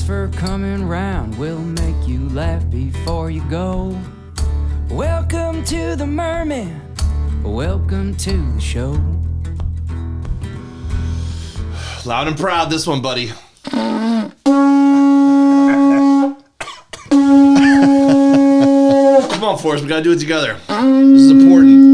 Thanks for coming round. We'll make you laugh before you go. Welcome to the Mermen. Welcome to the show. Loud and proud, this one, buddy. Come on, Forrest, we gotta do it together. This is important.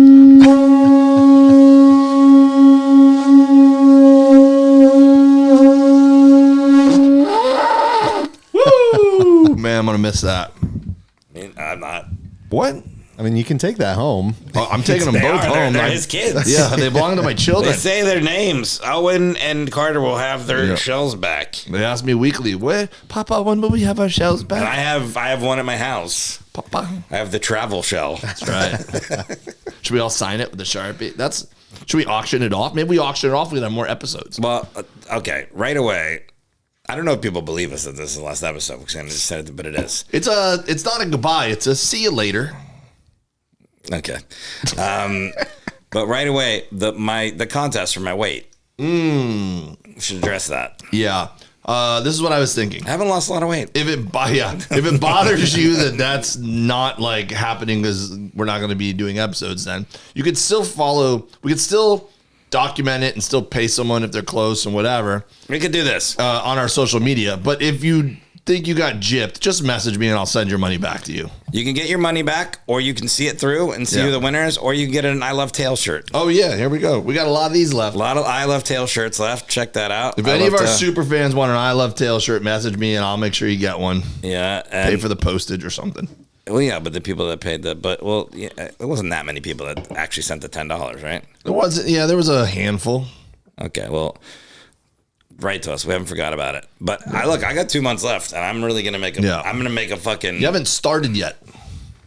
Woo! Man, I'm gonna miss that. I mean, I'm not. What? I mean, you can take that home. Oh, I'm taking them both home. They're his kids. Yeah, they belong to my children. They say their names. Owen and Carter will have their shells back. They ask me weekly, "What, Papa? When will we have our shells back?" And I have one at my house. Papa, I have the travel shell. that's right. Should we all sign it with a Sharpie? Should we auction it off? Maybe we auction it off. We have more episodes. Well, okay, right away. I don't know if people believe us that this is the last episode because I just said it, but it is. It's not a goodbye. It's a see you later. Okay, but right away the contest for my weight. We should address that. Yeah. This is what I was thinking. I haven't lost a lot of weight. If it bothers you that that's not like happening because we're not going to be doing episodes, then you could still follow. We could still document it and still pay someone if they're close and whatever. We could do this on our social media. But if you think you got gypped, just message me and I'll send your money back to you. You can get your money back, or you can see it through and see who the winners, or you can get an I Love Tail shirt. Oh yeah, here we go. We got a lot of these left. A lot of I Love Tail shirts left. Check that out. If any of our super fans want an I Love Tail shirt, message me and I'll make sure you get one. Yeah, Pay for the postage or something. Well, yeah, but the people that paid it wasn't that many people that actually sent the $10, right? There wasn't. Yeah, there was a handful. Okay, well, write to us. We haven't forgot about it. But I got 2 months left, and I'm really gonna make I'm gonna make a fucking. You haven't started yet.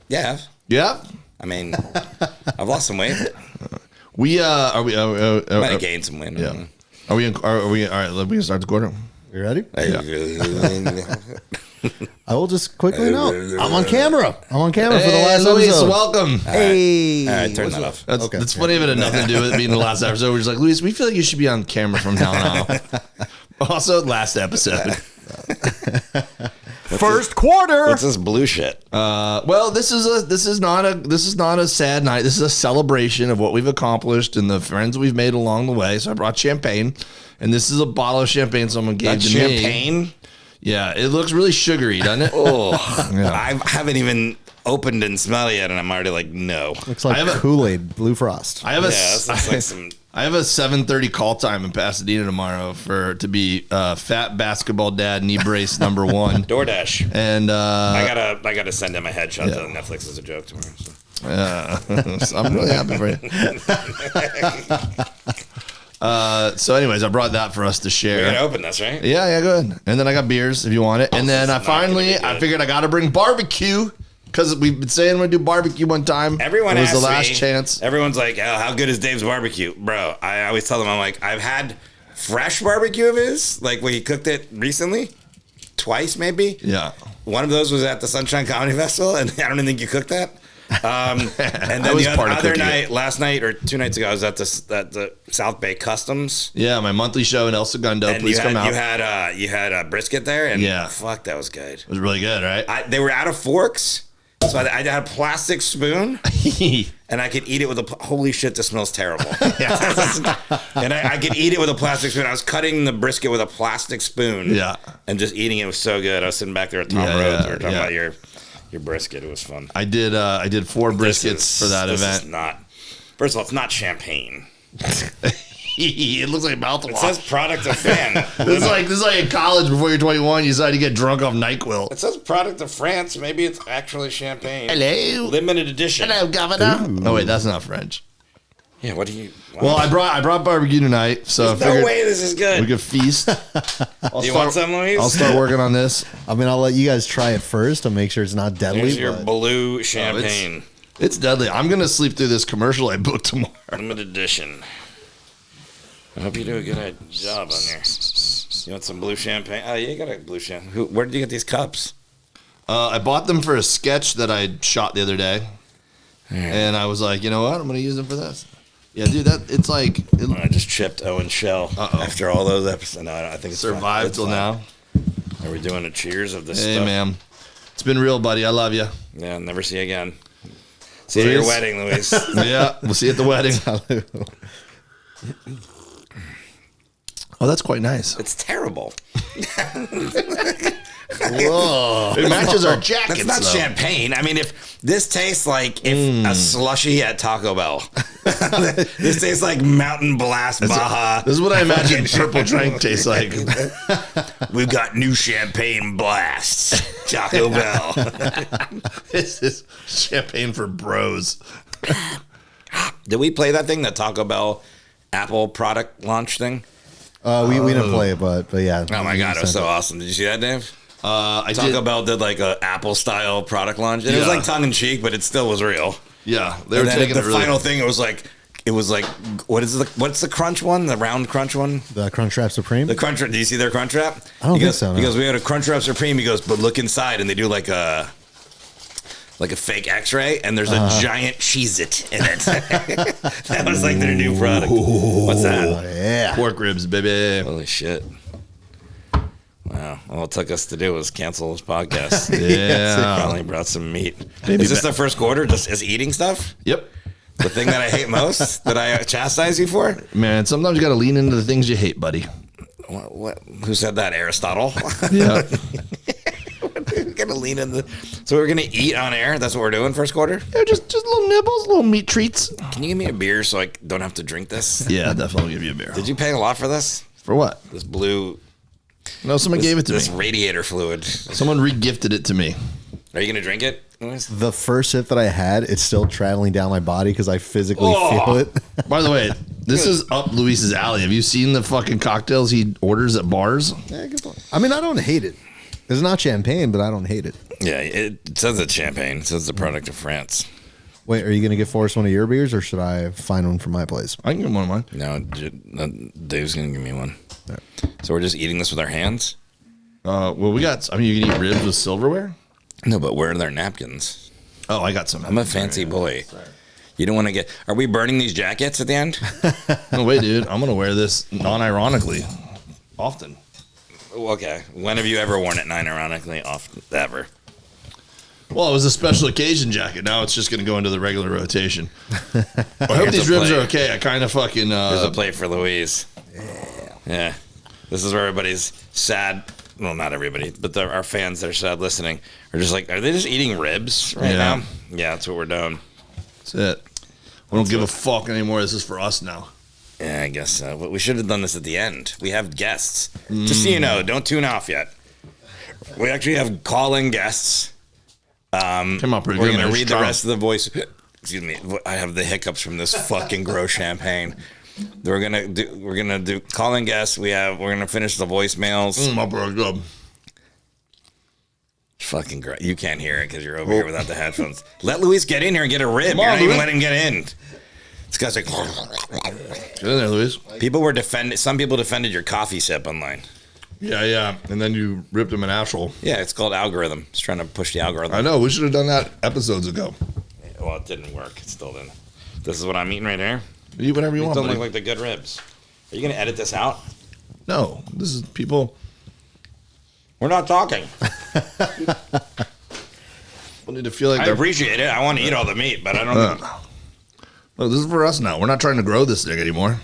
Yeah. Yeah. I mean, I've lost some weight. We Might have gained some weight. Yeah. Are we all right? We can start the quarter. You ready? Yeah. I will just quickly note. I'm on camera. For the last Luis, episode. welcome. Hey. All right, turn that off. That's funny if it had nothing to do with it being the last episode. We're just like, Luis, we feel like you should be on camera from now on. Also, last episode. First quarter. What's this blue shit? Well, this is not a sad night. This is a celebration of what we've accomplished and the friends we've made along the way. So I brought champagne, and this is a bottle of champagne someone gave That's to me. champagne? Yeah, it looks really sugary, doesn't it? Oh, Yeah. I haven't even opened and smelled it yet, and I'm already like, no. Looks like Kool-Aid, Blue Frost. I have a this looks like some. I have a 7:30 call time in Pasadena tomorrow to be fat basketball dad knee brace number 1. DoorDash. And I gotta send him a headshot to Netflix as a joke tomorrow. So. so I'm really happy for you. So anyways, I brought that for us to share. We're gonna open this, right? Yeah, go ahead. And then I got beers if you want it. And then I figured I got to bring barbecue because we've been saying we're going to do barbecue one time. Everyone it was asks the last me, chance. Everyone's like, oh, how good is Dave's barbecue? Bro, I always tell them, I'm like, I've had fresh barbecue of his, like when he cooked it recently, twice maybe. Yeah. One of those was at the Sunshine Comedy Festival, and I don't even think you cooked that. And then I was the part of other cooking night, last night or 2 nights ago, I was at the South Bay Customs. Yeah, my monthly show in El Segundo. And Please come out. You had a brisket there, and Yeah. fuck, that was good. It was really good, right? They were out of forks, so I had a plastic spoon, and I could eat it with a. Holy shit, this smells terrible. And I could eat it with a plastic spoon. I was cutting the brisket with a plastic spoon. Yeah. And just eating it was so good. I was sitting back there with Tom Rhodes. We were talking about your brisket. It was fun. I did 4 briskets for that event. Is not. First of all, it's not champagne. It looks like mouthwash. It says product of fan. This is like in college before you're 21. You decide to get drunk off NyQuil. It says product of France. Maybe it's actually champagne. Hello. Limited edition. Hello, Governor. Oh wait, that's not French. Yeah. What do you? Wow. Well, I brought barbecue tonight, so There's no way this is good. we could feast. Do you want some, Louise? I'll start working on this. I mean, I'll let you guys try it first to make sure it's not deadly. Here's your but- blue champagne. It's deadly. I'm gonna sleep through this commercial I booked tomorrow. Limited edition. I hope you do a good job on there. You want some blue champagne? Oh, yeah, you got a blue champagne. Where did you get these cups? I bought them for a sketch that I shot the other day, and I was like, you know what? I'm gonna use them for this. Yeah, dude, it's like I just chipped Owen's shell after all those episodes. No, I think it's survived till now. Are we doing a cheers of this Hey, stuff? man. It's been real, buddy. I love you. Yeah, never see you again. See you at your wedding, Luis. Yeah, we'll see you at the wedding. Oh, that's quite nice. It's terrible. Whoa. It matches our jackets. It's not though. champagne. I mean, if this tastes like a slushy at Taco Bell, this tastes like Mountain Blast Baja. This is what I imagine purple drink tastes like. We've got new champagne blasts, Taco Bell. This is champagne for bros. Did we play that thing, the Taco Bell Apple product launch thing? We didn't play it, but yeah. Oh my God, it was so awesome. Did you see that, Dave? Taco Bell did like a Apple style product launch, and it was like tongue in cheek, but it still was real. Yeah, they And were then taking the it really. final thing, it was like what's the crunch one? The round crunch one? The Crunchwrap Supreme. The crunch. Do you see their crunch wrap? I don't He think goes, so, no. He goes, we had a Crunchwrap Supreme. He goes, but look inside, and they do like a fake X-ray, and there's a giant Cheez-It in it. That was like their new product. What's Oh, that? yeah. Pork ribs, baby. Holy shit! Wow, all it took us to do was cancel this podcast. Yeah. Finally brought some meat. Maybe Is this ba- the first quarter? Just is eating stuff? Yep. The thing that I hate most, that I chastise you for? Man, sometimes you got to lean into the things you hate, buddy. What? Who said that? Aristotle? Yeah. We're gonna lean in the. So we're gonna eat on air. That's what we're doing first quarter. Yeah, just little nibbles, little meat treats. Can you give me a beer so I don't have to drink this? Yeah, definitely give you a beer. Did you pay a lot for this? For what? This blue. No, someone gave it to me. This radiator fluid. Someone re-gifted it to me. Are you gonna drink it, Louis? The first sip that I had, it's still traveling down my body because I physically Oh. feel it. By the way, this is up Luis's alley. Have you seen the fucking cocktails he orders at bars? Yeah, good point. I mean, I don't hate it. It's not champagne, but I don't hate it. Yeah, it says it's champagne. It says the product of France. Wait, are you going to get Forrest one of your beers, or should I find one for my place? I can get one of mine. No, Dave's gonna give me one. So we're just eating this with our hands? Well, we got. I mean, you can eat ribs with silverware. No, but where are their napkins? Oh, I got some. I'm a fancy boy. You don't want to get. Are we burning these jackets at the end? No way, dude. I'm gonna wear this non-ironically often. Okay. When have you ever worn it non-ironically? Often, ever. Well, it was a special occasion jacket. Now it's just gonna go into the regular rotation. I hope Here's these a ribs plate. are okay. I kind of fucking. There's a plate for Louise. Yeah. This is where everybody's sad. Well, not everybody, but our fans that are sad listening are just like, are they just eating ribs right Yeah. now? Yeah, that's what we're doing. That's it. We don't give a fuck anymore. This is for us now. Yeah, I guess so. But we should have done this at the end. We have guests. Just so you know, don't tune off yet. We actually have call-in guests. Came out pretty We're good. going man. to read the Strong. rest of the voice. Excuse me. I have the hiccups from this fucking gross champagne. We're gonna do call-in guests. We're gonna finish the voicemails. My bro, good. Fucking great. You can't hear it because you're over here without the headphones. Let Luis get in here and get a rib. Come You're on, not even Luis. letting him get in. This guy's like. Get in there, Luis. People were Some people defended your coffee sip online. Yeah. And then you ripped him an asshole. Yeah, it's called algorithm. It's trying to push the algorithm. I know. We should have done that episodes ago. Well, it didn't work. It still didn't. This is what I'm eating right here. Eat whatever you These want. don't buddy. look like the good ribs. Are you gonna edit this out? No, this is people. We're not talking. People need to feel like I they're. appreciate it. I want to eat all the meat, but I don't. Look, this is for us now. We're not trying to grow this thing anymore.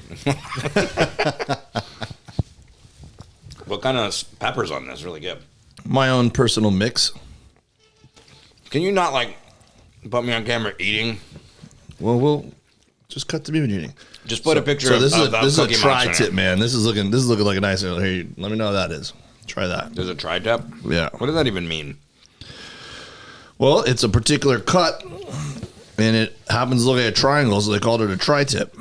What kind of peppers on this? Really good. My own personal mix. Can you not like put me on camera eating? Well, we'll just cut to me when you're eating. Just put a picture So of this is of this is a Cookie tri Monster in tip, it. man. This is looking like a nice. Here, let me know what that is. Try that. There's a tri-tip? Yeah. What does that even mean? Well, it's a particular cut, and it happens to look like a triangle, so they called it a tri-tip.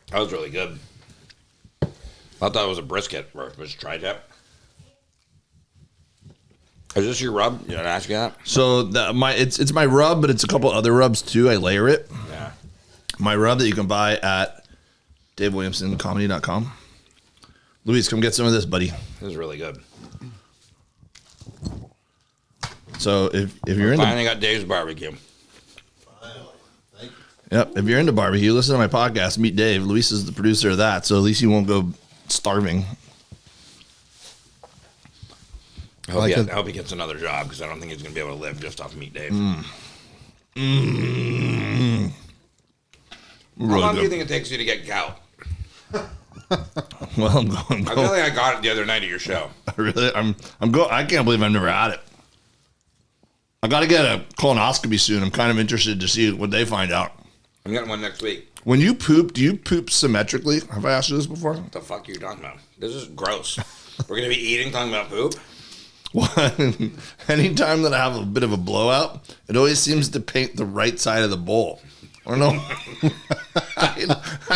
That was really good. I thought it was a brisket, or it was a tri-tip. Is this your rub? Did I ask you that? So it's my rub, but it's a couple other rubs too. I layer it. Yeah. My rub that you can buy at DaveWilliamsonComedy.com. Luis, come get some of this, buddy. This is really good. So if you're into Finally got Dave's barbecue. if you're into barbecue, listen to my podcast. Meet Dave. Luis is the producer of that, so at least you won't go starving. I hope he gets another job because I don't think he's going to be able to live just off meat, Dave. How long do you think it takes you to get gout? Well, I'm going. I feel like I got it the other night at your show. Really? I'm going. I can't believe I've never had it. I got to get a colonoscopy soon. I'm kind of interested to see what they find out. I'm getting one next week. When you poop, do you poop symmetrically? Have I asked you this before? What the fuck are you talking about? This is gross. We're going to be eating, talking about poop? Anytime that I have a bit of a blowout, it always seems to paint the right side of the bowl. I don't know.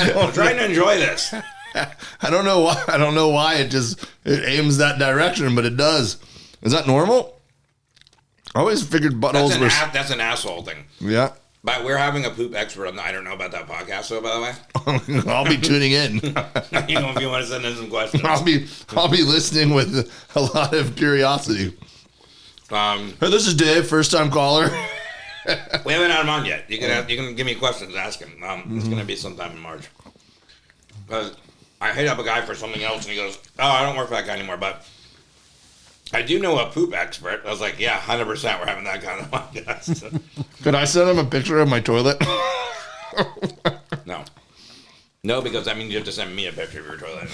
I'm trying to enjoy this. I don't know why. I don't know why it aims that direction, but it does. Is that normal? I always figured buttholes were. That's an asshole thing. Yeah. But we're having a poop expert on I don't know about that podcast, so by the way. I'll be tuning in. You know, if you want to send in some questions. I'll be listening with a lot of curiosity. Hey, this is Dave, first time caller. We haven't had him on yet. You can give me questions, ask him. It's going to be sometime in March. Because I hit up a guy for something else, and he goes, "Oh, I don't work for that guy anymore, but I do know a poop expert." I was like, "Yeah, 100%. We're having that kind of podcast." Could I send him a picture of my toilet? No, because that means you have to send me a picture of your toilet.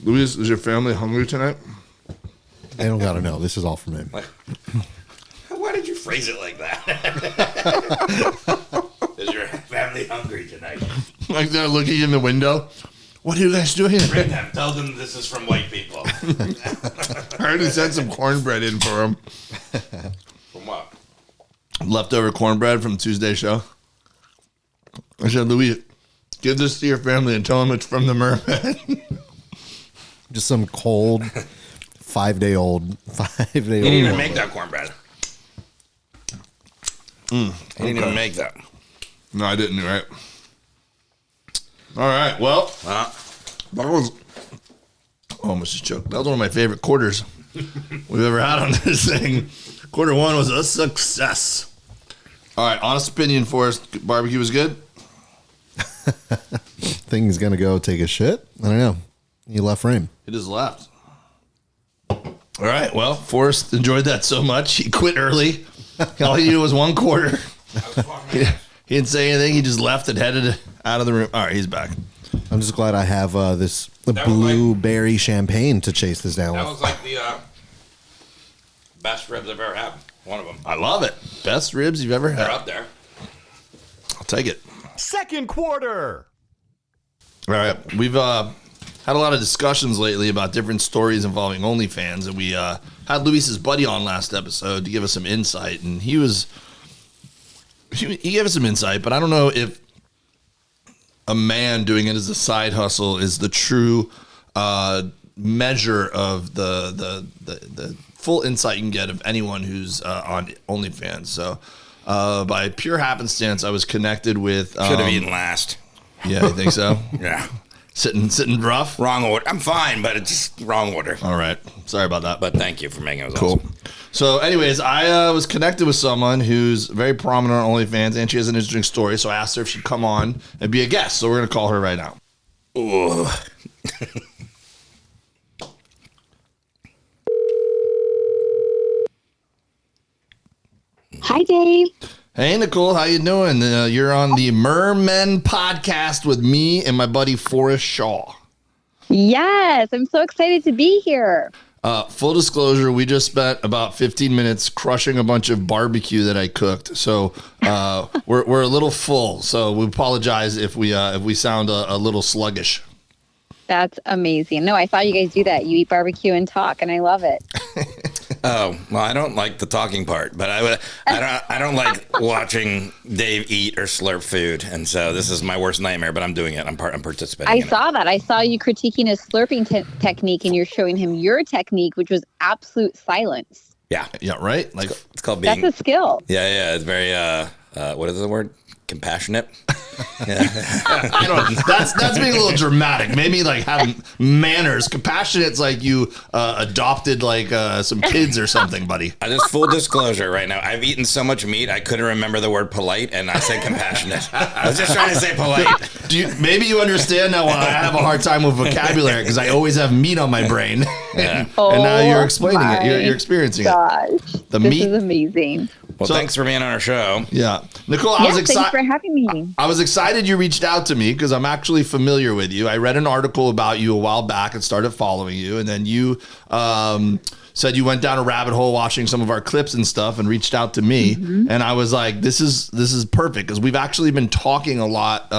Luis, is your family hungry tonight? They don't got to know. This is all from him. Why did you phrase it like that? Is your family hungry tonight? Like they're looking in the window. What are you guys doing? Bring them. Tell them this is from white people. I already sent some cornbread in for them. From what? Leftover cornbread from Tuesday's show. I said, Louis, give this to your family and tell them it's from the Mermen. Just some cold, 5-day-old. He didn't even make that cornbread. He didn't even make that. No, I didn't, right? All right, well, that was almost just choked. That was one of my favorite quarters we've ever had on this thing. Quarter one was a success. All right, honest opinion, Forrest, barbecue was good? Thing's going to go take a shit? I don't know. He left frame. He just left. All right, well, Forrest enjoyed that so much, he quit early. All he did was one quarter. He didn't say anything. He just left and headed out of the room. All right, he's back. I'm just glad I have the blueberry champagne to chase this down That with. was like the best ribs I've ever had. One of them. I love it. Best ribs you've ever had. They're up there. I'll take it. Second quarter. All right, we've had a lot of discussions lately about different stories involving OnlyFans, and we had Luis's buddy on last episode to give us some insight, and he gave us some insight, but I don't know if a man doing it as a side hustle is the true measure of the full insight you can get of anyone who's on OnlyFans. So by pure happenstance, I was connected with... Should have eaten last. Yeah, you think so? Yeah. Sitting rough? Wrong order. I'm fine, but it's just wrong order. All right. Sorry about that. But thank you for making it. Cool. Awesome. So anyways, I was connected with someone who's very prominent on OnlyFans, and she has an interesting story. So I asked her if she'd come on and be a guest. So we're going to call her right now. Ooh. Hi, Dave. Hey, Nicole. How you doing? You're on the Mermen podcast with me and my buddy Forrest Shaw. Yes, I'm so excited to be here. Full disclosure, we just spent about 15 minutes crushing a bunch of barbecue that I cooked. So we're a little full. So we apologize if we sound a little sluggish. That's amazing. No, I thought you guys do that. You eat barbecue and talk, and I love it. Oh, well, I don't like the talking part, but I don't like watching Dave eat or slurp food, and so this is my worst nightmare. But I'm doing it. I'm participating. I saw that. I saw you critiquing his slurping technique, and you're showing him your technique, which was absolute silence. Yeah, right. Like it's called being. That's a skill. Yeah. It's very. What is the word? compassionate. I don't. That's being a little dramatic. Maybe like have manners. Compassionate's like you adopted like some kids or something, buddy. I just full disclosure right now. I've eaten so much meat I couldn't remember the word polite, and I said compassionate. I was just trying to say polite. Maybe you understand now why I have a hard time with vocabulary because I always have meat on my brain. Yeah. And now you're explaining it. You're experiencing it. This is amazing. Well, thanks for being on our show. Yeah, Nicole, I was excited. Thanks for having me. I was excited you reached out to me because I'm actually familiar with you. I read an article about you a while back and started following you, and then you said you went down a rabbit hole watching some of our clips and stuff, and reached out to me, and I was like, "This is perfect," because we've actually been talking a lot.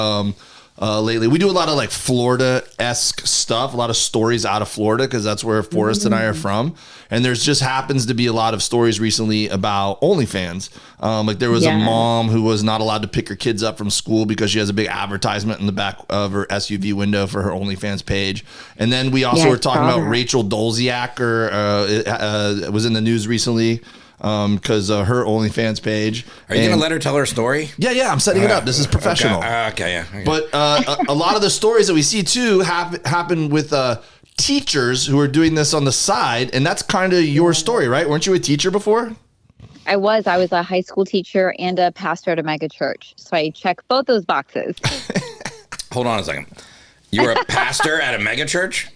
Lately, we do a lot of like Florida-esque stuff, a lot of stories out of Florida because that's where Forrest and I are from. And there's just happens to be a lot of stories recently about OnlyFans. Like there was a mom who was not allowed to pick her kids up from school because she has a big advertisement in the back of her SUV window for her OnlyFans page. And then we also were talking about Rachel Dolezak, or was in the news recently. Because her OnlyFans page. Are you going to let her tell her story? Yeah, I'm setting it up. This is professional. Okay. But a lot of the stories that we see too happen with teachers who are doing this on the side, and that's kind of your story, right? Weren't you a teacher before? I was a high school teacher and a pastor at a mega church, so I check both those boxes. Hold on a second. You were a pastor at a mega church?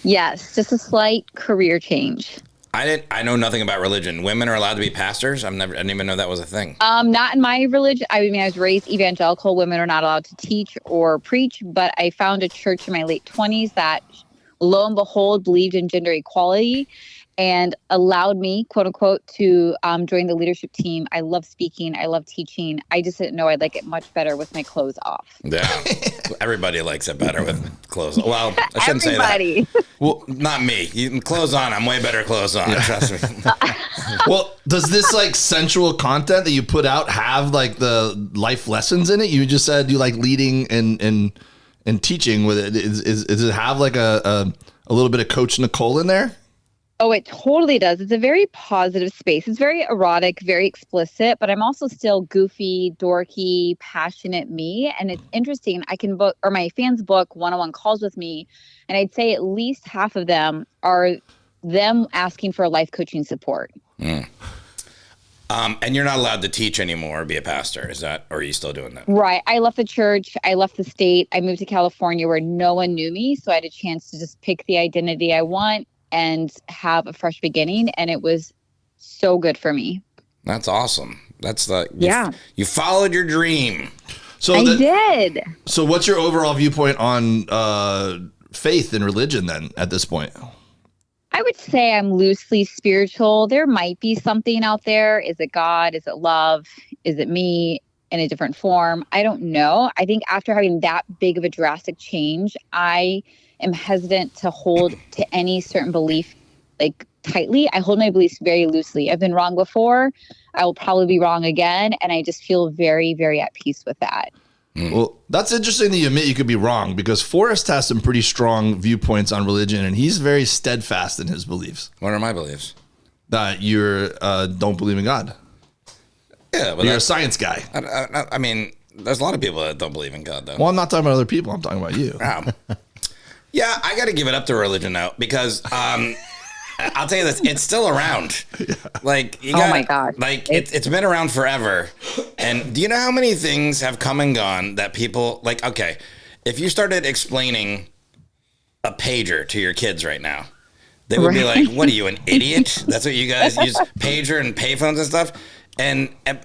Yes, just a slight career change. I know nothing about religion. Women are allowed to be pastors? I didn't even know that was a thing. Not in my religion. I mean, I was raised evangelical. Women are not allowed to teach or preach, but I found a church in my late 20s that, lo and behold, believed in gender equality and allowed me, quote unquote, to join the leadership team. I love speaking. I love teaching. I just didn't know I'd like it much better with my clothes off. Yeah. Everybody likes it better with clothes. Well, I shouldn't say that. Well, not me. You clothes on. I'm way better clothes on. Trust me. Well, does this like sensual content that you put out have like the life lessons in it? You just said you like leading and teaching with it. Does it have like a little bit of Coach Nicole in there? Oh, it totally does. It's a very positive space. It's very erotic, very explicit, but I'm also still goofy, dorky, passionate me. And it's interesting. I can book, or my fans book one-on-one calls with me, and I'd say at least half of them are them asking for life coaching support. And you're not allowed to teach anymore or be a pastor, is that, or are you still doing that? Right. I left the church. I left the state. I moved to California where no one knew me. So I had a chance to just pick the identity I want and have a fresh beginning. And it was so good for me. That's awesome. That's you followed your dream. So I did. So what's your overall viewpoint on faith and religion then at this point? I would say I'm loosely spiritual. There might be something out there. Is it God? Is it love? Is it me in a different form? I don't know. I think after having that big of a drastic change, I am hesitant to hold to any certain belief like tightly. I hold my beliefs very loosely. I've been wrong before. I will probably be wrong again. And I just feel very, very at peace with that. Well, that's interesting that you admit you could be wrong, because Forrest has some pretty strong viewpoints on religion, and he's very steadfast in his beliefs. What are my beliefs? That you don't believe in God. Yeah, but you're a science guy. I mean, there's a lot of people that don't believe in God, though. Well, I'm not talking about other people. I'm talking about you. Yeah, I got to give it up to religion now, because I'll tell you this, it's still around. Yeah. Like, you got, oh my God. Like, it's been around forever. And do you know how many things have come and gone that people, like, okay, if you started explaining a pager to your kids right now, they would be like, what are you, an idiot? That's what you guys use, pager and payphones and stuff?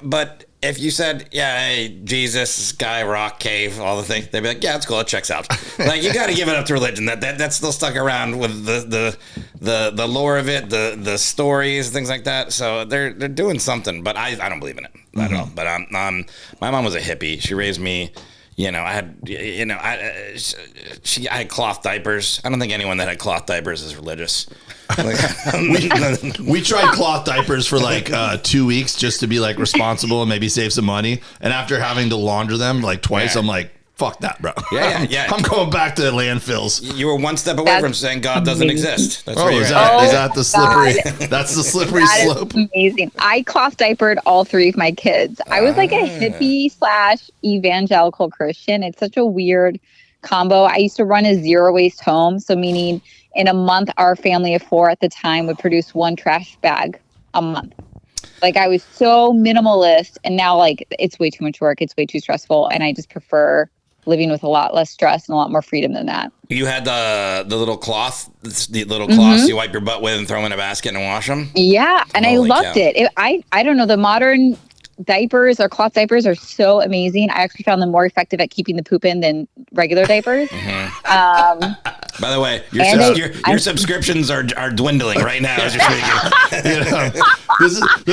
But if you said, yeah, hey, Jesus, sky, rock, cave, all the things, they'd be like, yeah, it's cool, it checks out. Like, you got to give it up to religion. That's still stuck around with the lore of it, the stories, things like that. So they're doing something, but I don't believe in it at all. But my mom was a hippie. She raised me. You know, I had cloth diapers. I don't think anyone that had cloth diapers is religious. We tried cloth diapers for like 2 weeks just to be like responsible and maybe save some money. And after having to launder them like twice, I'm like, Fuck that, bro. Yeah. I'm going back to landfills. You were one step away from saying God doesn't exist. That's where you're Is at. that the slippery? That's the slippery That slope. is amazing. I cloth diapered all 3 of my kids. I was like a hippie / evangelical Christian. It's such a weird combo. I used to run a zero waste home. So meaning in a month, our family of 4 at the time would produce 1 trash bag a month. Like I was so minimalist, and now like it's way too much work. It's way too stressful. And I just prefer living with a lot less stress and a lot more freedom than that. You had the little cloth, cloths you wipe your butt with and throw them in a basket and wash them? Yeah, and Holy I loved cow. it. I don't know, the modern diapers or cloth diapers are so amazing. I actually found them more effective at keeping the poop in than regular diapers. By the way, your subscriptions are dwindling right now as you're speaking. This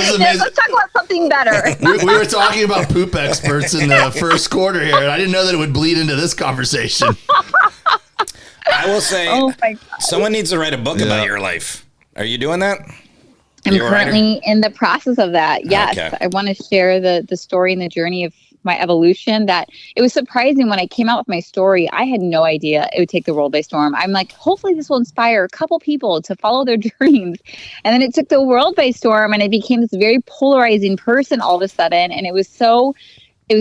is amazing. Let's talk about something better. We were talking about poop experts in the first quarter here, and I didn't know that it would bleed into this conversation. I will say, Oh my God. someone needs to write a book about your life. Are you doing that? I'm You a writer? currently in the process of that. Yes. Okay. I want to share the story and the journey of my evolution. That it was surprising when I came out with my story. I had no idea it would take the world by storm. I'm like, hopefully this will inspire a couple people to follow their dreams. And then it took the world by storm, and I became this very polarizing person all of a sudden. And it was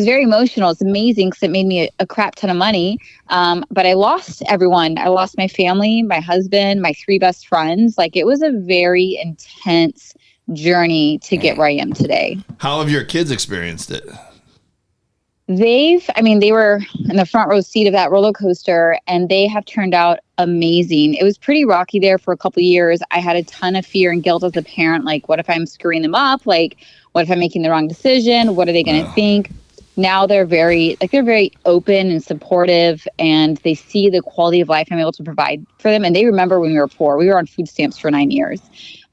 very emotional. It's amazing because it made me a crap ton of money. But I lost everyone. I lost my family, my husband, my 3 best friends. Like it was a very intense journey to get where I am today. How have your kids experienced it? They were in the front row seat of that roller coaster, and they have turned out amazing. It was pretty rocky there for a couple of years. I had a ton of fear and guilt as a parent. Like, what if I'm screwing them up? Like, what if I'm making the wrong decision? What are they going to think? Now they're very open and supportive, and they see the quality of life I'm able to provide for them. And they remember when we were poor. We were on food stamps for 9 years.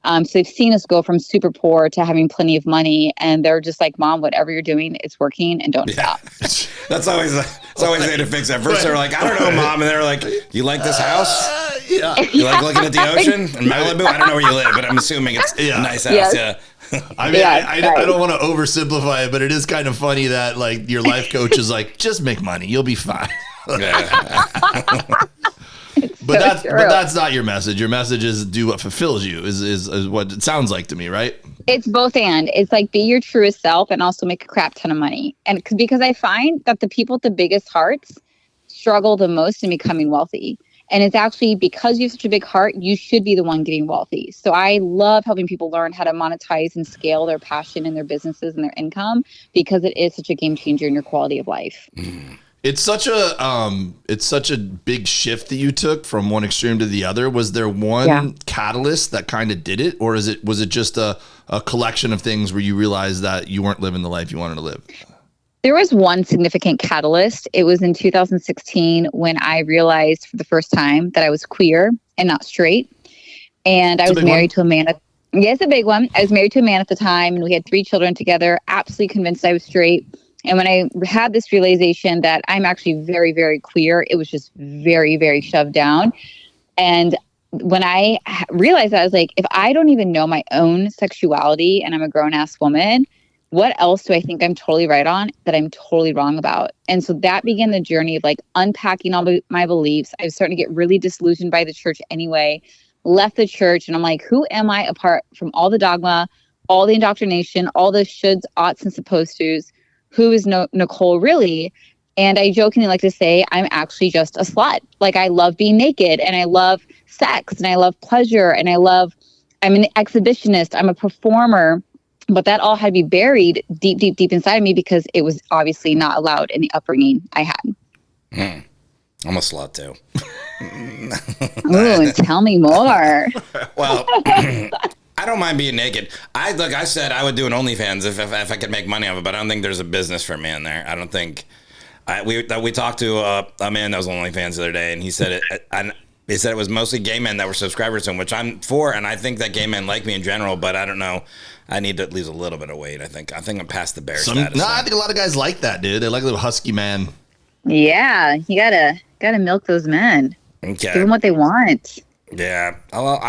So they've seen us go from super poor to having plenty of money, and they're just like, Mom, whatever you're doing, it's working, and don't stop. That's always the way to fix it. At first, they're like, I don't know, Mom. And they're like, do you like this house? Yeah. You like looking at the ocean in Malibu? I don't know where you live, but I'm assuming it's a nice house. Yes. Yeah. I mean, Yeah, I don't want to oversimplify it, but it is kind of funny that like your life coach is like, just make money, you'll be fine. But that's not your message. Your message is do what fulfills you. Is what it sounds like to me, right? It's both and. It's like be your truest self and also make a crap ton of money. And because I find that the people with the biggest hearts struggle the most in becoming wealthy. And it's actually because you have such a big heart, you should be the one getting wealthy. So I love helping people learn how to monetize and scale their passion and their businesses and their income, because it is such a game changer in your quality of life. It's such a big shift that you took from one extreme to the other. Was there one catalyst that kind of did it, or was it just a collection of things where you realized that you weren't living the life you wanted to live? There was one significant catalyst. It was in 2016 when I realized for the first time that I was queer and not straight. And I was married to a man. Yes, a big one. I was married to a man at the time, and we had 3 children together, absolutely convinced I was straight. And when I had this realization that I'm actually very, very queer, it was just very, very shoved down. And when I realized that, I was like, if I don't even know my own sexuality and I'm a grown-ass woman, what else do I think I'm totally right on that I'm totally wrong about? And so that began the journey of like unpacking all my beliefs. I was starting to get really disillusioned by the church anyway, left the church, and I'm like, who am I apart from all the dogma, all the indoctrination, all the shoulds, oughts, and supposed tos? Who is Nicole really? And I jokingly like to say, I'm actually just a slut. Like I love being naked, and I love sex, and I love pleasure, and I'm an exhibitionist, I'm a performer. But that all had to be buried deep, deep, deep inside of me because it was obviously not allowed in the upbringing I had. I'm a slut too. Ooh, tell me more. Well, I don't mind being naked. I said I would do an OnlyFans if I could make money off it, but I don't think there's a business for me in there. I don't think. We talked to a man that was on OnlyFans the other day, and he said it. And they said it was mostly gay men that were subscribers to him, which I'm for, and I think that gay men like me in general. But I don't know. I need to lose a little bit of weight. I think I'm past the bear status. No, I think a lot of guys like that, dude. They like a little husky man. Yeah, you gotta milk those men. Okay. Give them what they want. Yeah. Well,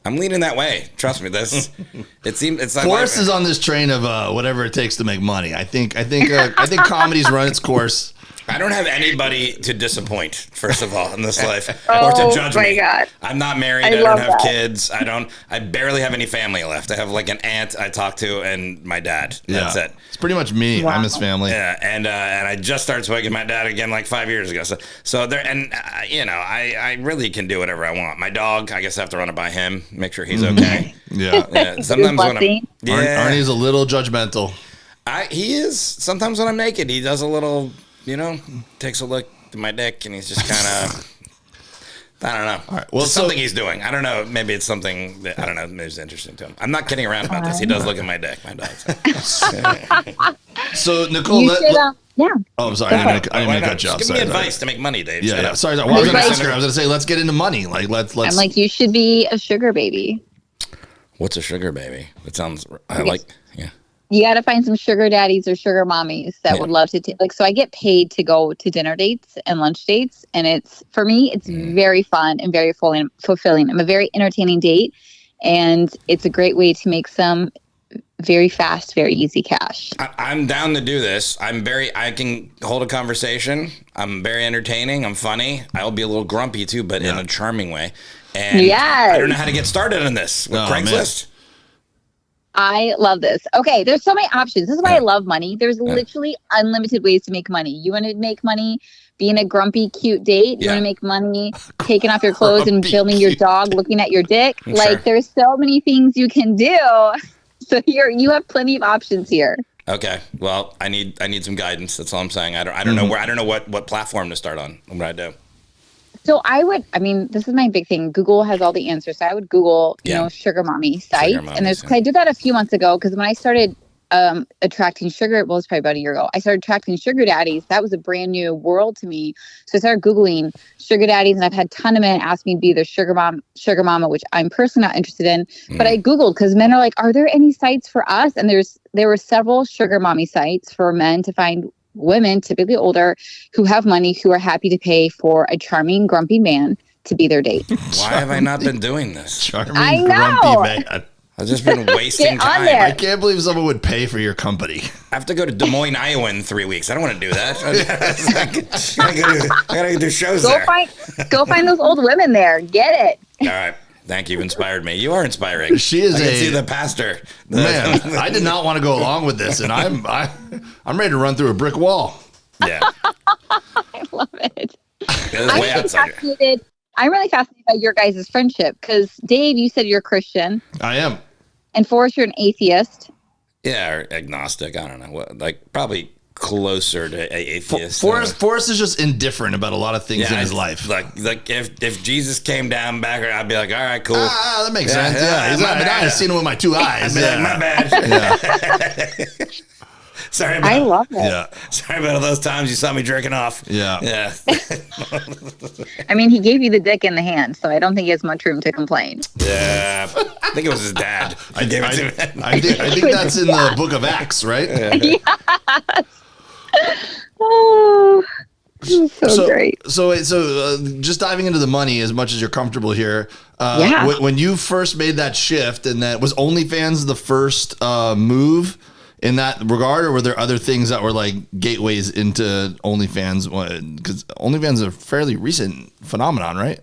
I'm leaning that way. Trust me. It's like Forrest is on this train of whatever it takes to make money. I think comedy's run its course. I don't have anybody to disappoint, first of all, in this life, Oh, or to judge my me. God. I'm not married. I I don't love have that. kids. I barely have any family left. I have like an aunt I talk to and my dad. That's it. It's pretty much me. Wow. I'm his family. Yeah, and I just started smoking my dad again like 5 years ago. So there, and I really can do whatever I want. My dog, I guess I have to run it by him, make sure he's okay. Yeah. Sometimes when I'm, Blessing. Arnie's a little judgmental. he is. Sometimes when I'm naked, he does a little, takes a look at my dick, and he's just kind of. I don't know. All right. Well, It's something he's doing. I don't know. Maybe it's something that, I don't know. Maybe it's interesting to him. I'm not kidding around about this. He does look at my dick. My dog. So Nicole, You should, yeah. oh, I'm sorry. I didn't mean to cut you off. Just give me Sorry. advice to make money, Dave. Yeah, Shut yeah. up. Sorry. Well, I was going to Advice. ask her. I was going to say, let's get into money. Like, let's. I'm like, you should be a sugar baby. What's a sugar baby? That sounds. I Okay. like. Yeah. You got to find some sugar daddies or sugar mommies that would love to take. Like, so I get paid to go to dinner dates and lunch dates, and for me, it's very fun and very fulfilling. I'm a very entertaining date, and it's a great way to make some very fast, very easy cash. I'm down to do this. I can hold a conversation. I'm very entertaining. I'm funny. I'll be a little grumpy too, but in a charming way. And Yes. I don't know how to get started on this with Oh, Craigslist. I love this. Okay, there's so many options. This is why I love money. There's literally unlimited ways to make money. You want to make money being a grumpy, cute date? You Yeah. want to make money taking off your clothes and Grumpy, filming your cute. dog looking at your dick? Sure. Like, there's so many things you can do. So you have plenty of options here. Okay. Well, I need some guidance. That's all I'm saying. I don't know where. I don't know what platform to start on. What do I do? So this is my big thing. Google has all the answers. So I would Google, sugar mommy sites. mommies, And yeah. I did that a few months ago because when I started attracting sugar, well, it's probably about a year ago, I started attracting sugar daddies. That was a brand new world to me. So I started Googling sugar daddies, and I've had a ton of men ask me to be their sugar mama, which I'm personally not interested in. But I Googled because men are like, are there any sites for us? And there were several sugar mommy sites for men to find women, typically older, who have money, who are happy to pay for a charming, grumpy man to be their date. Why have I not been doing this? Charming, I know. grumpy man. I've just been wasting Get on time. there. I can't believe someone would pay for your company. I have to go to Des Moines, Iowa in 3 weeks. I don't want to do that. I gotta do shows there. Go find those old women there. Get it. All right. Thank you. You've inspired me. You are inspiring. She is I can a- see the pastor. Man, I did not want to go along with this, and I'm ready to run through a brick wall. Yeah. I love it. That is way outside. I'm really fascinated by your guys' friendship because Dave, you said you're a Christian, I am. and Forrest, you're an atheist. Yeah, or agnostic. I don't know. What, like probably closer to atheist. Forrest is just indifferent about a lot of things in his life. Like if Jesus came down back, I'd be like, all right, cool. Ah, that makes sense. yeah, Yeah, he's my not. bad. I've seen him with my two eyes. I'd be like, my bad. Sorry about I love it. Yeah, Sorry about all those times you saw me jerking off. yeah. Yeah. I mean, he gave you the dick in the hand, so I don't think he has much room to complain. Yeah. I think it was his dad. I gave it to him. I think that's in the Book of Acts, right? Oh, so great. So just diving into the money as much as you're comfortable here. Yeah. When you first made that shift, and that was OnlyFans the first move in that regard, or were there other things that were like gateways into OnlyFans? Because OnlyFans is a fairly recent phenomenon, right?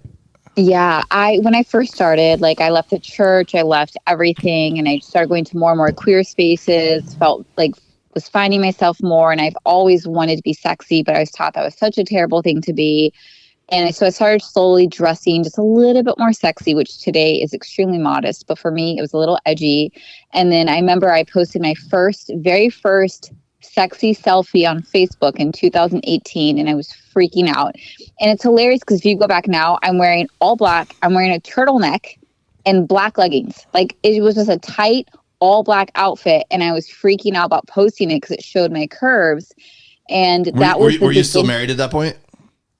Yeah, when I first started, I left the church, I left everything, and I started going to more and more queer spaces, felt like was finding myself more, and I've always wanted to be sexy, but I was taught that was such a terrible thing to be. And so I started slowly dressing just a little bit more sexy, which today is extremely modest, but for me, it was a little edgy. And then I remember I posted my very first sexy selfie on Facebook in 2018, and I was freaking out. And it's hilarious because if you go back now, I'm wearing all black. I'm wearing a turtleneck and black leggings. It was just a tight, all black outfit, and I was freaking out about posting it because it showed my curves. And that was were you still married at that point?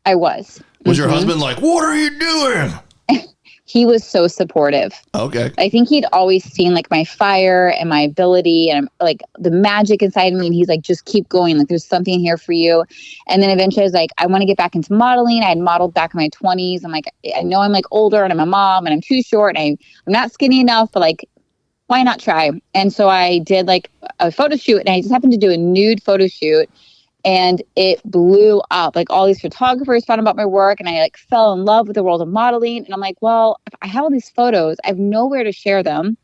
I was. Was your husband like, "What are you doing?" he was so supportive. Okay. I think he'd always seen like my fire and my ability and like the magic inside me. And he's like, just keep going. Like there's something here for you. And then eventually I was like, I want to get back into modeling. I had modeled back in my 20s. I'm like, I know I'm like older and I'm a mom and I'm too short and I'm not skinny enough, but like, why not try? And so I did like a photo shoot and I just happened to do a nude photo shoot. And it blew up. Like all these photographers found about my work and I like fell in love with the world of modeling. And I'm like, well, if I have all these photos, I have nowhere to share them.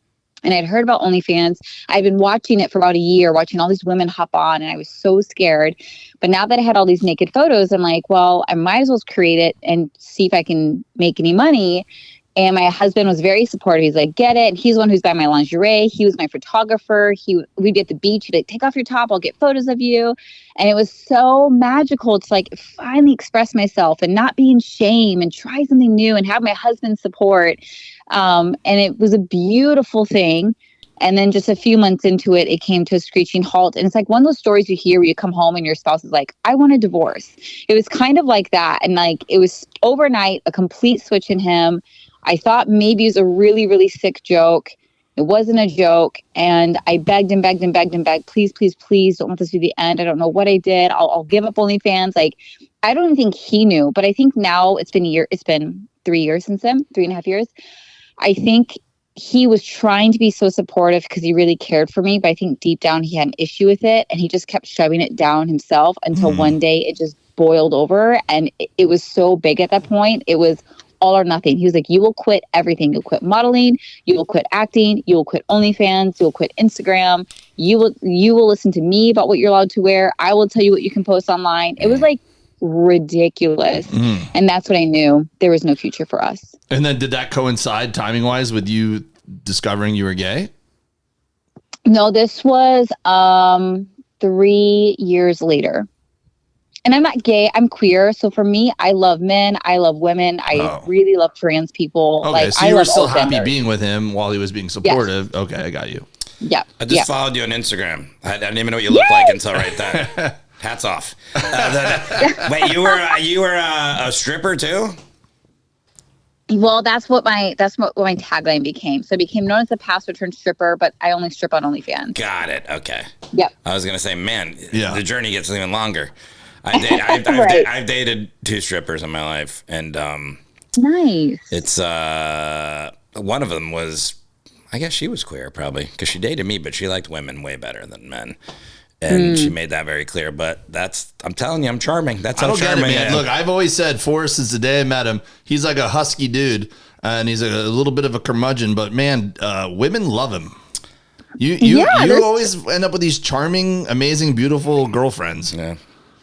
And I'd heard about OnlyFans. I'd been watching it for about a year, watching all these women hop on, and I was so scared. But now that I had all these naked photos, I'm like, well, I might as well create it and see if I can make any money. And my husband was very supportive. He's like, get it. And he's the one who's buying my lingerie. He was my photographer. We'd be at the beach. He'd like, take off your top. I'll get photos of you. And it was so magical to like finally express myself and not be in shame and try something new and have my husband's support. And it was a beautiful thing. And then just a few months into it, it came to a screeching halt. And it's like one of those stories you hear where you come home and your spouse is like, I want a divorce. It was kind of like that. And like, it was overnight, a complete switch in him. I thought maybe it was a really, really sick joke. It wasn't a joke. And I begged and begged and begged and begged, please, please, please don't let this be the end. I don't know what I did. I'll give up OnlyFans. Like, I don't even think he knew, but I think now it's been 3 years since then, 3.5 years. I think he was trying to be so supportive because he really cared for me, but I think deep down he had an issue with it and he just kept shoving it down himself until one day it just boiled over. And it was so big at that point. It was all or nothing. He was like, you will quit everything. You'll quit modeling. You will quit acting. You will quit OnlyFans. You will quit Instagram. You will listen to me about what you're allowed to wear. I will tell you what you can post online. It was like ridiculous. And that's when I knew there was no future for us. And then did that coincide timing wise with you discovering you were gay? No, this was 3 years later. And I'm not gay, I'm queer. So for me, I love men. I love women. I really love trans people. Okay, like, so I you were love still all happy genders. being with him while he was being supportive. Yes. Okay, I got you. Yeah. I just followed you on Instagram. I didn't even know what you looked like until right then. Hats off. Wait, you were a stripper too? Well, that's what my tagline became. So I became known as a pastor turned stripper, but I only strip on OnlyFans. Got it. Okay. Yep. I was gonna say, man, the journey gets even longer. I've dated 2 strippers in my life, and nice. It's one of them was, I guess she was queer probably because she dated me, but she liked women way better than men. And she made that very clear. But I'm telling you, I'm charming. That's how charming I am. Look, I've always said Forrest, since the day I met him, he's like a husky dude and he's a little bit of a curmudgeon, but man, women love him. You always end up with these charming, amazing, beautiful girlfriends. Yeah.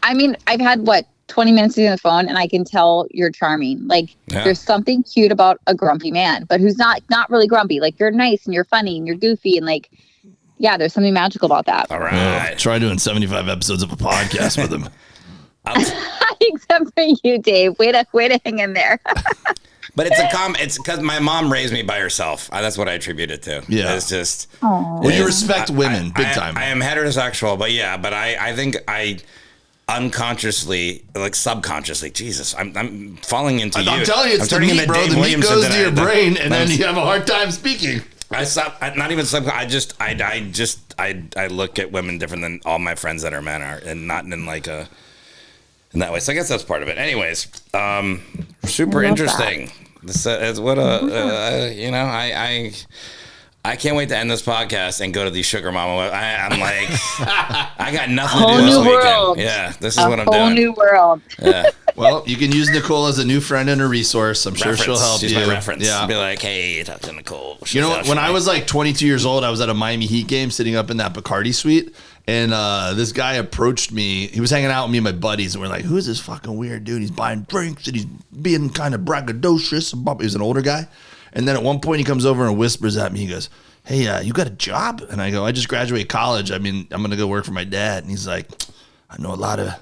I mean, I've had 20 minutes on the phone and I can tell you're charming. Like there's something cute about a grumpy man, but who's not really grumpy. Like you're nice and you're funny and you're goofy and like, yeah, there's something magical about that. All right. Try doing 75 episodes of a podcast with him. Except for you, Dave. Way to hang in there. But it's because my mom raised me by herself. That's what I attribute it to. Yeah. It's just. Well, you respect women big time. I am heterosexual, but I think I unconsciously, like subconsciously, Jesus, I'm falling into you. I'm telling you, it's the meat, bro. The meat goes to your brain, and then you have a hard time speaking. Not even sub. I look at women different than all my friends that are men are, and not in like in that way. So I guess that's part of it. Anyways, super interesting. This is what I can't wait to end this podcast and go to the Sugar Mama. I'm like, I got nothing to do this weekend. Yeah, this is what I'm doing. A whole new world. Yeah. Well, you can use Nicole as a new friend and a resource. I'm sure she'll help you. She's my reference. Yeah. Be like, hey, talk to Nicole. You know, when I was like 22 years old, I was at a Miami Heat game sitting up in that Bacardi suite. And this guy approached me. He was hanging out with me and my buddies. And we're like, who's this fucking weird dude? He's buying drinks and he's being kind of braggadocious. He was an older guy. And then at one point he comes over and whispers at me. He goes, hey, you got a job? And I go, I just graduated college. I mean, I'm going to go work for my dad. And he's like, I know a lot of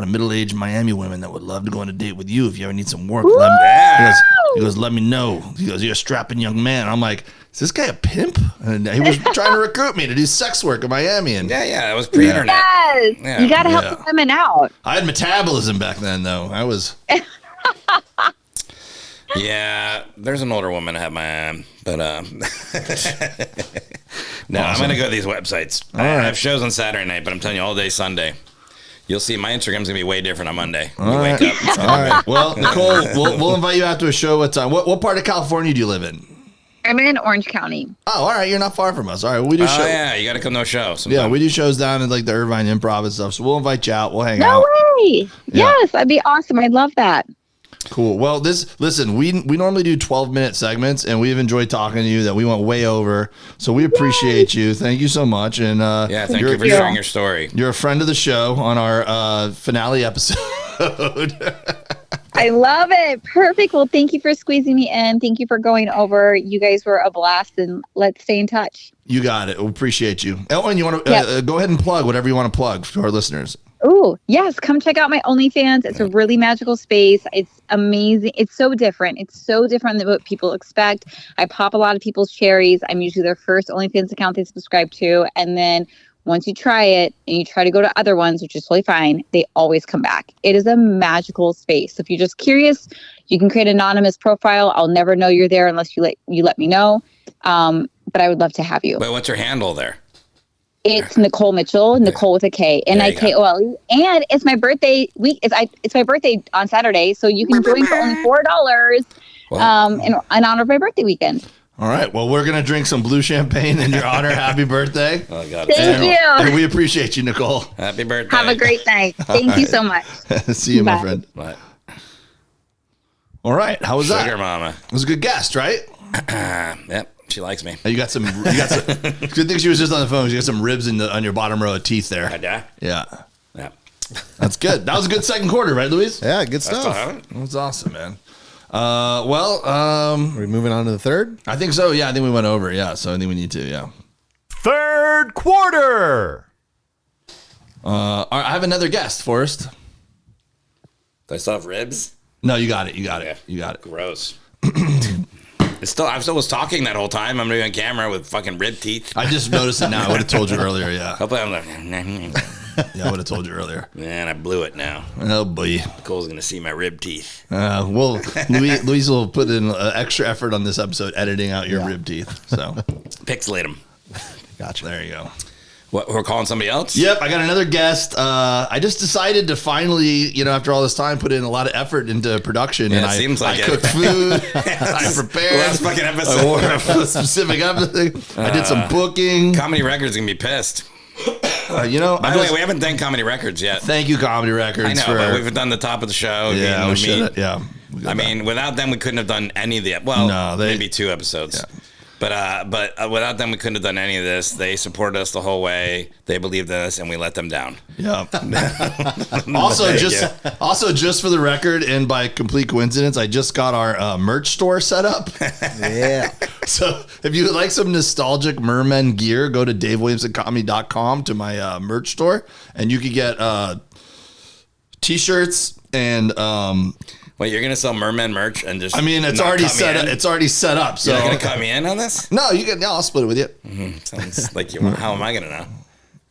middle-aged Miami women that would love to go on a date with you if you ever need some work. He goes, let me know. He goes, you're a strapping young man. I'm like, is this guy a pimp? And he was trying to recruit me to do sex work in Miami. And yeah, it was pre-internet. Yes, yeah. You got to help the women out. I had metabolism back then, though. I was... Yeah, there's an older woman I have my eye on, but no, I'm gonna go to these websites. I have shows on Saturday night, but I'm telling you, all day Sunday. You'll see my Instagram's gonna be way different on Monday. When you wake up. All right. Well, Nicole, we'll invite you out to a show. What time? What part of California do you live in? I'm in Orange County. Oh, all right. You're not far from us. All right. We do shows. Oh yeah, you got to come to a show. Sometime. Yeah, we do shows down at like the Irvine Improv and stuff. So we'll invite you out. We'll hang No out. way. Yeah. Yes, that'd be awesome. I'd love that. Cool. Well, listen, we normally do 12-minute segments, and we've enjoyed talking to you. That we went way over, so we appreciate you. Thank you so much. And yeah, thank you for sharing your story. You're a friend of the show on our finale episode. I love it. Perfect. Well, thank you for squeezing me in. Thank you for going over. You guys were a blast, and let's stay in touch. You got it. We appreciate you. Oh, and you want to go ahead and plug whatever you want to plug to our listeners. Oh, yes. Come check out my OnlyFans. It's a really magical space. It's amazing. It's so different. It's so different than what people expect. I pop a lot of people's cherries. I'm usually their first OnlyFans account they subscribe to. And then once you try it and you try to go to other ones, which is totally fine, they always come back. It is a magical space. So if you're just curious, you can create an anonymous profile. I'll never know you're there unless you let me know. But I would love to have you. Wait, what's your handle there? It's Nicole Mitchell, Nicole with a K, Nikole, and it's my birthday week. It's my birthday on Saturday, so you can join for only $4. In honor of my birthday weekend. All right. Well, we're gonna drink some blue champagne in your honor. Happy birthday! Oh God, Thank you. And we appreciate you, Nicole. Happy birthday. Have a great night. Thank you so much. See you, my Bye. friend. What? All right. How was that? Sugar mama. It was a good guest, right? Yep. She likes me. You got some. Good thing she was just on the phone. You got some ribs on your bottom row of teeth there. Yeah. Yeah, Yeah. that's good. That was a good second quarter, right, Luis? Yeah, good Still stuff. have it? That was awesome, man. Are we moving on to the third? I think so. Yeah, I think we went over. Yeah, so I think we need to. Yeah. Third quarter. All right, I have another guest, Forrest. Do I still have ribs? No, you got it. You got it. You got it. Gross. I still was talking that whole time. I'm gonna be on camera with fucking rib teeth. I just noticed it now. I would have told you earlier. Yeah. Hopefully I'm like, Yeah, I would have told you earlier. man, I blew it now. Oh boy. Nicole's gonna see my rib teeth. Well, Luis will put in extra effort on this episode editing out your rib teeth. So Pixelate them. gotcha. There you go. What? We're calling somebody else? Yep, I got another guest. I just decided to finally, after all this time, put in a lot of effort into production. Yeah, and it seems like I it. cooked food. I prepared. Last fucking episode. I wore a specific episode. I did some booking. Comedy Records gonna be pissed. By By the way, we haven't thanked Comedy Records yet. Thank you, Comedy Records. I know, but we've done the top of the show. Yeah, we me. should. Yeah. I mean, without them, we couldn't have done any of the. Maybe 2 episods. Yeah. But without them, we couldn't have done any of this. They supported us the whole way. They believed in us, and we let them down. Yeah. also, just for the record, and by complete coincidence, I just got our merch store set up. Yeah. So if you would like some nostalgic Mermen gear, go to davewilliamsoncomedy.com to my merch store, and you can get t-shirts and Wait, you're gonna sell Mermen merch and just? I mean, it's not already cut me set up. in? It's already set up. So You're not gonna cut me in on this? no, you can. Yeah, I'll split it with you. Sounds like you. How am I gonna know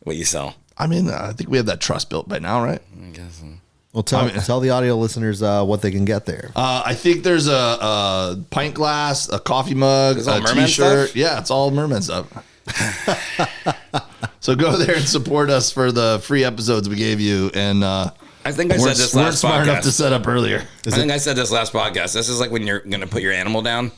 what you sell? I mean, I think we have that trust built by now, right? I guess so. Well, tell the audio listeners what they can get there. I think there's a pint glass, a coffee mug, Is it all a Mermen t-shirt. stuff? Yeah, it's all Mermen stuff. So go there and support us for the free episodes we gave you. And I think I said this weren't last smart enough to podcast. set up earlier. I think I said this last podcast. This is like when you're gonna put your animal down.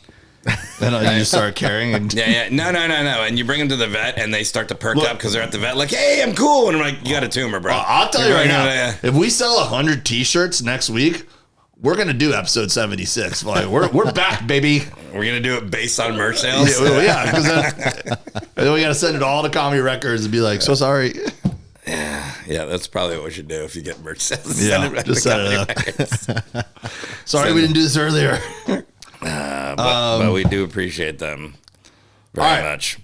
And you just start carrying. And Yeah. No. And you bring them to the vet, and they start to perk up because they're at the vet. Like, hey, I'm cool. And I'm like, you got a tumor, bro. I'll tell you right now, Yeah. if we sell 100 t-shirts next week, we're gonna do episode 76. Like we're back, baby. We're gonna do it based on merch sales. Yeah, because then we gotta send it all to Comedy Records and be like, so sorry. Yeah, that's probably what we should do if you get merch sales. Yeah, Send it back just to send it Comedy Records. Sorry, we didn't do this earlier. But we do appreciate them very all right. much.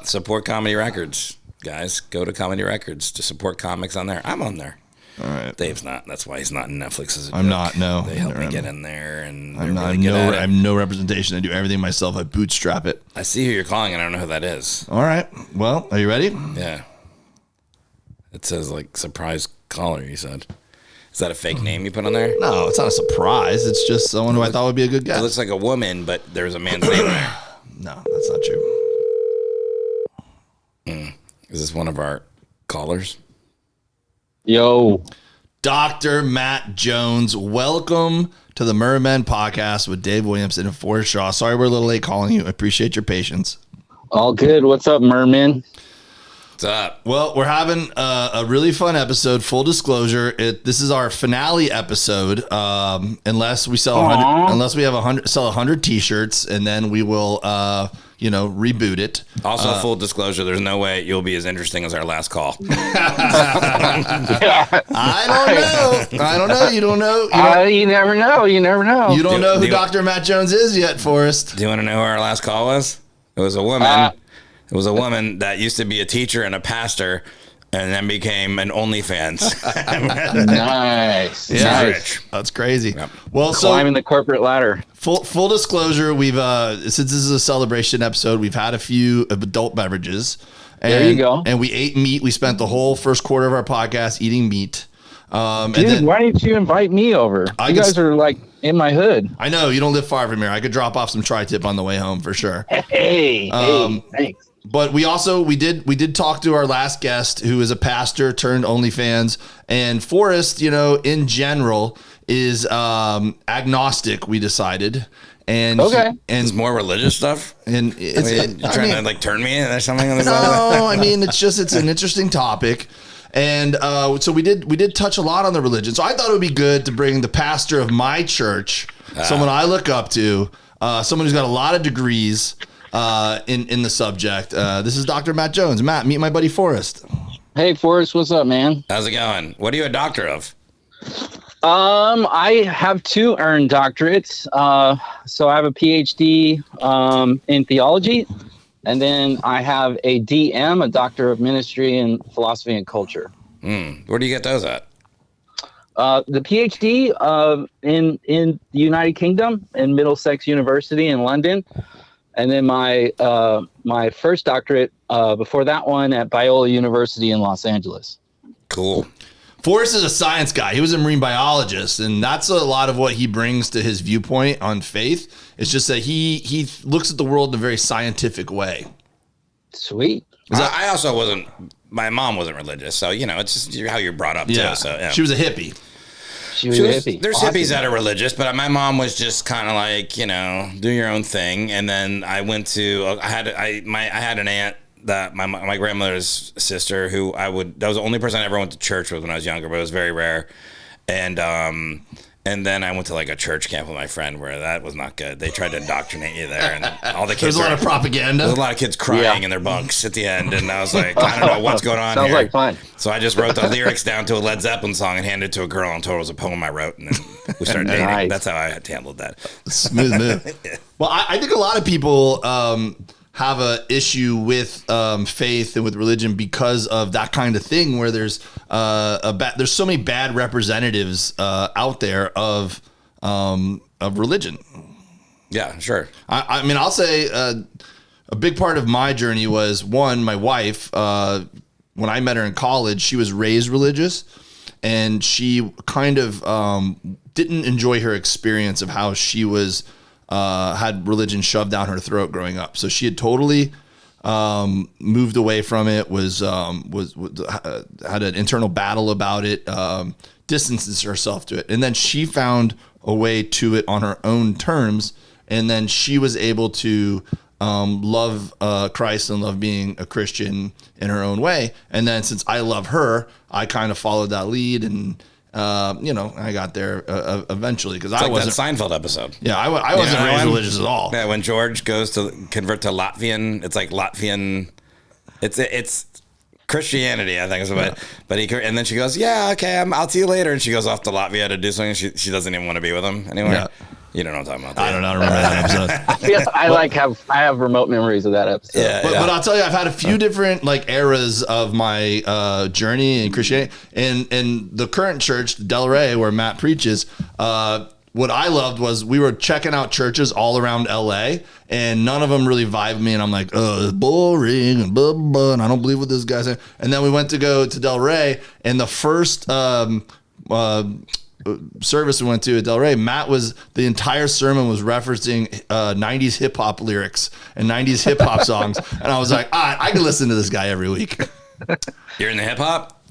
Support Comedy Records, guys. Go to Comedy Records to support comics on there. I'm on there. All right. Dave's not. That's why he's not in Netflix. As a I'm joke. not, no. They help me get in there, and I'm they're not. really good at it. I have no representation. I do everything myself. I bootstrap it. I see who you're calling, and I don't know who that is. All right. Well, are you ready? Yeah. It says like surprise caller. You said. Is that a fake name you put on there? No, it's not a surprise. It's just someone who I thought would be a good It guest. looks like a woman, but there's a man's name there. No, that's not true. Is this one of our callers? Yo, Dr. Matt Jones, welcome to the Mermen podcast with Dave Williamson and Forrest Shaw. Sorry we're a little late calling you. I appreciate your patience. all good. What's up, Mermen? What's up? Well, we're having a really fun episode. Full disclosure, this is our finale episode. Unless we sell 100, unless we have 100 t-shirts, and then we will reboot it. Also, full disclosure, there's no way you'll be as interesting as our last call. I don't know. You don't know. You never know. You never know. You don't know who do- Dr. Matt Jones is yet, Forrest. Do you want to know who our last call was? It was a woman. It was a woman that used to be a teacher and a pastor, and then became an OnlyFans. Nice. Yeah, Nice. that's crazy. Yep. Well, so Climbing the corporate ladder. full disclosure, we've since this is a celebration episode, we've had a few of adult beverages. And, There you go. And we ate meat. We spent the whole first quarter of our podcast eating meat. And Dude, then, why didn't you invite me over? I You guess- guys are like in my hood. I know you don't live far from here. I could drop off some tri-tip on the way home for sure. Hey, thanks. But we did talk to our last guest, who is a pastor turned OnlyFans, and Forrest, in general, is agnostic. We decided, and Okay. Is more religious stuff? and it's, You're trying to like turn me in or something on this? no, I mean it's an interesting topic. And so we did touch a lot on the religion. So I thought it would be good to bring the pastor of my church, someone I look up to, someone who's got a lot of degrees in the subject. This is Dr. Matt Jones. Matt, meet my buddy Forrest. Hey, Forrest, what's up, man? How's it going? What are you a doctor of? I have 2 earned doctorates. So I have a PhD in theology, and then I have a DM, a Doctor of Ministry in Philosophy and Culture. Where do you get those at? The PhD in the United Kingdom in Middlesex University in London, and then my first doctorate before that one at Biola University in Los Angeles. Cool. Forrest is a science guy. He was a marine biologist, and that's a lot of what he brings to his viewpoint on faith. It's just that he looks at the world in a very scientific way. Sweet. I also wasn't. My mom wasn't religious, so it's just how you're brought up too. So yeah. She was a hippie. She was a hippie. There's Awesome. hippies that are religious, but my mom was just kind of like, do your own thing. And then I went to, I had an aunt that my grandmother's sister, who that was the only person I ever went to church with when I was younger, but it was very rare. And then I went to like a church camp with my friend where that was not good. They tried to indoctrinate you there, and all the kids. There's a lot of propaganda. There's a lot of kids crying in their bunks at the end, and I was like, I don't know what's going on. Sounds here. like fun. So I just wrote the lyrics down to a Led Zeppelin song and handed it to a girl and told her it was a poem I wrote, and then we started dating. Nice. That's how I had handled that. Smooth move. Well, I think a lot of people have a issue with faith and with religion because of that kind of thing, where there's there's so many bad representatives out there of religion. Yeah, sure. I mean, I'll say a big part of my journey was, one, my wife. When I met her in college, she was raised religious, and she kind of didn't enjoy her experience of how she was had religion shoved down her throat growing up. So she had totally moved away from it. Was had an internal battle about it. Distances herself to it, and then she found a way to it on her own terms, and then she was able to love Christ and love being a Christian in her own way. And then since I love her, I kind of followed that lead, and I got there eventually because I Like wasn't. that Seinfeld episode. Yeah, I wasn't Yeah, raised I'm- religious at all. Yeah, when George goes to convert to Latvian, it's like Latvian. It's Christianity, I think is what. But and then she goes, "Yeah, okay, I'll see you later." And she goes off to Latvia to do something. She doesn't even want to be with him anymore. Yeah. You don't know what I'm talking about. I don't know. I remember that episode. Yeah, I have remote memories of that episode. Yeah, But I'll tell you, I've had a few different eras of my journey in Christianity, and the current church, Delray, where Matt preaches. What I loved was we were checking out churches all around LA, and none of them really vibed me. And I'm like, oh, it's boring and blah, blah, blah, and I don't believe what this guy's saying. And then we went to go to Delray, and the first service we went to at Delray, the entire sermon was referencing 90s hip hop lyrics and 90s hip hop songs. And I was like, I can listen to this guy every week. You're in the hip hop?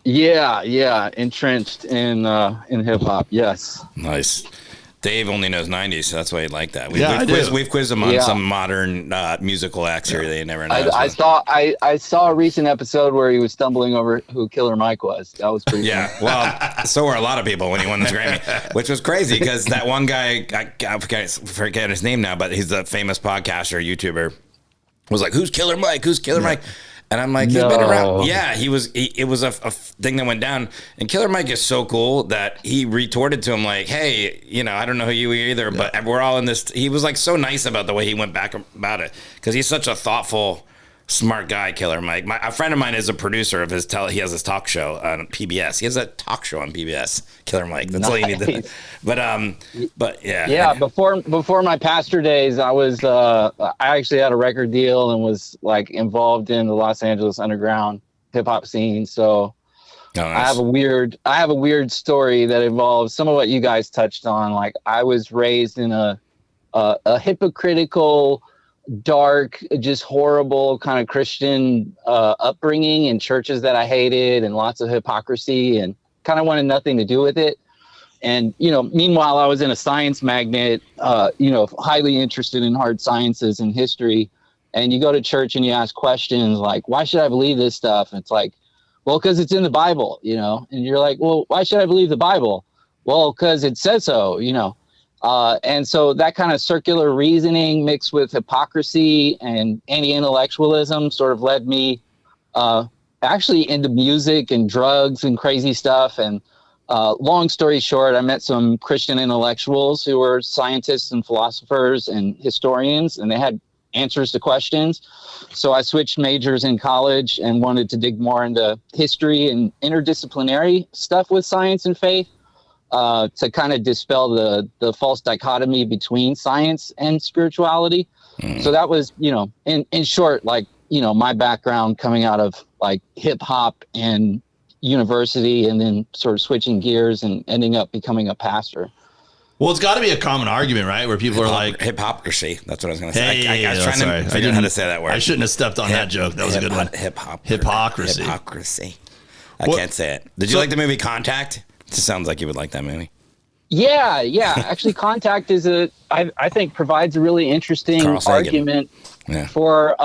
Yeah, entrenched in hip hop. Yes. Nice. Dave only knows 90s, so that's why he liked that. We've quizzed him on some modern musical acts here that he never knows. I saw a recent episode where he was stumbling over who Killer Mike was. That was pretty funny. Well, so were a lot of people when he won this Grammy, which was crazy because that one guy, I forget his name now, but he's a famous podcaster, YouTuber, was like, who's Killer Mike? Who's Killer Mike? And I'm like, he's been around. Yeah, it was a thing that went down. And Killer Mike is so cool that he retorted to him like, hey, I don't know who you are either, but we're all in this. He was like so nice about the way he went back about it because he's such a thoughtful, smart guy, Killer Mike. A friend of mine is a producer of his he has his talk show on PBS. He has a talk show on PBS, Killer Mike. That's all you need to. But yeah. Yeah, before my pastor days, I was I actually had a record deal and was like involved in the Los Angeles underground hip hop scene. So nice. I have a weird story that involves some of what you guys touched on. Like I was raised in a hypocritical, dark, just horrible kind of Christian upbringing in churches that I hated and lots of hypocrisy and kind of wanted nothing to do with it. And, meanwhile, I was in a science magnet, highly interested in hard sciences and history. And you go to church and you ask questions like, why should I believe this stuff? And it's like, well, because it's in the Bible, and you're like, well, why should I believe the Bible? Well, because it says so, and so that kind of circular reasoning mixed with hypocrisy and anti-intellectualism sort of led me actually into music and drugs and crazy stuff. And long story short, I met some Christian intellectuals who were scientists and philosophers and historians, and they had answers to questions. So I switched majors in college and wanted to dig more into history and interdisciplinary stuff with science and faith. To kind of dispel the false dichotomy between science and spirituality. So that was, in short, like, my background coming out of like hip hop and university and then sort of switching gears and ending up becoming a pastor. Well, it's got to be a common argument, right? Where people are like... Hypocrisy. That's what I was going to say. I was trying to figure out how to say that word. I shouldn't have stepped on that joke. That was a good one. Hypocrisy. I can't say it. Did you like the movie Contact? It sounds like you would like that movie. Yeah. Actually, Contact is I think provides a really interesting argument for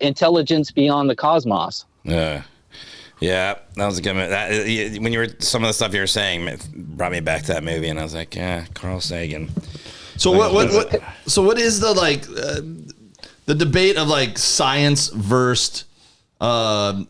intelligence beyond the cosmos. Yeah, that was a good movie. When you were some of the stuff you were saying, it brought me back to that movie, and I was like, yeah, Carl Sagan. So what is the the debate of like science versus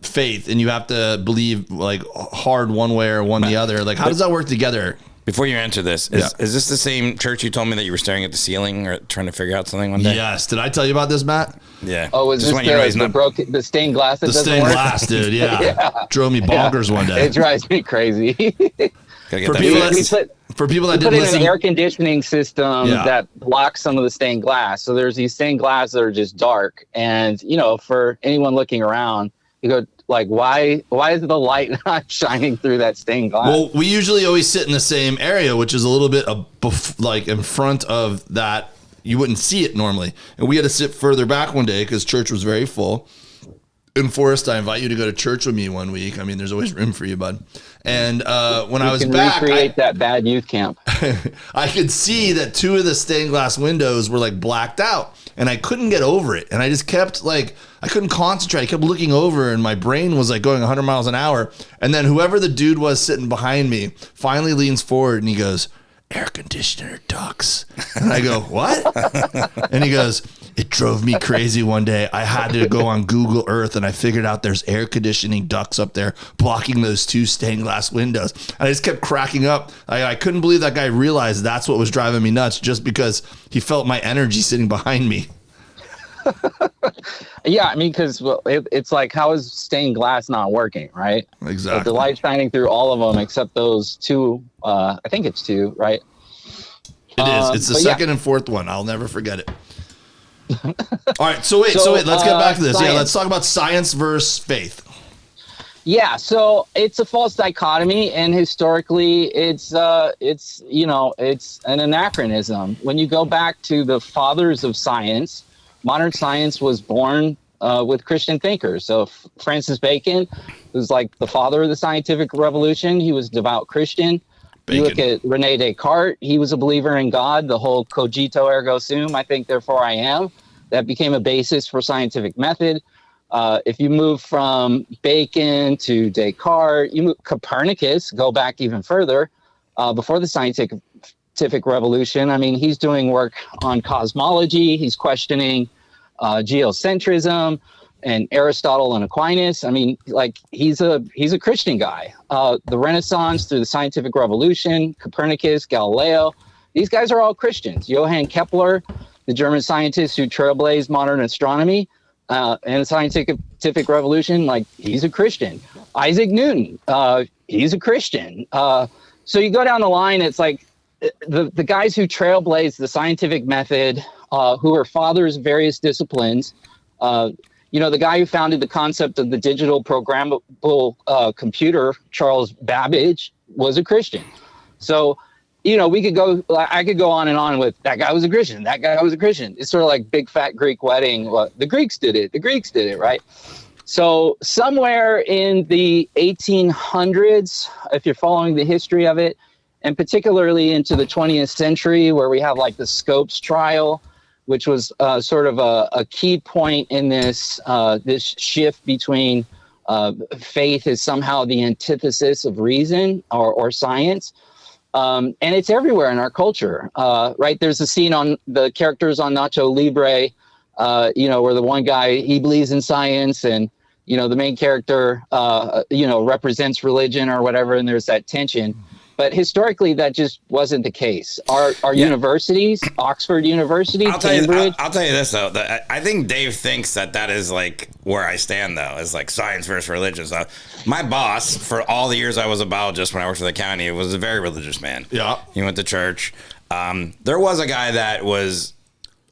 faith, and you have to believe like hard one way or one the other? Like, how does that work together? Before you answer this, is this the same church you told me that you were staring at the ceiling or trying to figure out something one day? Yes. Did I tell you about this, Matt? Yeah. Oh, was this the stained glass? The stained glass, dude. Yeah. Drove me bonkers one day. It drives me crazy. For people that didn't put in listen, an air conditioning system that blocks some of the stained glass. So there's these stained glass that are just dark, and for anyone looking around, you go like, why is the light not shining through that stained glass? Well, we usually always sit in the same area, which is a little bit like in front of that. You wouldn't see it normally, and we had to sit further back one day because church was very full. And Forrest, I invite you to go to church with me one week. I mean, there's always room for you, bud. And when I was back, recreate that bad youth camp. I could see that two of the stained glass windows were like blacked out, and I couldn't get over it. And I just kept I couldn't concentrate. I kept looking over, and my brain was like going 100 miles an hour. And then whoever the dude was sitting behind me finally leans forward and he goes, "Air conditioner ducts." And I go, "What?" And he goes, "It drove me crazy one day. I had to go on Google Earth and I figured out there's air conditioning ducts up there blocking those two stained glass windows." And I just kept cracking up. I couldn't believe that guy realized that's what was driving me nuts just because he felt my energy sitting behind me. Yeah, I mean, because it's like, how is stained glass not working, right? Exactly. So the light shining through all of them except those two. I think it's two, right? It is. It's the second and fourth one. I'll never forget it. All right. So wait. Let's get back to this. Science. Yeah, let's talk about science versus faith. Yeah, so it's a false dichotomy, and historically, it's it's an anachronism. When you go back to the fathers of science, modern science was born with Christian thinkers. So Francis Bacon was like the father of the scientific revolution. He was a devout Christian. Bacon. You look at Rene Descartes, he was a believer in God, the whole cogito ergo sum, I think, therefore I am. That became a basis for scientific method. If you move from Bacon to Descartes, you move Copernicus, go back even further, before the scientific revolution. I mean, he's doing work on cosmology. He's questioning geocentrism and Aristotle and Aquinas. I mean, like he's a Christian guy. The Renaissance through the scientific revolution, Copernicus, Galileo, these guys are all Christians. Johann Kepler, the German scientist who trailblazed modern astronomy, and the scientific revolution, like he's a Christian. Isaac Newton, he's a Christian. So you go down the line, it's like the guys who trailblazed the scientific method, who are fathers of various disciplines. The guy who founded the concept of the digital programmable computer, Charles Babbage, was a Christian. So, I could go on and on with that guy was a Christian. That guy was a Christian. It's sort of like big fat Greek wedding. Well, the Greeks did it, right? So somewhere in the 1800s, if you're following the history of it, and particularly into the 20th century, where we have like the Scopes trial, which was sort of a key point in this shift between faith is somehow the antithesis of reason or science. And it's everywhere in our culture, right? There's a scene on the characters on Nacho Libre, where the one guy, he believes in science and, the main character, represents religion or whatever. And there's that tension. But historically, that just wasn't the case. Our universities, Oxford University, Cambridge. I'll tell you this, though. I think Dave thinks that is like where I stand, though, is like science versus religion. So my boss, for all the years I was a biologist when I worked for the county, was a very religious man. Yeah. He went to church. There was a guy that was,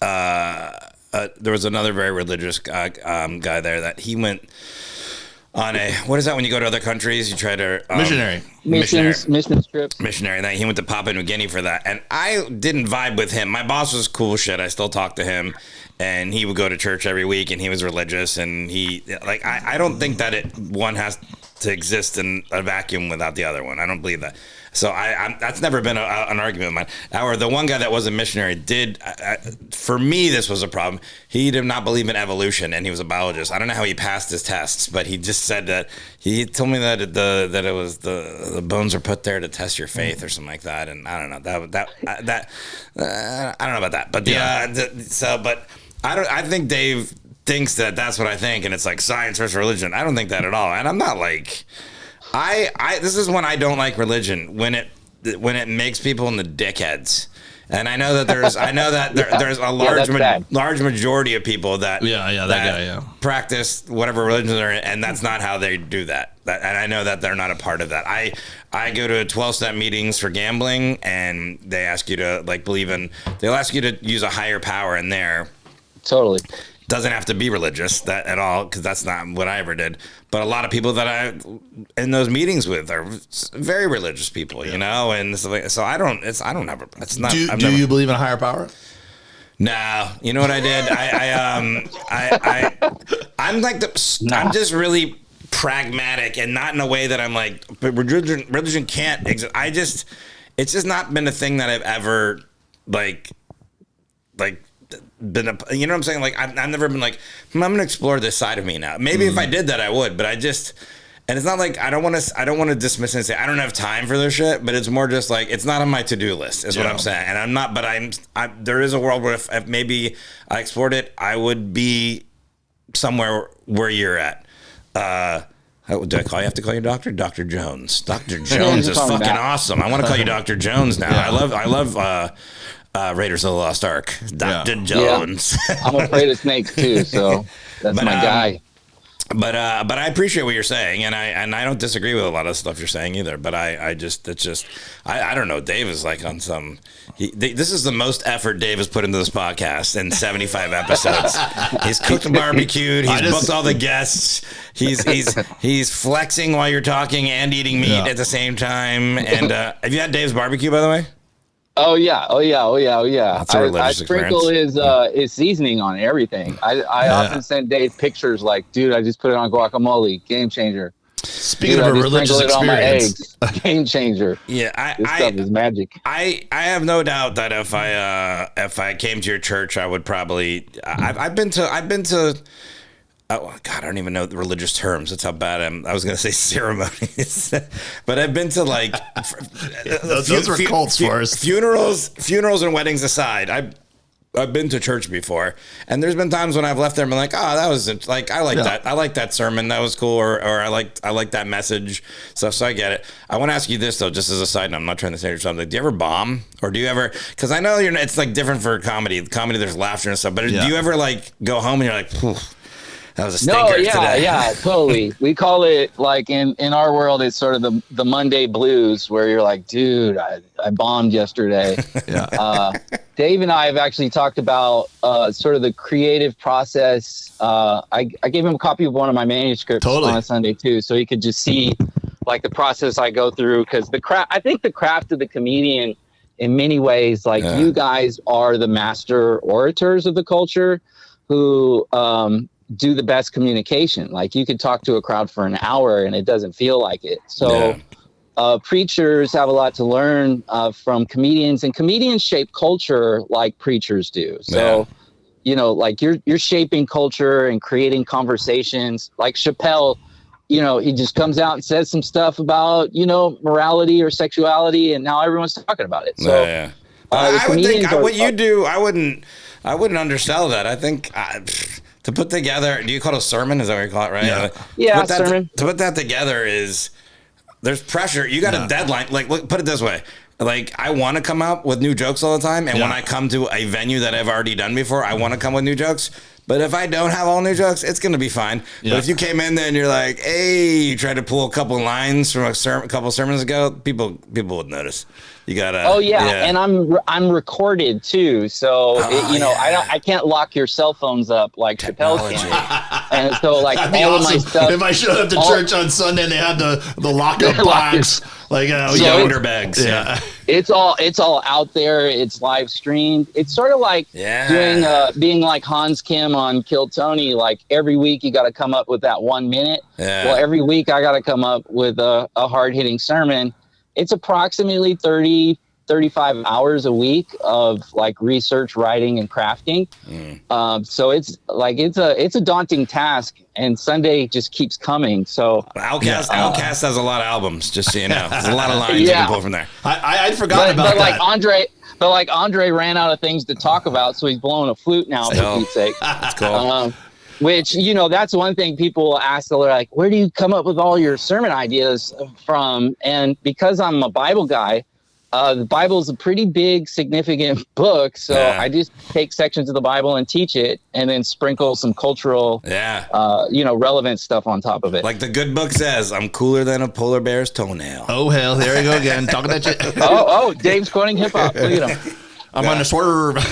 there was another very religious guy there that he went on what is that when you go to other countries? You try to... Mission trips. Missionary. And he went to Papua New Guinea for that. And I didn't vibe with him. My boss was cool shit. I still talk to him. And he would go to church every week and he was religious. And I don't think that one has to exist in a vacuum without the other one. I don't believe that. So that's never been an argument of mine. However, the one guy that was a missionary for me, this was a problem. He did not believe in evolution, and he was a biologist. I don't know how he passed his tests, but he just said that he told me that it was the bones are put there to test your faith or something like that. And I don't know that I don't know about that, but but I think Dave thinks that that's what I think, and it's like science versus religion. I don't think that at all, and I'm not like. This is when I don't like religion, when it makes people into dickheads. And I know that there's a large majority of people that practice whatever religion they're in, and that's not how they do that. And I know that they're not a part of that. I go to 12-step meetings for gambling, and they ask you to they'll ask you to use a higher power in there. Totally. Doesn't have to be religious at all, because that's not what I ever did. But a lot of people that I in those meetings with are very religious people, and so I don't have it's not. Do you believe in a higher power? No, you know what I did? I'm like I'm just really pragmatic, and not in a way that I'm like, but religion can't exist. It's just not been a thing that I've ever been you know what I'm saying? Like I've never been like, I'm gonna explore this side of me now. Maybe if I did that I would, but and it's not like I don't want to dismiss it and say I don't have time for this shit, but it's more just like it's not on my to-do list is what I'm saying. And I'm not, but there is a world where if maybe I explored it, I would be somewhere where you're at. Do I have to call you Dr. Jones? Dr. Jones is fucking awesome. I want to call you Dr. Jones now. I love Raiders of the Lost Ark. Dr. Jones. Yeah. I'm afraid of snakes too, so that's my guy. I appreciate what you're saying, and I don't disagree with a lot of stuff you're saying either. But I don't know. Dave is like on some. This is the most effort Dave has put into this podcast in 75 episodes. He's cooked and barbecued. He's booked all the guests. He's flexing while you're talking and eating meat at the same time. And have you had Dave's barbecue, by the way? Oh yeah. That's a religious I sprinkle his seasoning on everything. I often send Dave pictures like, dude, I just put it on guguacamole, game changer. Speaking of a religious experience, game changer. Yeah, this stuff is magic. I have no doubt that if I came to your church, I would probably. I've been to. Oh God, I don't even know the religious terms. That's how bad I was going to say ceremonies, but I've been to like those are cults for us. Funerals and weddings aside, I've been to church before, and there's been times when I've left there and been like, oh, that was like I like that. I like that sermon. That was cool, or I like that message stuff. So I get it. I want to ask you this though, just as a side note. I'm not trying to say something. Do you ever bomb, or do you ever? Because I know it's like different for comedy. Comedy, there's laughter and stuff. But do you ever like go home and you're like, phew, that was a stinker today? Yeah, totally. We call it like in our world, it's sort of the Monday blues, where you're like, dude, I bombed yesterday. Dave and I have actually talked about sort of the creative process. I gave him a copy of one of my manuscripts on a Sunday too, so he could just see like the process I go through. Because I think the craft of the comedian, in many ways, like you guys are the master orators of the culture, who do the best communication. Like you could talk to a crowd for an hour and it doesn't feel like it. So preachers have a lot to learn from comedians, and comedians shape culture like preachers do. So, like you're shaping culture and creating conversations. Like Chappelle, he just comes out and says some stuff about, morality or sexuality, and now everyone's talking about it. So I would think what you do, I wouldn't undersell that. I think to put together, do you call it a sermon? Is that what you call it, right? Yeah, sermon. To put that together there's pressure. You got a deadline. Like, put it this way. Like, I want to come up with new jokes all the time. And when I come to a venue that I've already done before, I want to come with new jokes. But if I don't have all new jokes, it's going to be fine. But if you came in there and you're like, hey, you tried to pull a couple lines from a couple sermons ago, people would notice. You gotta. And I'm recorded too, so I can't lock your cell phones up like Chappelle can. And so like all of my stuff. If I showed up to church on Sunday and they had the lockup box, like wonder bags. Yeah. It's all out there. It's live streamed. It's sort of like doing being like Hans Kim on Kill Tony. Like every week you got to come up with that 1 minute. Yeah. Well, every week I got to come up with a hard hitting sermon. It's approximately 35 hours a week of like research, writing, and crafting. So it's a daunting task, and Sunday just keeps coming. So Outkast has a lot of albums, just so you know. There's a lot of lines you can pull from there. I'd forgotten about that. Like Andre ran out of things to talk about, so he's blowing a flute now, for Pete's sake. That's cool. Which, that's one thing people will ask. They're like, where do you come up with all your sermon ideas from? And because I'm a Bible guy, the Bible is a pretty big, significant book. So I just take sections of the Bible and teach it, and then sprinkle some cultural, relevant stuff on top of it. Like the good book says, I'm cooler than a polar bear's toenail. Oh, hell. There you go again. Talking that shit. Dave's quoting hip hop. Look at him. I'm on a swerve.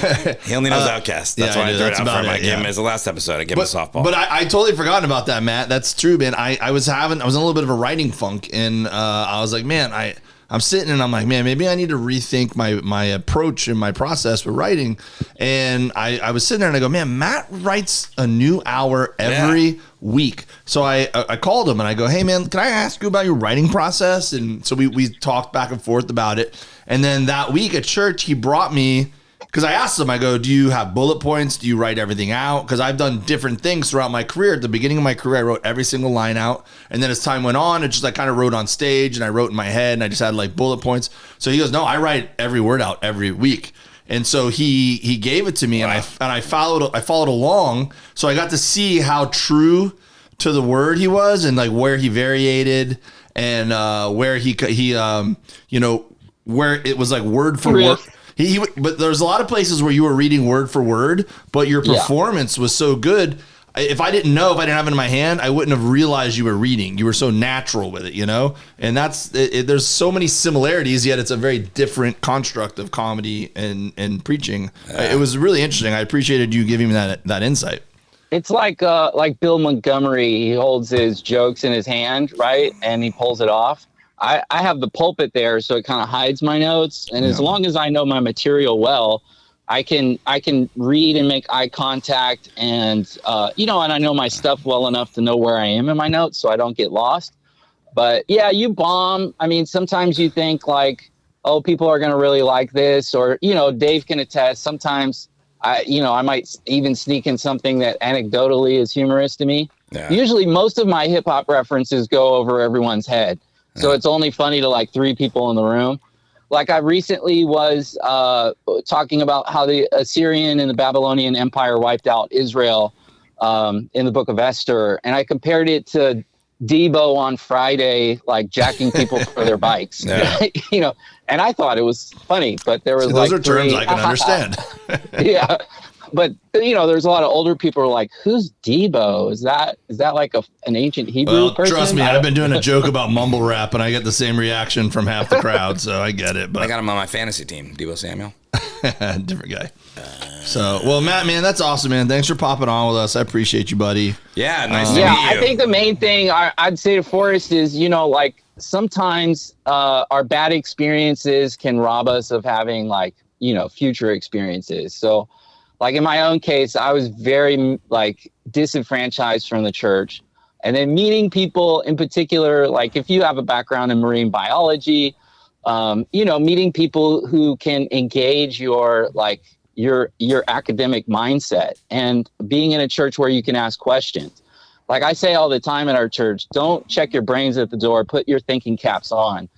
He only knows Outkast. That's why I threw it out for him. I gave him as the last episode. I gave him a softball. But I totally forgotten about that, Matt. That's true, man. I was in a little bit of a writing funk, and I was like, man, I'm sitting and I'm like, man, maybe I need to rethink my approach and my process with writing. And I was sitting there and I go, man, Matt writes a new hour every week. So I called him and I go, hey man, can I ask you about your writing process? And so we talked back and forth about it. And then that week at church, he brought me, because I asked him, I go, do you have bullet points? Do you write everything out? Because I've done different things throughout my career. At the beginning of my career, I wrote every single line out. And then as time went on, it just I kind of wrote on stage and I wrote in my head and I just had like bullet points. So he goes, no, I write every word out every week. And so he gave it to me and I followed along. So I got to see how true to the word he was and like where he variated and where he where it was like word for word. But there's a lot of places where you were reading word for word, but your performance was so good. if I didn't have it in my hand, I wouldn't have realized you were reading. You were so natural with it, you know? And there's so many similarities, yet it's a very different construct of comedy and preaching. It was really interesting. I appreciated you giving me that insight. It's like Bill Montgomery. He holds his jokes in his hand, right? And he pulls it off. I have the pulpit there, so it kind of hides my notes. And as long as I know my material well, I can read and make eye contact, and and I know my stuff well enough to know where I am in my notes, so I don't get lost. But yeah, you bomb. I mean, sometimes you think like, oh, people are going to really like this, or Dave can attest. Sometimes I might even sneak in something that anecdotally is humorous to me. Yeah. Usually most of my hip hop references go over everyone's head. So it's only funny to like 3 people in the room. Like I recently was talking about how the Assyrian and the Babylonian Empire wiped out Israel in the book of Esther. And I compared it to Debo on Friday, like jacking people for their bikes, and I thought it was funny, but there was those are terms I can understand. Yeah. But there's a lot of older people who are like, who's Debo? Is that like an ancient Hebrew person? Trust me, I've been doing a joke about mumble rap and I get the same reaction from half the crowd, so I get it. But I got him on my fantasy team, Debo Samuel. Different guy. So, well, Matt, man, that's awesome, man. Thanks for popping on with us. I appreciate you, buddy. Yeah, nice to meet you. I think the main thing I'd say to Forrest is, like sometimes our bad experiences can rob us of having future experiences. So like in my own case, I was very disenfranchised from the church, and then meeting people in particular, like if you have a background in marine biology, meeting people who can engage your academic mindset, and being in a church where you can ask questions. Like I say all the time in our church, don't check your brains at the door, put your thinking caps on.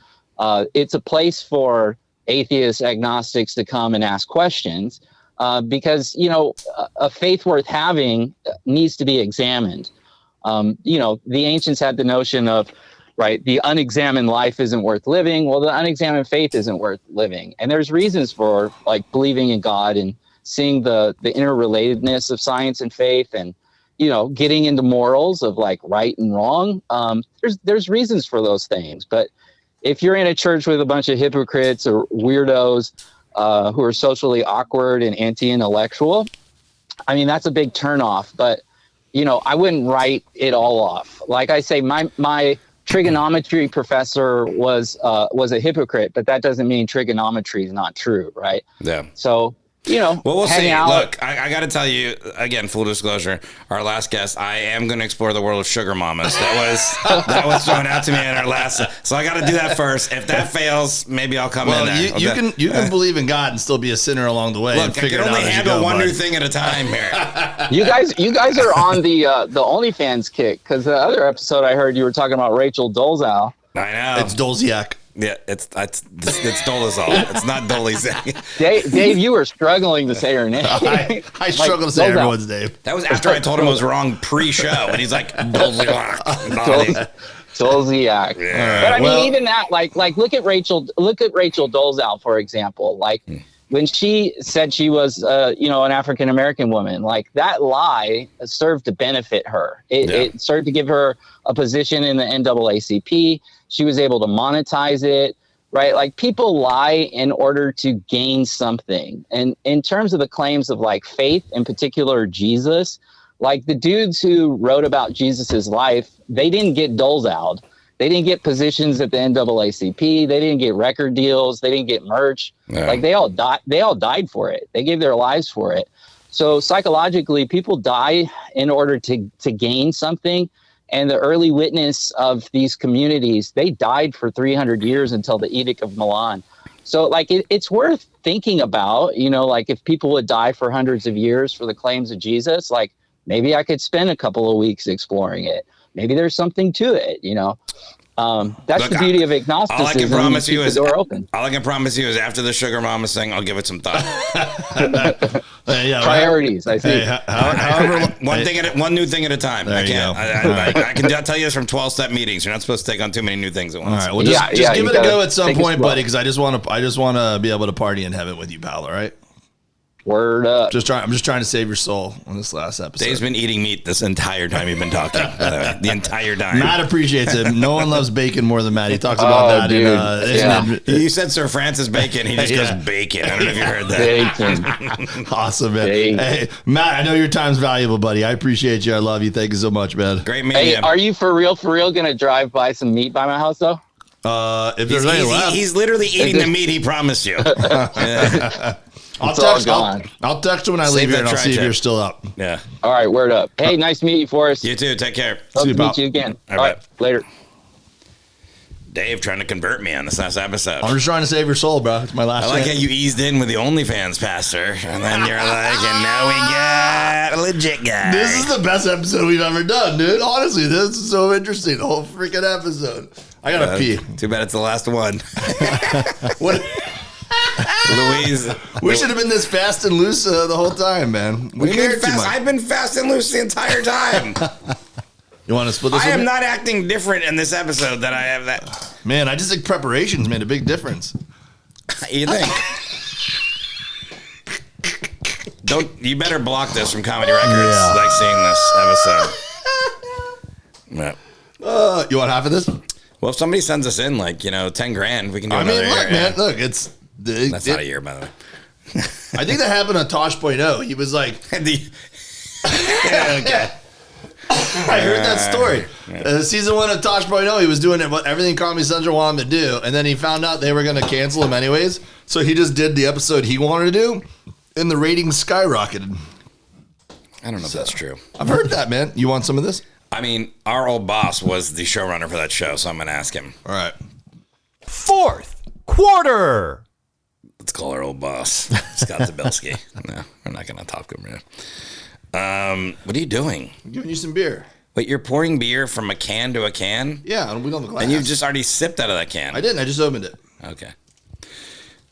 It's a place for atheists, agnostics to come and ask questions, because, a faith worth having needs to be examined. The ancients had the notion of, right, the unexamined life isn't worth living. Well, the unexamined faith isn't worth living. And there's reasons for believing in God and seeing the interrelatedness of science and faith, and, getting into morals of right and wrong. There's reasons for those things. But if you're in a church with a bunch of hypocrites or weirdos who are socially awkward and anti-intellectual, I mean, that's a big turnoff. But, I wouldn't write it all off. Like I say, my trigonometry professor was a hypocrite, but that doesn't mean trigonometry is not true, right? Yeah. So, well, we'll see. Out. Look, I got to tell you, again, full disclosure, our last guest, I am going to explore the world of sugar mamas. That was thrown out to me in our last, so I got to do that first. If that fails, maybe I'll come in there. You can believe in God and still be a sinner along the way. Look, I can only handle one new thing at a time here. You guys are on the OnlyFans kick, because the other episode I heard you were talking about Rachel Dolezal. I know. It's Dolziak. Yeah, it's Dolezal. It's not Dolezal. Dave, you were struggling to say her name. I struggle to say everyone's name. That was after I told him it was wrong pre-show, and he's like, Dolezal. Dolziak. Yeah. But I mean, even that, look at Rachel Dolezal, for example. When she said she was, an African American woman, that lie served to benefit her. It served to give her a position in the NAACP. She was able to monetize it, right? People lie in order to gain something. And in terms of the claims of faith, in particular Jesus, the dudes who wrote about Jesus's life, they didn't get doled. They didn't get positions at the NAACP. They didn't get record deals. They didn't get merch. Yeah. They all died for it. They gave their lives for it. So psychologically, people die in order to gain something. And the early witness of these communities, they died for 300 years until the Edict of Milan. So it's worth thinking about, if people would die for hundreds of years for the claims of Jesus, maybe I could spend a couple of weeks exploring it. Maybe there's something to it, That's the beauty of agnosticism. All I can promise you is the door open. All I can promise you is after the sugar mama thing, I'll give it some thought. Priorities, I think. One new thing at a time. There I can tell you this from 12-step meetings. You're not supposed to take on too many new things at once. All right, well, just give it a go at some point, buddy, because I just want to be able to party in heaven with you, pal. All right. Word up. I'm just trying to save your soul on this last episode. Dave's been eating meat this entire time you've been talking. By the way. The entire time. Matt appreciates it. No one loves bacon more than Matt. He talks about that. Dude. You said Sir Francis Bacon. He just goes bacon. I don't know if you heard that. Bacon. Awesome, man. Bacon. Hey, Matt, I know your time's valuable, buddy. I appreciate you. I love you. Thank you so much, man. Great meeting Hey, you. are you for real going to drive by some meat by my house, though? If there's any left, He's literally eating the meat he promised you. I'll all text. gone. I'll text you when I Save leave here, that and I'll track see if check. you're still up. Yeah. All right, word up. Hey, nice to meet you, Forrest. You too. Take care. Hope See you, to meet pal. you again. All All right, right. later. Dave trying to convert me on this last episode. I'm just trying to save your soul, bro. It's my last. I like how chance. you eased in with the OnlyFans pastor, and then you're like, and now we got a legit guy. This is the best episode we've ever done, dude. Honestly, this is so interesting. The whole freaking episode. I gotta pee. Too bad it's the last one. What? Louise. We should have been this fast and loose the whole time, man. We What do you mean cared too fast? much. I've been fast and loose the entire time. You want to split this? I with am me? not acting different in this episode that I have that. Man, I just think preparations made a big difference. You think? You better block this from Comedy Records, Yeah. like seeing this episode. Yeah. You want half of this? Well, if somebody sends us in, like, 10 grand, we can do I another mean, look, year. man, Yeah. look, it's. That's not a year, by the way. I think that happened on Tosh.0. He was like, The- okay. I heard that story. Season 1 of Tosh.0, he was doing everything Comedy Central wanted him to do, and then he found out they were going to cancel him anyways, so he just did the episode he wanted to do, and the ratings skyrocketed. I don't know if that's true. I've heard that, man. You want some of this? I mean, our old boss was the showrunner for that show, so I'm going to ask him. All right. Fourth quarter. Let's call our old boss, Scott Zabilski. No, we're not going to talk to him right. What are you doing? I'm giving you some beer. Wait, you're pouring beer from a can to a can? Yeah, and we don't have the glass. And you've just already sipped out of that can. I didn't. I just opened it. Okay.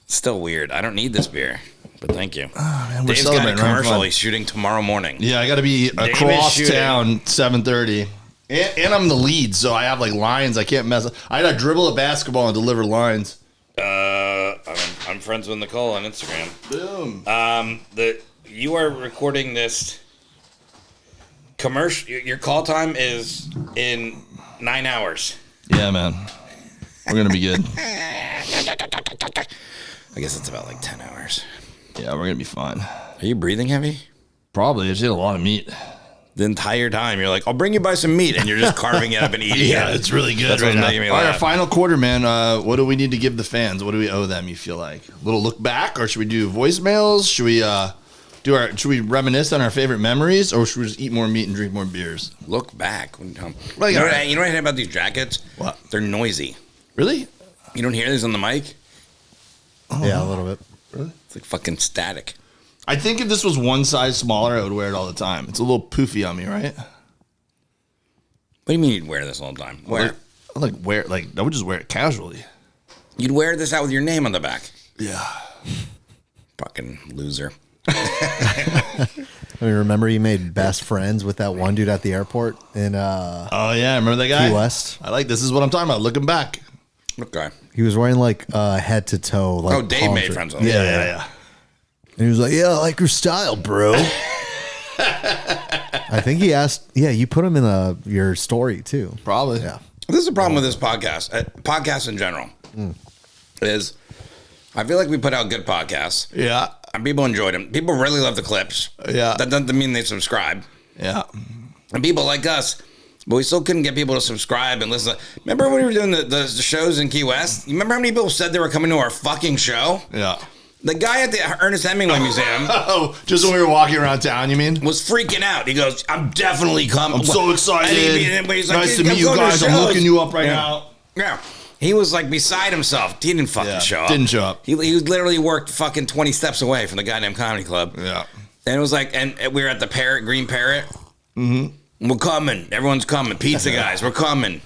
Still weird. I don't need this beer, but thank you. Man, we're Dave's got a celebrating. We're having commercial fun. he's shooting tomorrow morning. Yeah, I got to be is across shooting. town 7:30. And I'm the lead, so I have like lines. I can't mess up. I got to dribble a basketball and deliver lines. I'm friends with Nicole on Instagram. Boom. You are recording this commercial. Your call time is in 9 hours. Yeah, man. We're going to be good. I guess it's about like 10 hours. Yeah, we're going to be fine. Are you breathing heavy? Probably. I just ate a lot of meat. The entire time you're like, I'll bring you by some meat, and you're just carving it up and eating Yeah, it. it's really good That's right what's now. making me All right, our laugh. final quarter, man. What do we need to give the fans? What do we owe them, you feel like? A little look back, or should we do voicemails? Should we should we reminisce on our favorite memories, or should we just eat more meat and drink more beers? Look back. You know Well, what yeah. I hate about these jackets? What? They're noisy. Really? You don't hear these on the mic? Yeah, a little bit. It's like fucking static. I think if this was one size smaller, I would wear it all the time. It's a little poofy on me, right? What do you mean you'd wear this all the time? Where? I I would just wear it casually. You'd wear this out with your name on the back. Yeah. Fucking loser. I mean, remember you made best friends with that one dude at the airport in Oh yeah, remember that guy? Key West? I like this. Is what I'm talking about. Looking back. Okay. He was wearing like head to toe. Like Oh, Dave palm made tree. friends with him. Yeah. And he was like, "Yeah, I like your style, bro." I think he asked. Yeah, you put him in your story too. Probably. Yeah. This is a problem with this podcast. Podcasts in general is I feel like we put out good podcasts Yeah. and people enjoyed them. People really love the clips. Yeah. That doesn't mean they subscribe. Yeah. And people like us, but we still couldn't get people to subscribe and listen. Remember when we were doing the shows in Key West? You remember how many people said they were coming to our fucking show? Yeah. The guy at the Ernest Hemingway Museum Oh, just when we were walking around town, you mean? was freaking out. He goes, I'm definitely coming. I'm so excited. And he's like, Nice to "I'm meet you going to guys. I'm shows." looking you up right Yeah. now. Yeah. He was like beside himself. He didn't fucking Yeah, show up. didn't show up. He literally worked fucking 20 steps away from the goddamn comedy club. Yeah. And it was like, and we were at the Parrot, Green Parrot. Mm-hmm. We're coming. Everyone's coming. Pizza guys, we're coming.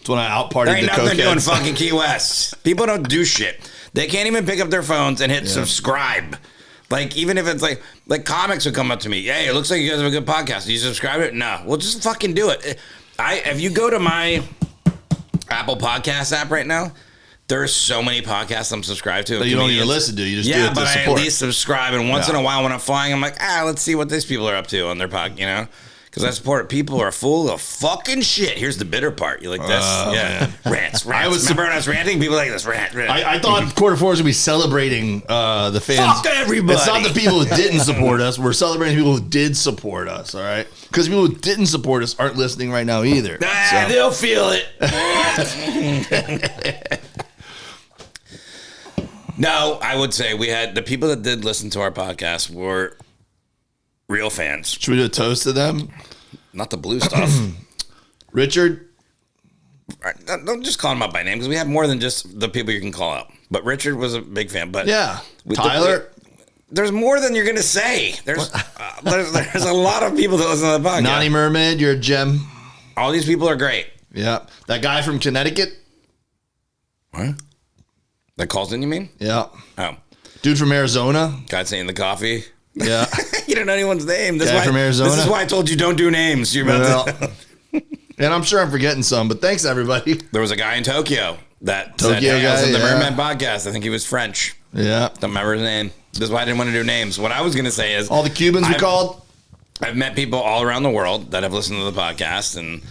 It's when I out There partied ain't the nothing to do in cokeheads. fucking Key West. People don't do shit. They can't even pick up their phones and hit subscribe. Like, even if it's like comics would come up to me. Hey, it looks like you guys have a good podcast. Do you subscribe to it? No. Well, just fucking do it. If you go to my Apple Podcast app right now, There are so many podcasts I'm subscribed to. That you don't even listen to. You just do it to but I support. at least subscribe. And once in a while when I'm flying, I'm like, let's see what these people are up to on their podcast, you know? Because I support people who are full of fucking shit. Here's the bitter part. You like this? Yeah. Rants. Remember when I was ranting? People like this. Rant. I thought quarter four was going to be celebrating the fans. Fuck everybody. It's not the people who didn't support us. We're celebrating people who did support us, all right? Because people who didn't support us aren't listening right now either. They'll feel it. No, I would say we had the people that did listen to our podcast were real fans. Should we do a toast to them? Not the blue stuff. Richard? Don't just call them out by name because we have more than just the people you can call out. But Richard was a big fan. But Yeah. Tyler? There's more than you're going to say. There's a lot of people that listen to the podcast. Nani Mermen, you're a gem. All these people are great. Yeah. That guy from Connecticut? What? That calls in, you mean? Yeah. Oh. Dude from Arizona? God saying the coffee. Yeah. You don't know anyone's name. Guy from Arizona? This is why I told you don't do names. You're about to... And I'm sure I'm forgetting some, but thanks, everybody. There was a guy in Tokyo that Tokyo said, hey, I was in the guy, Mermen podcast. I think he was French. Yeah. Don't remember his name. This is why I didn't want to do names. What I was going to say is... All the Cubans we called? I've met people all around the world that have listened to the podcast and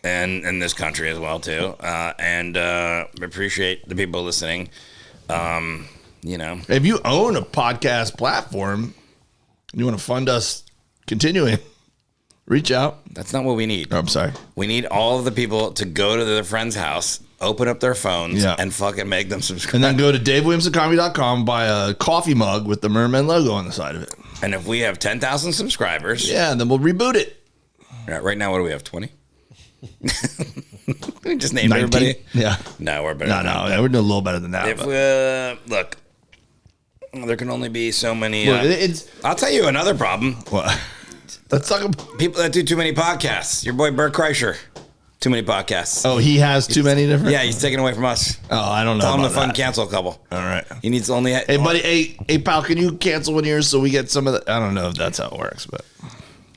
in this country as well, too. And appreciate the people listening. You know. If you own a podcast platform and you want to fund us continuing, reach out. That's not what we need. Oh, I'm sorry. We need all of the people to go to their friend's house, open up their phones, and fucking make them subscribe. And then go to DaveWilliamsonComedy.com, buy a coffee mug with the Mermen logo on the side of it. And if we have 10,000 subscribers... Yeah, then we'll reboot it. Right now, what do we have, 20? We just named 19? everybody? Yeah. No, we're better No, than no, that. we're doing a little better than that. If look, there can only be so many... it's I'll tell you another problem. what? Let's talk about... People that do too many podcasts. Your boy Bert Kreischer. Too many podcasts. Oh, he has too many different... Yeah, he's taking away from us. Oh, I don't know Tell him to about fun that. cancel a couple. All right. He needs only... Hey, buddy. Hey, pal, can you cancel one of yours so we get some of the... I don't know if that's how it works, but...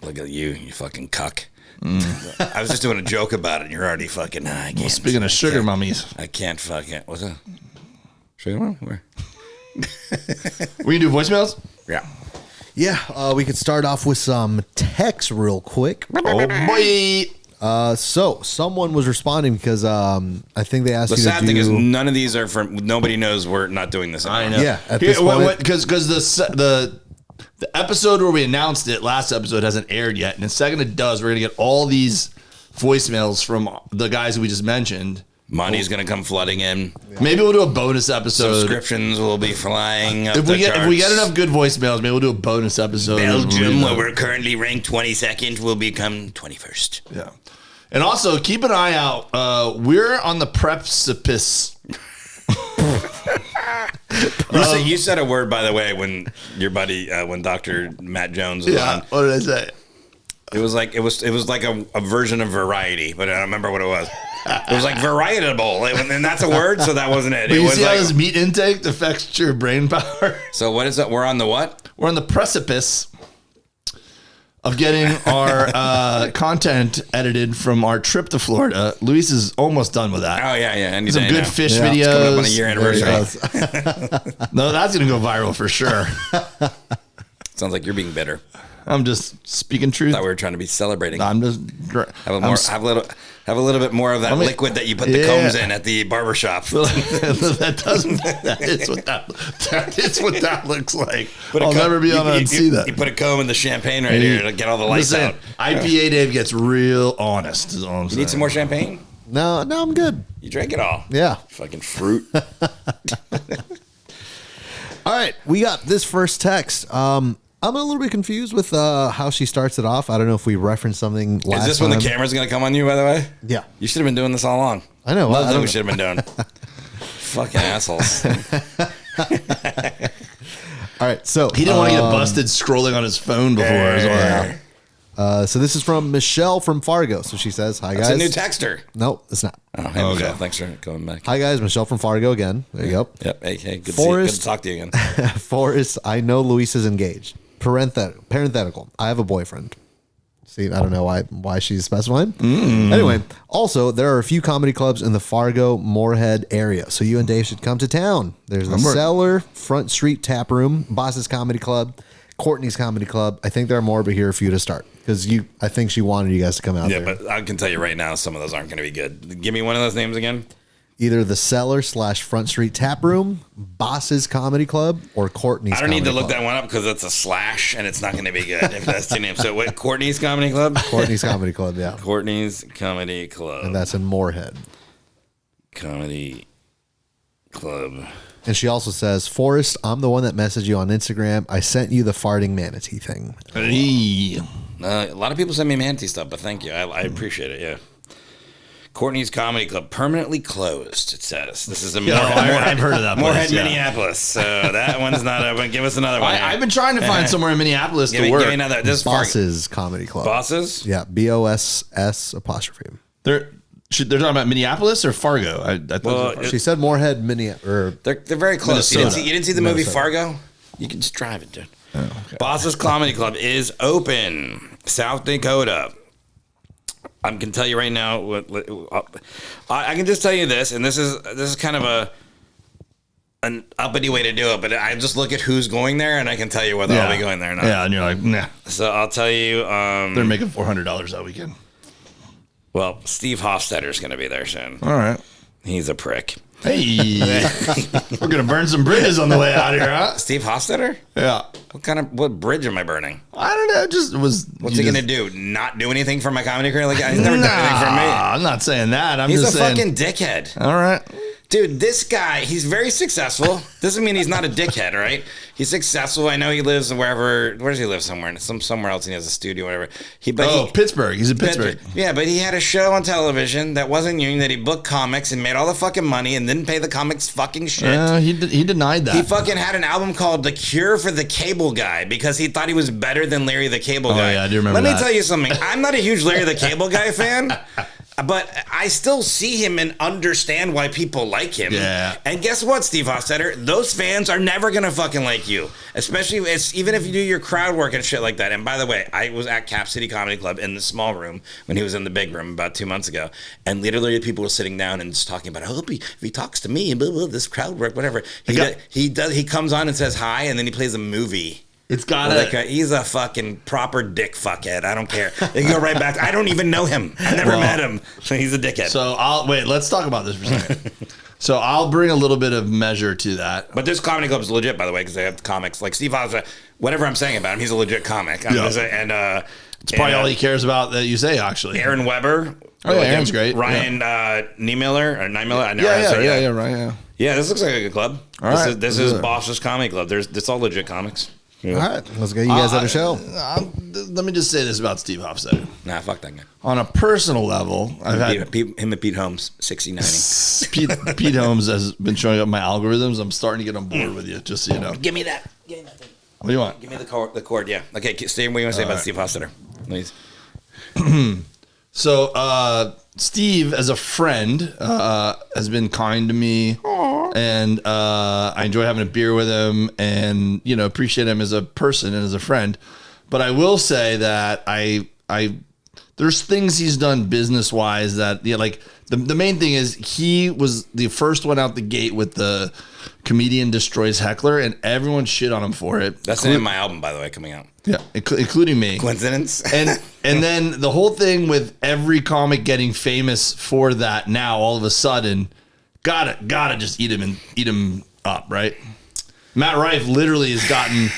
Look at you fucking cuck. I was just doing a joke about it, and you're already fucking... I can't. Well, speaking of sugar mummies... I can't fucking... What's that? Sugar mummy? Where? We can do voicemails? Yeah. Yeah, we could start off with some text real quick. Oh, boy. So someone was responding because I think they asked The you to sad thing is do... none of these are from... Nobody knows we're not doing this anymore. I know. Yeah, at this point- Because the episode where we announced it, last episode, hasn't aired yet. And the second it does, we're going to get all these voicemails from the guys we just mentioned. Money's going to come flooding in. Maybe we'll do a bonus episode. Subscriptions will be flying up If the we get charts. enough good voicemails, maybe we'll do a bonus episode. Belgium, where we're currently ranked 22nd, will become 21st. Yeah. And also, keep an eye out. We're on the precipice. You said a word, by the way, when your buddy, when Dr. Matt Jones was on. What did I say? It was like a version of variety, but I don't remember what it was. It was like varietable, and that's a word, so that wasn't it. But It you was see how like, this meat intake affects your brain power? so what is that? We're on the what? We're on the precipice of getting our content edited from our trip to Florida. Luis is almost done with that. Oh yeah, any Some day good now. fish Yeah. videos. It's coming up on a year There he anniversary. goes. No, that's going to go viral for sure. Sounds like you're being bitter. I'm just speaking truth. Thought we were trying to be celebrating. I'm just... Have a little bit more of that liquid that you put the combs in at the barbershop. that is what that looks like. I'll never be able to see that. You put a comb in the champagne right here to get all the lights out. IPA Dave gets real honest. Is all I'm You saying. need some more champagne? No, I'm good. You drank it all. Yeah. Fucking fruit. All right, we got this first text. I'm a little bit confused with how she starts it off. I don't know if we referenced something last time. Is this when the camera's going to come on you, by the way? Yeah. You should have been doing this all along. I know. Another I thing don't we know. should have been doing. Fucking assholes. All right, so... He didn't want to get busted scrolling on his phone before. Is why. So this is from Michelle from Fargo. So she says, hi, It's guys. a new texter. No, it's not. Oh, hey, Michelle. Thanks for coming back. Hi, guys. Michelle from Fargo again. There you go. Yep. Hey, good Forrest- to talk to you again. Forrest, I know Luis is engaged. Parenthetical. I have a boyfriend. See, I don't know why she's specifying. Anyway, also, there are a few comedy clubs in the Fargo, Moorhead area, so you and Dave should come to town. There's the Cellar, Front Street Tap Room, Boss's Comedy Club, Courtney's Comedy Club. I think there are more, but here are a few to start. Because I think she wanted you guys to come out there. Yeah, but I can tell you right now, some of those aren't going to be good. Give me one of those names again. Either the Cellar / Front Street Tap Room, Boss's Comedy Club, or Courtney's. I don't need to look Club. that one up because it's a slash and it's not going to be good if that's two names. So what? Courtney's Comedy Club. Courtney's Comedy Club, yeah. Courtney's Comedy Club. And that's in Moorhead. Comedy Club. And she also says, Forrest, I'm the one that messaged you on Instagram. I sent you the farting manatee thing. Hey. A lot of people send me manatee stuff, but thank you. I appreciate it. Yeah. Courtney's Comedy Club permanently closed. It says this is a I've heard of that place, Moorhead, yeah. Minneapolis. So that one's not open. Give us another one. I've been trying to find somewhere in Minneapolis to work. Give me another. This is Boss's Comedy Club. Bosses. Yeah, BOSS apostrophe. They're talking about Minneapolis or Fargo. I thought Well, She said Moorhead, Minneapolis. They're very close. You Minnesota. didn't see the movie Minnesota. Fargo? You can just drive it, dude. Boss's Comedy Club is open. South Dakota. I can tell you right now. I can just tell you this, and this is kind of an uppity way to do it, but I just look at who's going there, and I can tell you whether I'll be going there or not. Yeah, and you're like, nah. So I'll tell you. They're making $400 that weekend. Well, Steve Hofstadter's going to be there soon. All right. He's a prick. Hey, we're gonna burn some bridges on the way out here, huh? Steve Hofstadter? Yeah. What bridge am I burning? I don't know. Just was. What's he gonna do? Not do anything for my comedy career? Like he's never done anything for me. I'm not saying that. I'm He's just a saying. fucking dickhead. All right. Dude, this guy, he's very successful. Doesn't mean he's not a dickhead, right? He's successful. I know he lives wherever. Where does he live? Somewhere else. He has a studio, whatever. Pittsburgh. He's in Pittsburgh. Yeah, but he had a show on television that wasn't union, that he booked comics and made all the fucking money and didn't pay the comics fucking shit. He denied that. He fucking had an album called The Cure for the Cable Guy because he thought he was better than Larry the Cable Guy. Yeah, I do remember that. Let me tell you something. I'm not a huge Larry the Cable Guy fan. But I still see him and understand why people like him. Yeah. And guess what, Steve Hofstadter? Those fans are never going to fucking like you. Especially even if you do your crowd work and shit like that. And by the way, I was at Cap City Comedy Club in the small room when he was in the big room about 2 months ago. And literally people were sitting down and just talking about, I hope if he talks to me and blah, blah, this crowd work, whatever. He comes on and says hi and then he plays a movie. It's got he's a fucking proper dick fuckhead. I don't care. They can go right back. I don't even know him. I never met him. So he's a dickhead. So let's talk about this for a second. So I'll bring a little bit of measure to that. But this comedy club is legit, by the way, because they have comics like Steve Oz. Whatever I'm saying about him, he's a legit comic. It's probably all he cares about that you say, actually. Aaron Weber. Oh, yeah, Aaron's great. Ryan Niemiller. Yeah, right. Yeah, this looks like a good club. All right. This is Boss's Comedy Club. It's all legit comics. Yeah. All right, let's get you guys at a show. Let me just say this about Steve Hofstadter. Nah, fuck that guy. On a personal level, I've had him and Pete Holmes, 60-90. Pete Holmes has been showing up my algorithms. I'm starting to get on board with you, just so you know. Give me that thing. What do you want? Give me the cord, yeah. Okay, stay. What do you want to say about Steve Hofstadter, please? So, Steve, as a friend, has been kind to me, and I enjoy having a beer with him, and appreciate him as a person and as a friend. But I will say that there's things he's done business wise that like the main thing is he was the first one out the gate with the comedian destroys heckler, and everyone shit on him for it. That's in my album, by the way, coming out. Yeah, including me. Coincidence? And then the whole thing with every comic getting famous for that now, all of a sudden, gotta just eat him up, right? Matt Rife literally has gotten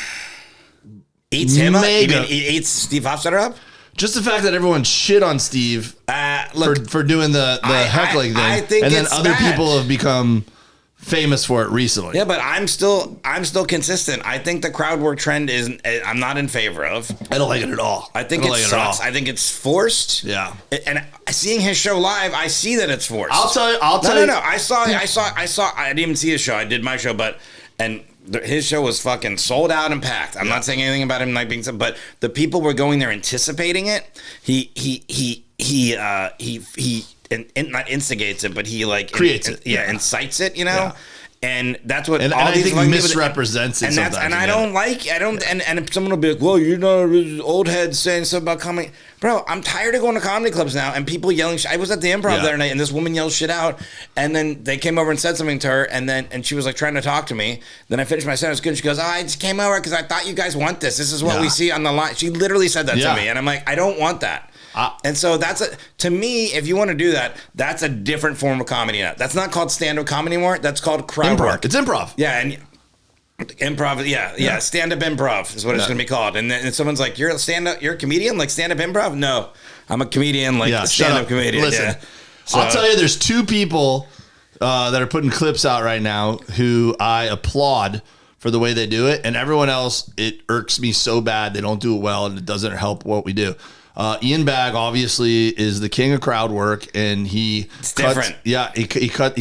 eats him mega. up? Eats Steve Hofstadter up? Just the fact that everyone shit on Steve for doing the heckling thing, I think and then it's other bad. people have become famous for it recently. Yeah, but I'm still consistent. I think the crowd work trend I'm not in favor of. I don't like it at all. I think it sucks. I think it's forced. Yeah. And seeing his show live, I see that it's forced. I'll tell you. No. I didn't even see his show. I did my show, his show was fucking sold out and packed. I'm not saying anything about him like being, but the people were going there anticipating it. He not instigates it, but he like creates it. Yeah, incites it. Yeah. And that's what and all I these think misrepresents it sometimes. And I don't like. And someone will be like, "Well, you're not an old head saying something about comedy, bro, I'm tired of going to comedy clubs now and people yelling. I was at the Improv the other night and this woman yelled shit out, and then they came over and said something to her, and she was like trying to talk to me. Then I finished my sentence good. She goes, "Oh, I just came over because I thought you guys want this. This is what we see on the line." She literally said that to me, and I'm like, I don't want that. And so to me, if you want to do that, that's a different form of comedy now. That's not called stand-up comedy anymore. That's called crowd work. It's improv. Yeah, and improv. Yeah. Stand-up improv is what it's going to be called. And then someone's like, "You're a comedian, like stand-up improv?" No, I'm a comedian, like a stand-up comedian. Listen, I'll tell you, there's two people that are putting clips out right now who I applaud for the way they do it, and everyone else, it irks me so bad they don't do it well, and it doesn't help what we do. Ian Bagg obviously is the king of crowd work, and it's different. Yeah, he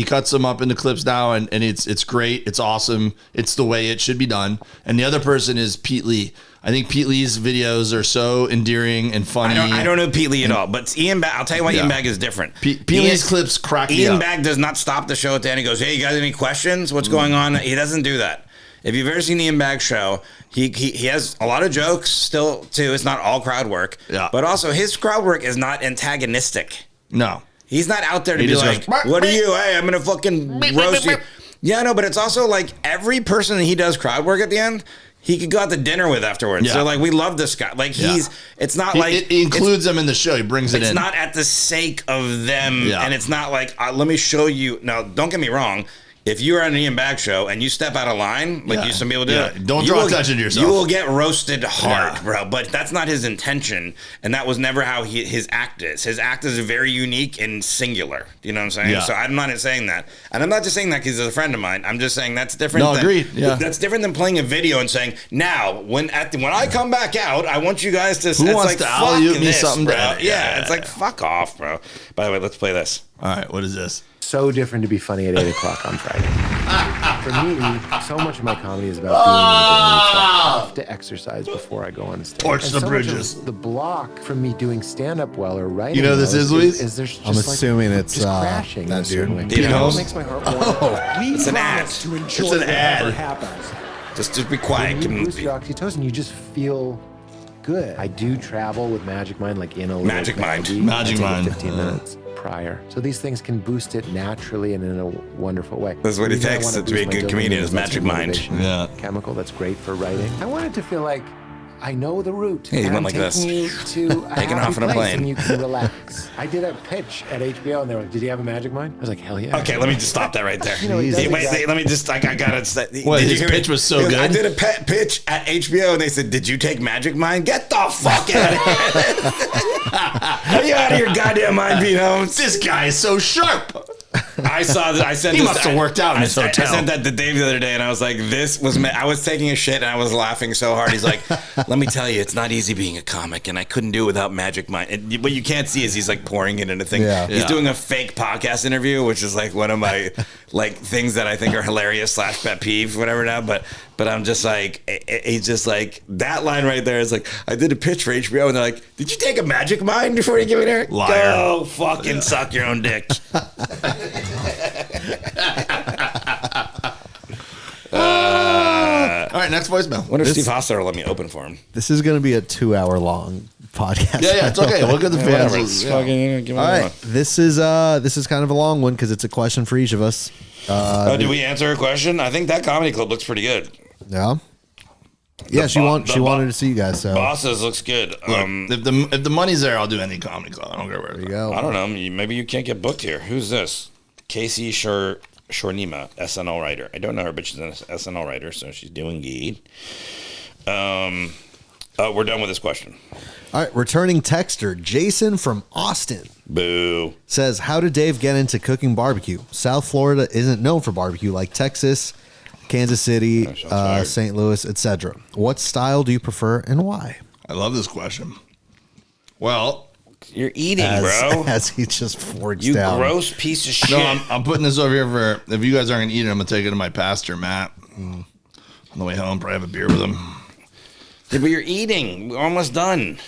cuts them up into clips now, and it's great. It's awesome. It's the way it should be done. And the other person is Pete Lee. I think Pete Lee's videos are so endearing and funny. I don't know Pete Lee at all, but Ian Bagg, I'll tell you why Ian Bagg is different. Pete Lee's clips crack me up. Ian Bagg does not stop the show at the end. He goes, "Hey, you guys, any questions? What's going on?" He doesn't do that. If you've ever seen the Ian Bagg show, he has a lot of jokes still too. It's not all crowd work, but also his crowd work is not antagonistic. No, he's not out there to be like, "What are you? Hey, I'm gonna fucking roast you." Yeah, no, but it's also like every person that he does crowd work at the end, he could go out to dinner with afterwards. So like, we love this guy. Like it's not like it includes them in the show. He brings it in. It's not at the sake of them, and it's not like let me show you. Now, don't get me wrong. If you are on an Ian Bagg show and you step out of line, like some people do, don't draw attention to yourself. You will get roasted hard, bro. But that's not his intention, and that was never how his act is. His act is very unique and singular. You know what I'm saying? So I'm not saying that, and I'm not just saying that because he's a friend of mine. I'm just saying that's different. No, agreed. Yeah, that's different than playing a video and saying, "Now, when I come back out, I want you guys to." Who wants to alley-oop me something, bro? Yeah, it's like fuck off, bro. By the way, let's play this. All right, what is this? So different to be funny at 8 o'clock on Friday. For me, so much of my comedy is about being I have to exercise before I go on stage. Torch the bridges. The block from me doing stand-up well or writing. You know this is Luis? Is there's just I'm assuming it's just crashing that dude. You know, it makes my heart warm. It's an ad. To enjoy It's an ad. whatever happens. Just be quiet. When you boost your oxytocin, you just feel good. I do travel with Magic Mind, like in a little Magic Mind. baggie. Magic I take Mind. 15 minutes prior. So these things can boost it naturally and in a wonderful way. That's what it The reason I takes wanna to be a boost my good comedian dopamine is that's Magic a Mind. motivation Yeah. chemical that's great for writing. I want it to feel like I know the route. Yeah, you and went I'm like this. taking you to a Taking happy off on a place plane. and you can relax. I did a pitch at HBO and they were like, "Did you have a Magic Mind?" I was like, "Hell yeah." Okay, let me just stop that right there. You know, it does Wait, exactly- let me just. I gotta say. What, did his you hear pitch me? was so I good? did a pitch at HBO and they said, "Did you take Magic Mind? Get the fuck out of here! Are you out of your goddamn mind, Pete Holmes?" This guy is so sharp. I saw that. I said He must have worked out in his hotel. I sent that to Dave the other day, and I was like, "This was." I was taking a shit, and I was laughing so hard. He's like, "Let me tell you, it's not easy being a comic, and I couldn't do it without Magic Mind." And what you can't see is he's like pouring it into thing. Yeah. He's doing a fake podcast interview, which is like one of my like things that I think are hilarious / pet peeve, whatever. Now, but I'm just like, he's just like that line right there is like, I did a pitch for HBO, and they're like, "Did you take a Magic Mind before you give it here?" Liar. Go fucking suck your own dick. All right, next voicemail. Wonder if Steve Hostler will let me open for him. This is going to be a 2-hour long podcast. Yeah, it's okay. Look at the fans. All All right, this is kind of a long one because it's a question for each of us. Did we answer her question? I think that comedy club looks pretty good. Yeah. Yeah, she wanted to see you guys. So Bosses looks good. Look, if the money's there, I'll do any comedy club. I don't care where. there you go. I don't know. Maybe you can't get booked here. Who's this? Casey Shornima, SNL writer. I don't know her, but she's an SNL writer, so she's doing good. We're done with this question. All right, returning texter Jason from Austin Boo. says, "How did Dave get into cooking barbecue? South Florida isn't known for barbecue like Texas, Kansas City, St. Louis, etc. What style do you prefer and why?" I love this question. Well, You're eating, bro. As he just forks You down. gross piece of shit. no, I'm putting this over here for if you guys aren't gonna eat it, I'm gonna take it to my pastor Matt. On the way home, probably have a beer with him. Yeah, but you're eating. We're almost done.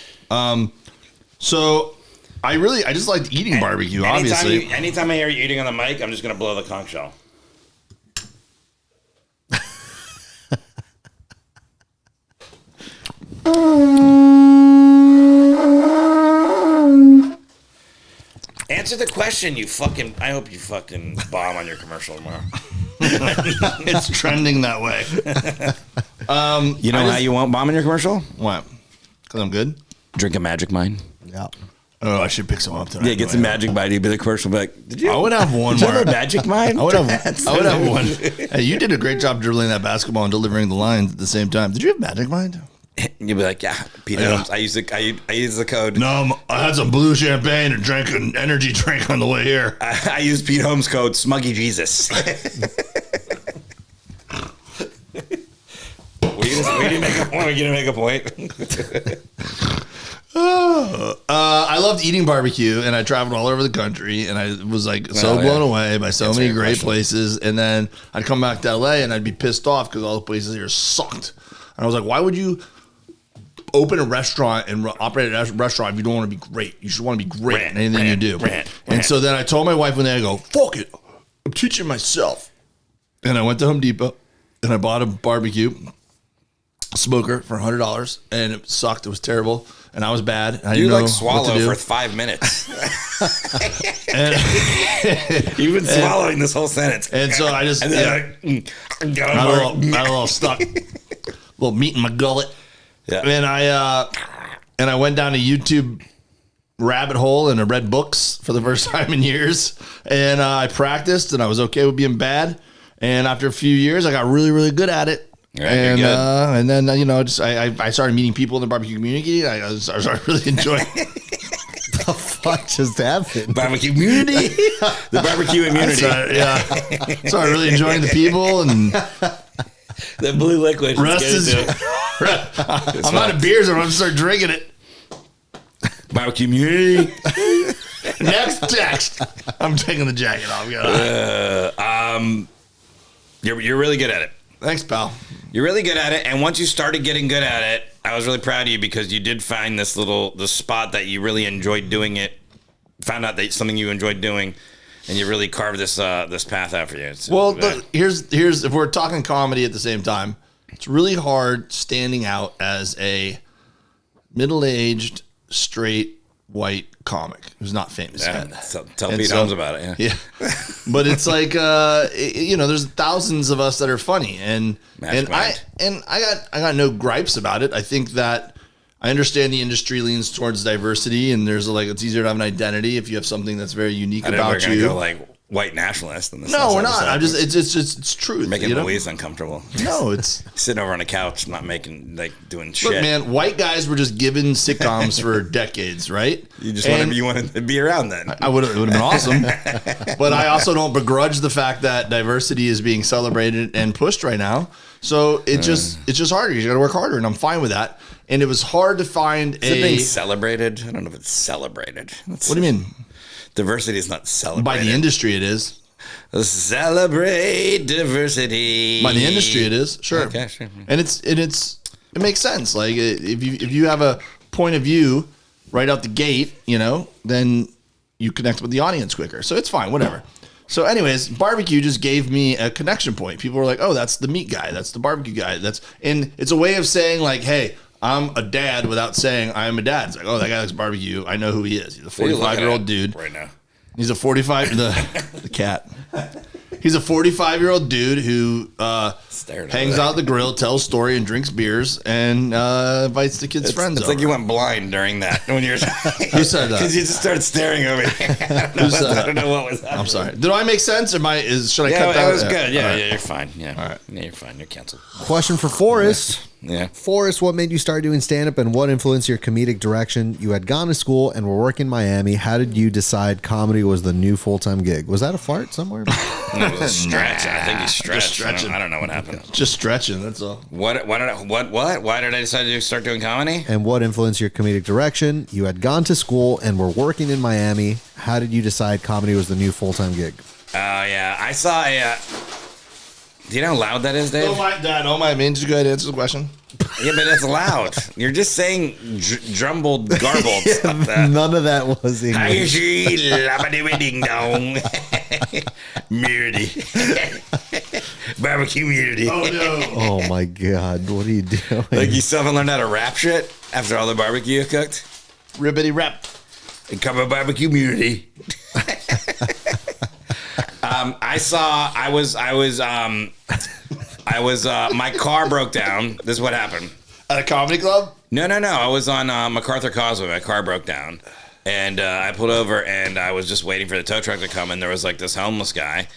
So I just liked eating barbecue. Obviously, Anytime I hear you eating on the mic, I'm just gonna blow the conch shell. answer the question, you fucking. I hope you fucking bomb on your commercial tomorrow. It's trending that way. You know how you won't bomb in your commercial? What? Because I'm good? Drink a Magic Mind. Yeah. Oh, I should pick some up tonight. Yeah, get some Magic Mind. You'd be the commercial. Be like, did you? I would have one Did you more. have a Magic Mind? I would have one. Hey, you did a great job dribbling that basketball and delivering the lines at the same time. Did you have Magic Mind? You'd be like, yeah, Pete Holmes. I use the code. No, I had some blue champagne and drank an energy drink on the way here. I use Pete Holmes code Smuggy Jesus. Were you gonna make a point? I loved eating barbecue, and I traveled all over the country, and I was like blown away by so many great places. And then I'd come back to LA, and I'd be pissed off because all the places here sucked. And I was like, why would you open a restaurant and operate a restaurant if you don't want to be great? You should want to be great in anything you do. And so then I told my wife one day, I go, fuck it, I'm teaching myself. And I went to Home Depot, and I bought a barbecue smoker for $100, and it sucked. It was terrible, and I was bad. And I didn't know swallow what to do. for 5 minutes. You've been swallowing this whole sentence, and so I just got a little stuck, a little meat in my gullet. Yeah. And I went down a YouTube rabbit hole and I read books for the first time in years, and I practiced, and I was okay with being bad. And after a few years, I got really, really good at it. Right, and then I started meeting people in the barbecue community. I started really enjoying it. The fuck just happened? Barbecue community, the barbecue immunity. Started really enjoying the people, and the blue liquid. Rest is. I'm out of beers. I'm gonna start drinking it. Barbecue community. Next text. I'm taking the jacket off. You're really good at it. Thanks, pal. You're really good at it, and once you started getting good at it, I was really proud of you because you did find the spot that you really enjoyed doing it. Found out that something you enjoyed doing, and you really carved this path out for you. Here's if we're talking comedy at the same time, it's really hard standing out as a middle-aged, straight, white comic who's not famous yet. Tell Pete Holmes about it. Yeah. But it's like there's thousands of us that are funny, and I got no gripes about it. I think that I understand the industry leans towards diversity, and there's it's easier to have an identity if you have something that's very unique about you. Go like white nationalist in this. No, we're not. I'm just it's truth. Making Louise uncomfortable. No, it's sitting over on a couch, not doing shit. Look, man, white guys were just given sitcoms for decades, right? You wanted to be around then. It would have been awesome. But I also don't begrudge the fact that diversity is being celebrated and pushed right now. So it's just harder. You got to work harder, and I'm fine with that. And it was hard to find Is it being celebrated? I don't know if it's celebrated. What do you mean? Diversity is not celebrated. By the industry, it is. Celebrate diversity. By the industry, it is. Sure. Okay, sure. And it makes sense. Like if you have a point of view right out the gate, then you connect with the audience quicker. So it's fine, whatever. So anyways, barbecue just gave me a connection point. People were like, "Oh, that's the meat guy. That's the barbecue guy." And it's a way of saying like, "Hey, I'm a dad," without saying I'm a dad. It's like, "Oh, that guy likes barbecue. I know who he is. He's a 45-year-old dude right now. He's a 45. The cat. He's a 45-year-old dude who hangs out at the grill, tells story, and drinks beers, and invites the kids' friends. It's like you went blind during that when you were. Who said that? Because you just started staring over me. I don't know what was happening. I'm sorry. Did I make sense? Should I cut that? That was good. Yeah, right. yeah, you're fine. Yeah, all right. Yeah, you're fine. You're canceled. Question for Forrest. Yeah. Forrest, what made you start doing stand-up and what influenced your comedic direction? You had gone to school and were working in Miami. How did you decide comedy was the new full-time gig? Was that a fart somewhere? It was a stretch. I think he stretched. I don't know what happened. Just stretching, that's all. What? Why did I decide to start doing comedy? And what influenced your comedic direction? You had gone to school and were working in Miami. How did you decide comedy was the new full-time gig? Yeah. I saw a... do you know how loud that is, Dave? Oh my God, man, did you go ahead and answer the question? Yeah, but it's loud. You're just saying drumbled, garbled stuff. None of that was English. Ding dong. Murdy. Barbecue murdy. Oh no. Oh my God, what are you doing? Like you still haven't learned how to rap shit after all the barbecue you cooked? Ribbity rap. And cover barbecue murdy. My car broke down. This is what happened. At a comedy club? No. I was on MacArthur Causeway. My car broke down. And I pulled over and I was just waiting for the tow truck to come. And there was like this homeless guy.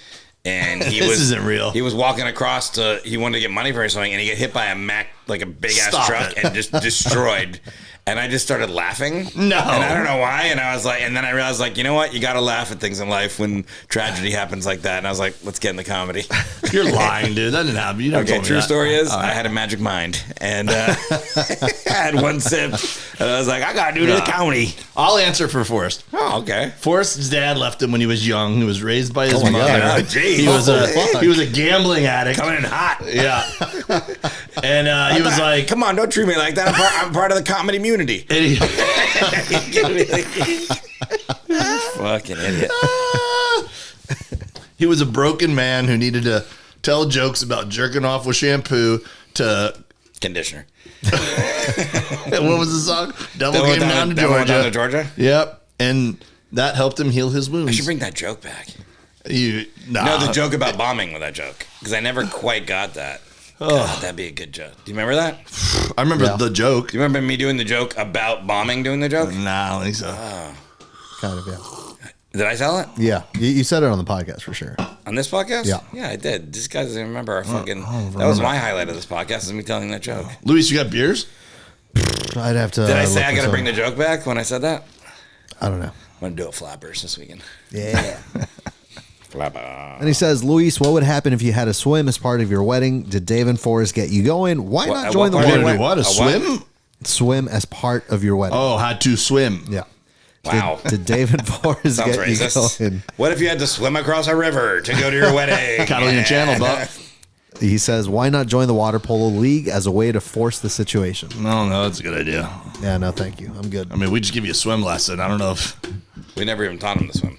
And he This isn't real. He was walking across he wanted to get money for something. And he got hit by a Mack, like a big ass truck and just destroyed. And I just started laughing. No. And I don't know why. And I was like, and then I realized, like, you know what? You got to laugh at things in life when tragedy happens like that. And I was like, let's get in the comedy. You're lying, dude. That didn't happen. You never told me true that. story is, I had a magic mind. And I had one sip. And I was like, I got to do the comedy. I'll answer for Forrest. Oh, okay. Forrest's dad left him when he was young. He was raised by his mother. God. Oh, geez. He was a gambling addict. Coming in hot. Yeah. And he was like, come on, don't treat me like that. I'm part of the comedy community. And fucking idiot. He was a broken man who needed to tell jokes about jerking off with shampoo to conditioner. What was the song? Devil Came Down to Georgia. Yep. And that helped him heal his wounds. I should bring that joke back. No, the joke about bombing with that joke. Because I never quite got that. God, that'd be a good joke. Do you remember that? I remember the joke. Do you remember me doing the joke about bombing doing the joke? Nah, I don't think so. Kind of, yeah. Did I tell it? Yeah. You said it on the podcast for sure. On this podcast? Yeah. Yeah, I did. This guy doesn't remember our fucking... That was my highlight of this podcast, is me telling that joke. Luis, you got beers? I'd have to... Did I say I got to bring the joke back when I said that? I don't know. I'm going to do it flappers this weekend. Yeah. Flapper. And he says, Luis, what would happen if you had a swim as part of your wedding? Did Dave and Forrest get you going? Why not join the wedding? What? A swim? Swim as part of your wedding. Oh, had to swim. Yeah. Wow. Did Dave and Forrest get racist. you going? What if you had to swim across a river to go to your wedding? Catalina Channel, Buck. He says, why not join the water polo league as a way to force the situation? No, that's a good idea. Yeah, no, thank you. I'm good. I mean, we just give you a swim lesson. I don't know if... We never even taught him to swim.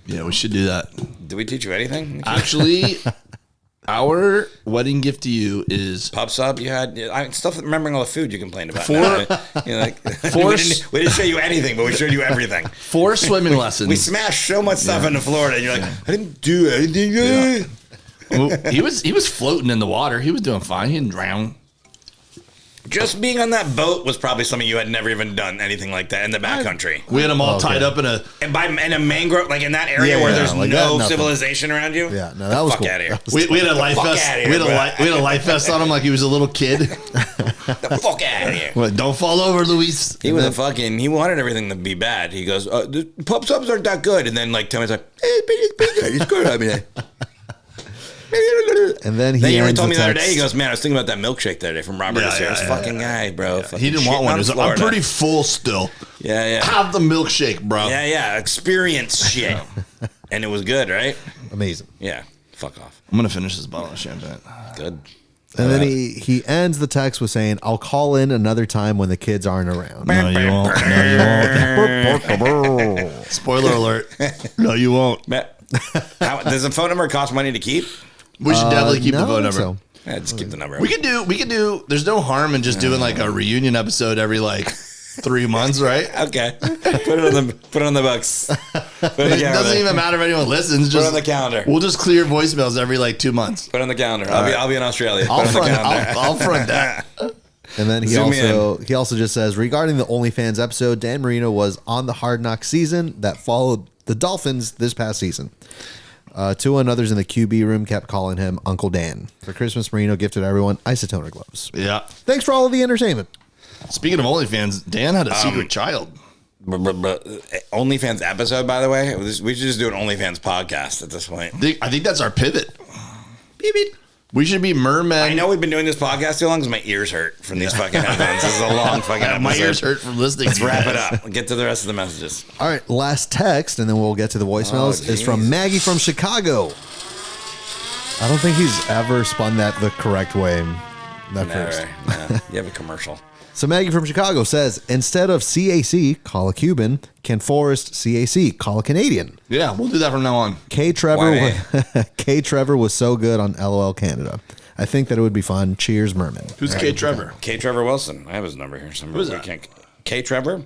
Yeah, we should do that. Did we teach you anything? Actually, our wedding gift to you is... Pub sub you had? Stuff remembering all the food you complained about. Force, we didn't show you anything, but we showed you everything. 4 swimming lessons. We smashed so much stuff into Florida, and you're like, I didn't do anything. Yeah. Well, he was floating in the water. He was doing fine. He didn't drown. Just being on that boat was probably something you had never even done anything like that in the backcountry. We had them all tied up in a mangrove, like in that area where there's like no civilization around you. Yeah, no, that was cool. Out of here. We had a life vest. We had a life vest on him like he was a little kid. The fuck out of here! Well, don't fall over, Luis. He was he wanted everything to be bad. He goes, the pub subs aren't that good, and then like 10 minutes like, it's good. I mean. And then he told me the other day, he goes, man, I was thinking about that milkshake the other day from Robert. This fucking guy, bro. Yeah. He didn't want one. He was like, I'm pretty full still. Yeah. Have the milkshake, bro. Yeah. Experience shit. And it was good, right? Amazing. Yeah. Fuck off. I'm going to finish this bottle of champagne. Good. And then he ends the text with saying, I'll call in another time when the kids aren't around. No, you won't. No, you won't. Spoiler alert. No, you won't. Does the phone number cost money to keep? We should definitely keep the phone number. So. Yeah, just keep the number. We could do. There's no harm in just doing like a reunion episode every like 3 months, right? Okay. Put it on the books. It doesn't even matter if anyone listens. Just put it on the calendar. We'll just clear voicemails every like 2 months. Put it on the calendar. I'll be in Australia. I'll front that. And then he also just says, regarding the OnlyFans episode, Dan Marino was on the Hard Knock season that followed the Dolphins this past season. 2 others in the QB room kept calling him Uncle Dan. For Christmas, Marino gifted everyone isotoner gloves. Yeah. Thanks for all of the entertainment. Speaking of OnlyFans, Dan had a secret child. OnlyFans episode, by the way. We should just do an OnlyFans podcast at this point. I think that's our pivot. Beep, beep. We should be Mermen. I know we've been doing this podcast too long because my ears hurt from these fucking headphones. This is a long fucking episode. My ears hurt from listening. Let's wrap it up. Get to the rest of the messages. All right, last text, and then we'll get to the voicemails, is from Maggie from Chicago. I don't think he's ever spun that the correct way. First. You have a commercial. So Maggie from Chicago says, instead of CAC, call a Cuban. Can Forrest CAC, call a Canadian? Yeah, we'll do that from now on. K. Trevor was so good on LOL Canada. I think that it would be fun. Cheers, Mermen. Who's K. Trevor? K. Trevor Wilson. I have his number here somewhere. Who's that? K. Trevor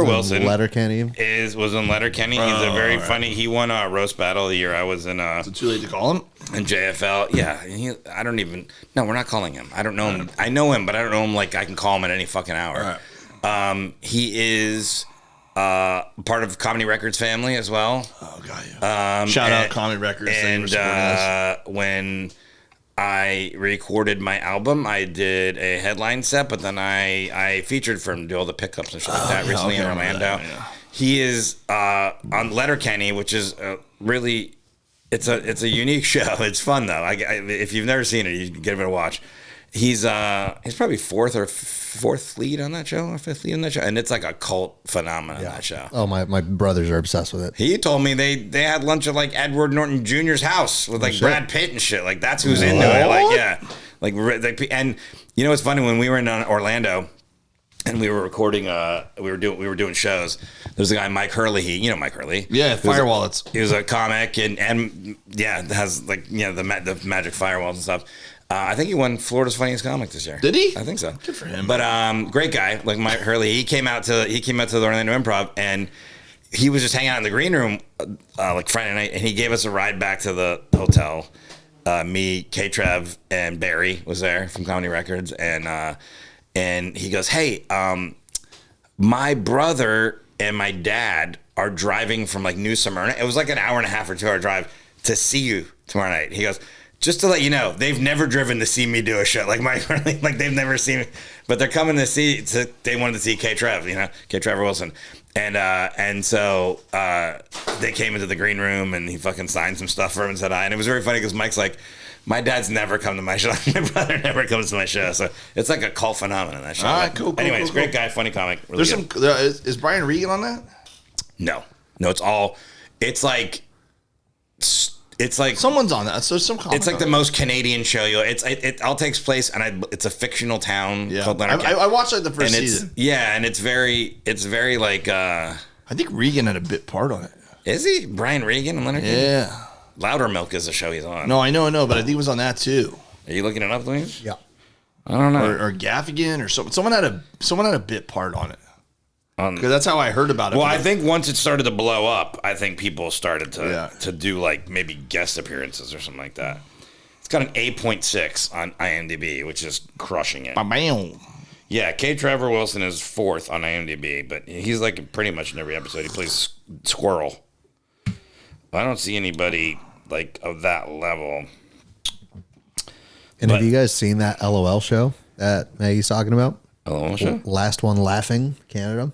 Wilson Letterkenny. was in Letterkenny. He's a very funny. He won a roast battle the year I was in. Is it too late to call him? In JFL, yeah. I don't even. No, we're not calling him. I don't know him. I know him, but I don't know him like I can call him at any fucking hour. Right. He is part of Comedy Records family as well. Oh, got you. Shout out Comedy Records. And when I recorded my album, I did a headline set, but then I featured for him to do all the pickups and shit like that recently in Orlando. Yeah. He is on Letterkenny, which is really it's a unique show. It's fun though. If you've never seen it, you can give it a watch. He's probably fourth lead on that show or fifth lead on that show, and it's like a cult phenomenon. That show. Oh, my brothers are obsessed with it. He told me they had lunch at like Edward Norton Jr.'s house with like Brad Pitt and shit. Like that's who's into it. Like and you know what's funny, when we were in Orlando and we were recording, we were doing shows. There's a guy, Mike Hurley. You know Mike Hurley? Yeah, Firewallets. He was a comic and has like the magic firewalls and stuff. I think he won Florida's Funniest Comic this year. Did he? I think so. Good for him. But great guy, like Mike Hurley. He came out to the Orlando Improv, and he was just hanging out in the green room like Friday night, and he gave us a ride back to the hotel. Me, K-Trev, and Barry was there from Comedy Records, and he goes, "Hey, my brother and my dad are driving from like New Smyrna. It was like an hour and a half or 2 hour drive to see you tomorrow night." He goes, "Just to let you know, they've never driven to see me do a show. Like like they've never seen me, but they're coming to see. They wanted to see K-Trev, K. Trevor Wilson, and so they came into the green room and he fucking signed some stuff for him and said hi. And it was very funny because Mike's like, my dad's never come to my show. My brother never comes to my show. So it's like a cult phenomenon, that show. All right, cool. Anyways, great guy, funny comic. Really There's is Brian Regan on that? No, it's like someone's on that. So some comic. It's like the most Canadian show. It all takes place, and it's a fictional town called Leonard. I watched like the first season. Yeah, and it's very like. I think Regan had a bit part on it. Is he Brian Regan and Leonard? Yeah. Loudermilk is the show he's on. No, I know, but I think he was on that too. Are you looking it up, Louise? Yeah. I don't know. Or Gaffigan or something. Someone had a bit part on it. Because that's how I heard about it. Well, I think once it started to blow up, I think people started to do like maybe guest appearances or something like that. It's got an 8.6 on IMDb, which is crushing it. Bam. Yeah, K. Trevor Wilson is 4th on IMDb, but he's like pretty much in every episode. He plays Squirrel. I don't see anybody like of that level. And have you guys seen that LOL show that Maggie's talking about? LOL show? Last One Laughing, Canada.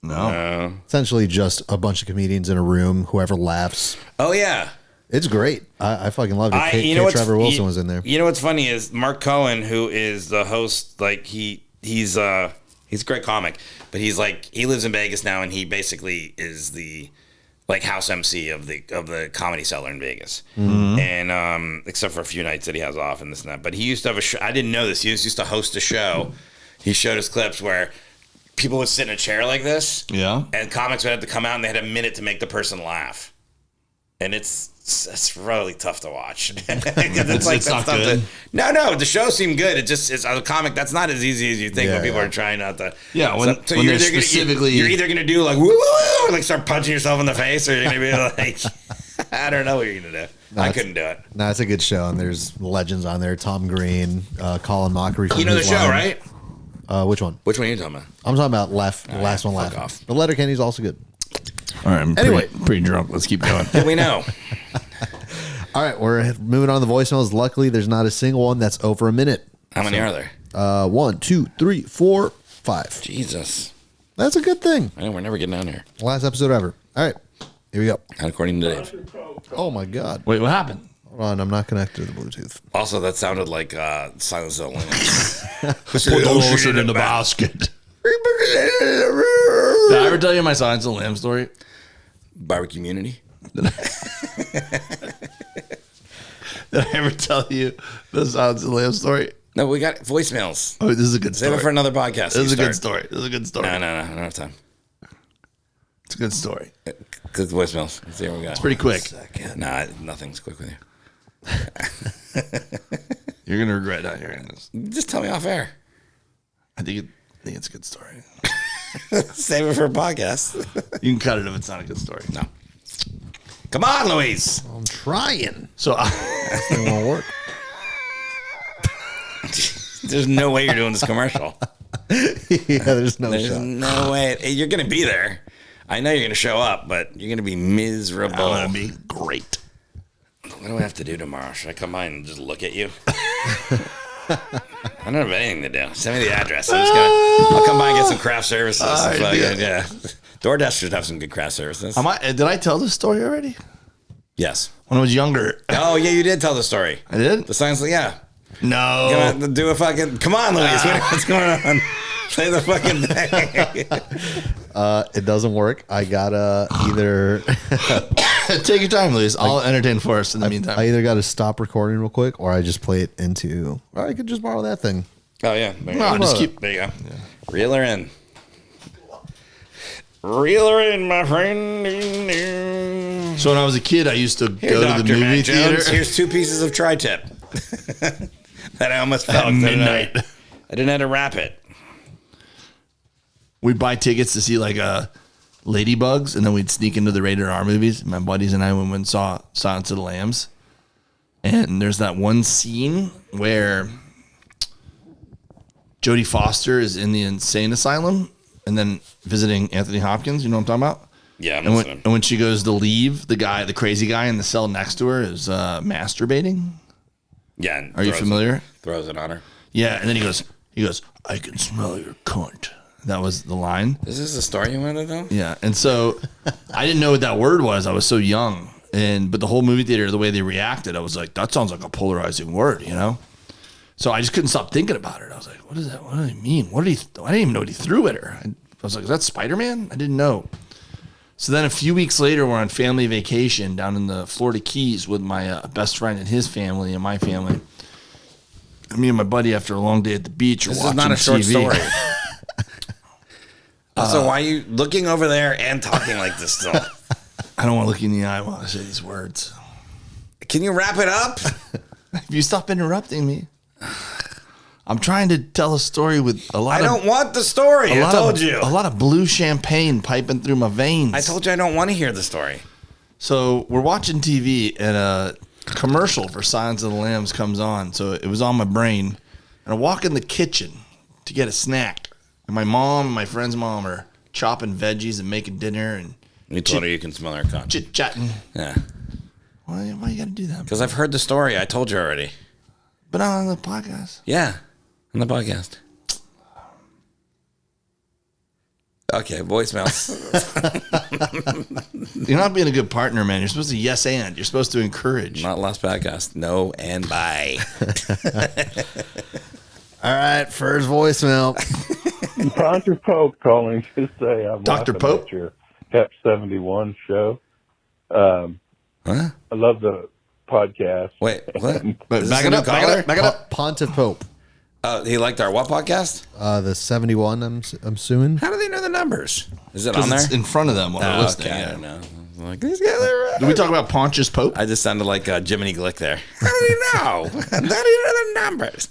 No. Essentially just a bunch of comedians in a room, whoever laughs. Oh, yeah. It's great. I fucking loved it. K. Trevor Wilson was in there. You know what's funny is Mark Cohen, who is the host, like he's a great comic, but he lives in Vegas now, and he basically is the like house MC of the Comedy Cellar in Vegas. Mm-hmm. And except for a few nights that he has off and this and that. But he used to have a show. I didn't know this. He used to host a show. He showed us clips where people would sit in a chair like this. Yeah. And comics would have to come out and they had a minute to make the person laugh. And it's really tough to watch. it's not good. No, the show seemed good. It just is a comic that's not as easy as you think when people are trying not to. Yeah, when you're specifically you're either gonna do like woo, woo, or like start punching yourself in the face, or you're gonna be like, I don't know what you're gonna do. I couldn't do it. No, it's a good show, and there's legends on there. Tom Green, Colin Mockery. You know the show, right? Which one? Which one are you talking about? I'm talking about Last One Laughing. Off. The Letterkenny's also good. All right, I'm pretty drunk. Let's keep going. Yeah, we know. All right, we're moving on to the voicemails. Luckily, there's not a single one that's over a minute. How many are there? 1, 2, 3, 4, 5. Jesus. That's a good thing. I know, we're never getting down here. Last episode ever. All right, here we go. Not according to Dave. Oh, my God. Wait, what happened? Hold on, I'm not connected to the Bluetooth. Also, that sounded like Silence of the Lambs. Put the ocean in the basket. Did I ever tell you my Silence of the Lambs story? Barbecue Community. Did I ever tell you the Silence of the Lambs story? No, we got voicemails. Oh, this is a good story. Save it for another podcast. This is a good story. This is a good story. No, I don't have time. It's a good story. Good voicemails. Let's see what we got. It's pretty quick. Nah, nothing's quick with you. You're going to regret not hearing this. Just tell me off air. I think it's a good story. Save it for a podcast. You can cut it if it's not a good story. No. Come on, Luis. I'm trying. So It won't work. There's no way you're doing this commercial. Yeah, there's no There's shot. no way. Hey, you're going to be there. I know you're going to show up, but you're going to be miserable. I'm gonna be great. What do I have to do tomorrow? Should I come by and just look at you? I don't have anything to do. Send me the address. I'll come by and get some craft services. Yeah. DoorDash should have some good craft services. Did I tell this story already? Yes. When I was younger. Oh, yeah, you did tell the story. I did? The science, yeah. No. Do a fucking. Come on, Luis. What's going on? Say the fucking thing. It doesn't work. I gotta either Take your time, Luis. I'll entertain Forrest in the meantime. I either gotta stop recording real quick, or I just play it into. Or I could just borrow that thing. Oh, yeah. There you No, go. just keep. There you go. Yeah. Reel her in. Reel her in, my friend. So when I was a kid, I used to Here, go to Dr. the movie Matt theater. Jones, here's 2 pieces of tri-tip. That I almost felt. At midnight. I didn't have to wrap it. We'd buy tickets to see like Ladybugs, and then we'd sneak into the Rated R movies. My buddies and I went and saw Silence of the Lambs. And there's that one scene where Jodie Foster is in the insane asylum and then visiting Anthony Hopkins. You know what I'm talking about? Yeah, I'm And listening. when she goes to leave, the crazy guy in the cell next to her is masturbating. Yeah. and Are you throws familiar? it- Throws it on her. Yeah, and then he goes, I can smell your cunt. That was the line. Is this the story you wanted to know? Yeah, and so I didn't know what that word was. I was so young, but the whole movie theater, the way they reacted, I was like, that sounds like a polarizing word, you know. So I just couldn't stop thinking about it. I was like, what is that? What do they mean? I didn't even know what he threw at her. I was like, is that Spider-Man? I didn't know. So then a few weeks later, we're on family vacation down in the Florida Keys with my best friend and his family and my family. Me and my buddy, after a long day at the beach, are This is watching not a short TV. story. So why are you looking over there and talking like this still? I don't want to look you in the eye while I say these words. Can you wrap it up? If you stop interrupting me. I'm trying to tell a story with a lot I don't want the story. I told you. A lot of blue champagne piping through my veins. I told you I don't want to hear the story. So we're watching TV and a commercial for Silence of the Lambs comes on. So it was on my brain. And I walk in the kitchen to get a snack. And my mom and my friend's mom are chopping veggies and making dinner and You told her you can smell her cunt. chit-chatting. Yeah. Why you got to do that? Because I've heard the story. I told you already. But not on the podcast. Yeah. On the podcast. Okay, voicemails. You're not being a good partner, man. You're supposed to yes and. You're supposed to encourage. Not last podcast. No and bye. All right, first voicemail. Dr. Pope calling to say I'm Dr. laughing Pope? at your Pep 71 show. Huh? I love the podcast. Wait, what? But Is back this it a up, new back it caller? up, back it up. Pontiff Pope. He liked our what podcast? The 71, I'm assuming. How do they know the numbers? Is it on Because there? it's in front of them while they're Oh, listening. okay, I Yeah. don't know. I'm like, these guys are Did we talk about Pontius Pope? I just sounded like Jiminy Glick there. How do you know? How do you know the numbers?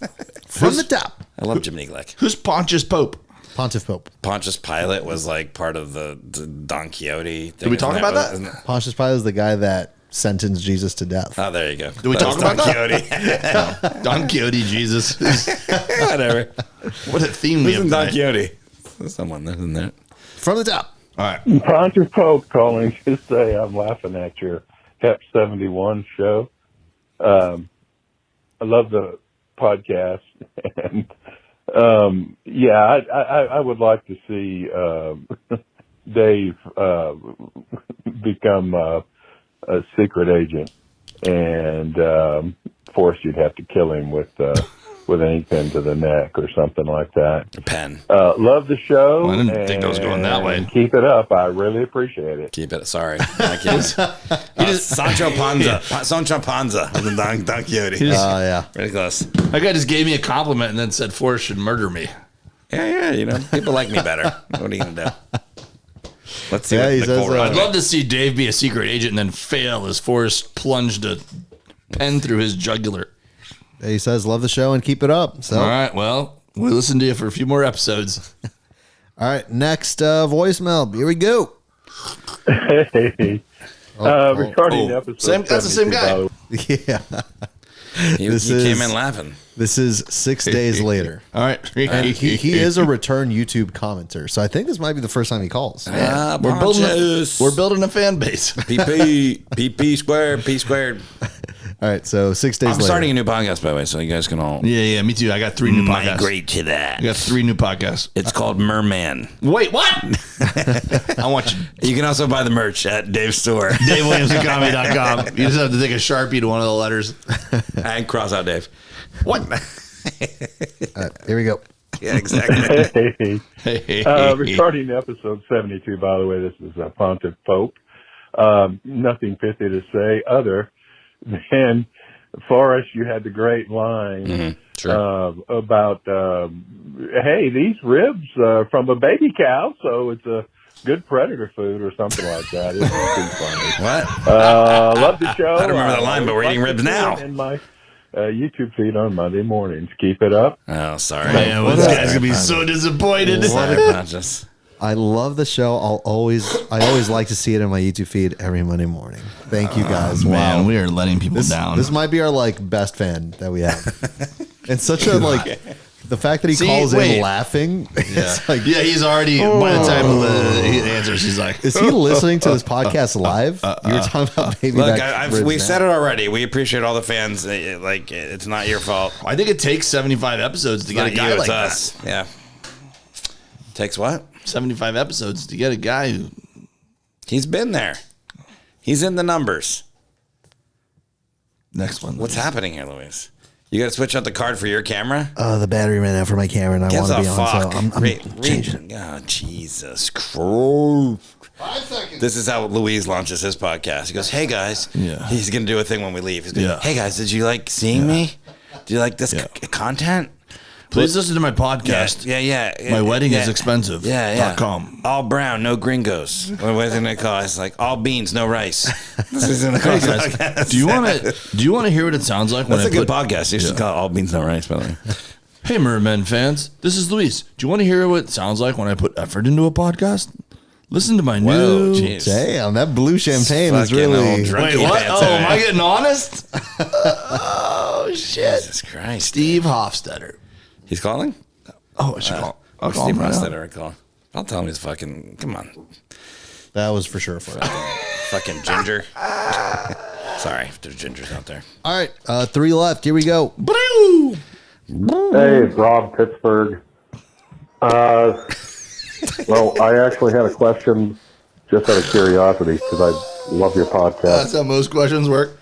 From the top. I love Jiminy Glick. Who's Pontius Pope? Pontiff Pope. Pontius Pilate was like part of the Don Quixote thing. Did we talk about that? Isn't it? Pontius Pilate is the guy that sentenced Jesus to death. Oh, there you go. Did we talk about Don that? Quixote. Don Quixote, Jesus. Whatever. What a theme we Who's have in Don tonight. Quixote? There's someone there, isn't there? From the top. All right. Dr. Pope calling to say I'm laughing at your Pep 71 show. I love the podcast. And I would like to see Dave become a secret agent, and Forrest, you'd have to kill him with an ink pen to the neck or something like that. A pen. Love the show. Well, I didn't think that was going that way. and Keep it up. I really appreciate it. Keep it. Sorry. Thank you. Sancho Panza. Sancho Panza. Was in Don Quixote. Yeah. Really close. That guy just gave me a compliment and then said Forrest should murder me. Yeah, you know, people like me better. What are you going to do? Let's see Yeah, what he Nicole says, wrote. I'd love to see Dave be a secret agent and then fail as Forrest plunged a pen through his jugular. He says, love the show and keep it up. So, All right. Well, we'll listen to you for a few more episodes. All right, next voicemail. Here we go. Hey, regarding episode that's the same guy. Yeah. He came in laughing. This is 6 days later. All right. He is a return YouTube commenter, so I think this might be the first time he calls. We're building a fan base. PP squared, P squared. All right, so 6 days later. I'm starting a new podcast, by the way, so you guys can all Yeah, me too. I got 3 new podcasts. migrate to that. I got 3 new podcasts. It's called Mermen. Wait, what? I want you. You can also buy the merch at Dave's store. DaveWilliamsComedy.com. You just have to take a Sharpie to one of the letters. And cross out Dave. What? Here we go. Yeah, exactly. Regarding episode 72, by the way, this is Pontiff Pope. Nothing pithy to say other than, Forrest, you had the great line about, hey, these ribs are from a baby cow, so it's a good predator food or something like that. It's too funny. What? Love the show. I don't remember the line, but we're eating ribs now. In my YouTube feed on Monday mornings. Keep it up. Oh, sorry. Man, this guy's going to be so disappointed. I love the show. I always like to see it in my YouTube feed every Monday morning. Thank you guys. Man, we are letting people down. This might be our best fan that we have. And such a the fact that he calls in laughing. Yeah, he's already by the time he answers, he's like, is he listening to this podcast live? You were talking about baby. Look, we said it already. We appreciate all the fans. It's not your fault. I think it takes 75 episodes to get a guy like us. Yeah. Takes what? 75 episodes to get a guy who... He's been there. He's in the numbers. Next one. What's happening here, Luis? You got to switch out the card for your camera? The battery ran out for my camera, and I want to be on, so I'm changing. Oh, Jesus Christ. 5 seconds. This is how Luis launches his podcast. He goes, hey, guys. Yeah. He's going to do a thing when we leave. He's going, hey, guys, did you like seeing me? Do you like this content? Please listen to my podcast. Yeah. My wedding is expensive. Yeah. .com. All brown, no gringos. What is it they call it? It's like all beans, no rice. This is in the podcast. Do you want to hear what it sounds like? That's a good podcast. You should call it all beans, no rice, by the way. Hey, Mermen fans. This is Luis. Do you want to hear what it sounds like when I put effort into a podcast? Listen to my new... Damn, that blue champagne is really... Wait, what? Oh, am I getting honest? Oh, shit. Jesus Christ. Steve Hofstetter. He's calling? Oh, I should call. I'll call Steve Hofstetter. I call. I'll tell him he's fucking... Come on. That was for sure for fucking ginger. Sorry if there's gingers out there. All right, 3 left. Here we go. Hey, it's Rob, Pittsburgh. Well, I actually had a question just out of curiosity because I love your podcast. That's how most questions work.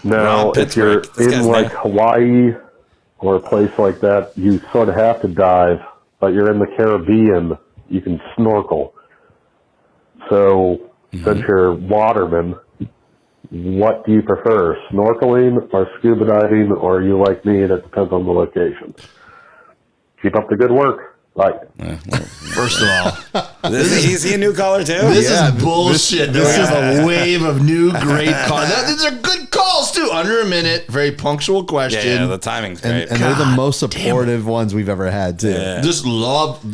Now, if you're in Hawaii or a place like that, you sort of have to dive, but you're in the Caribbean, you can snorkel. So, since you're waterman, what do you prefer, snorkeling or scuba diving, or are you like me and it depends on the location? Keep up the good work. Bye. First of all, is he a new caller too? This is bullshit. This is a wave of new great calls. These are good calls too. Under a minute, very punctual question. Yeah, the timing's great. And they're the most supportive ones we've ever had too. Yeah. Just love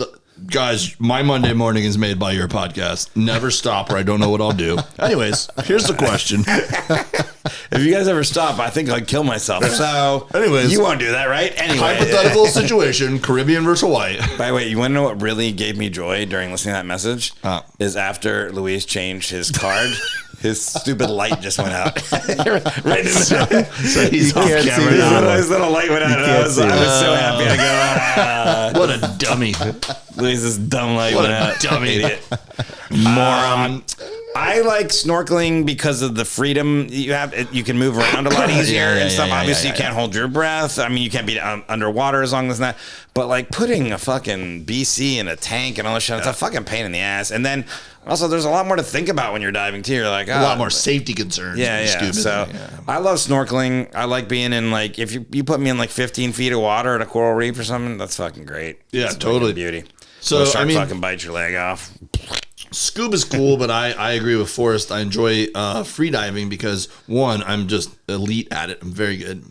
guys, my Monday morning is made by your podcast. Never stop or I don't know what I'll do. Anyways, here's the question. If you guys ever stop, I think I'd kill myself. So, anyways, you won't do that, right? Anyway, hypothetical situation, Caribbean versus Hawaii. By the way, you want to know what really gave me joy during listening to that message? Is after Luis changed his card. His stupid light just went out. Right in the so he's off camera now. His little light went out. And I was so happy. I go, what a dummy. Luis's dumb light went out. Dummy. Idiot. Moron. I like snorkeling because of the freedom you have. You can move around a lot easier and stuff. Obviously, you can't hold your breath. I mean, you can't be underwater as long as that. But like putting a fucking BC in a tank and all that shit, it's a fucking pain in the ass. And then also, there's a lot more to think about when you're diving too. You're like, a lot more safety concerns. Yeah. So I love snorkeling. I like being in like if you put me in like 15 feet of water at a coral reef or something, that's fucking great. Yeah, it's totally beauty. So shark fucking bites your leg off. Scuba's cool, but I agree with Forrest. I enjoy free diving because one, I'm just elite at it. I'm very good.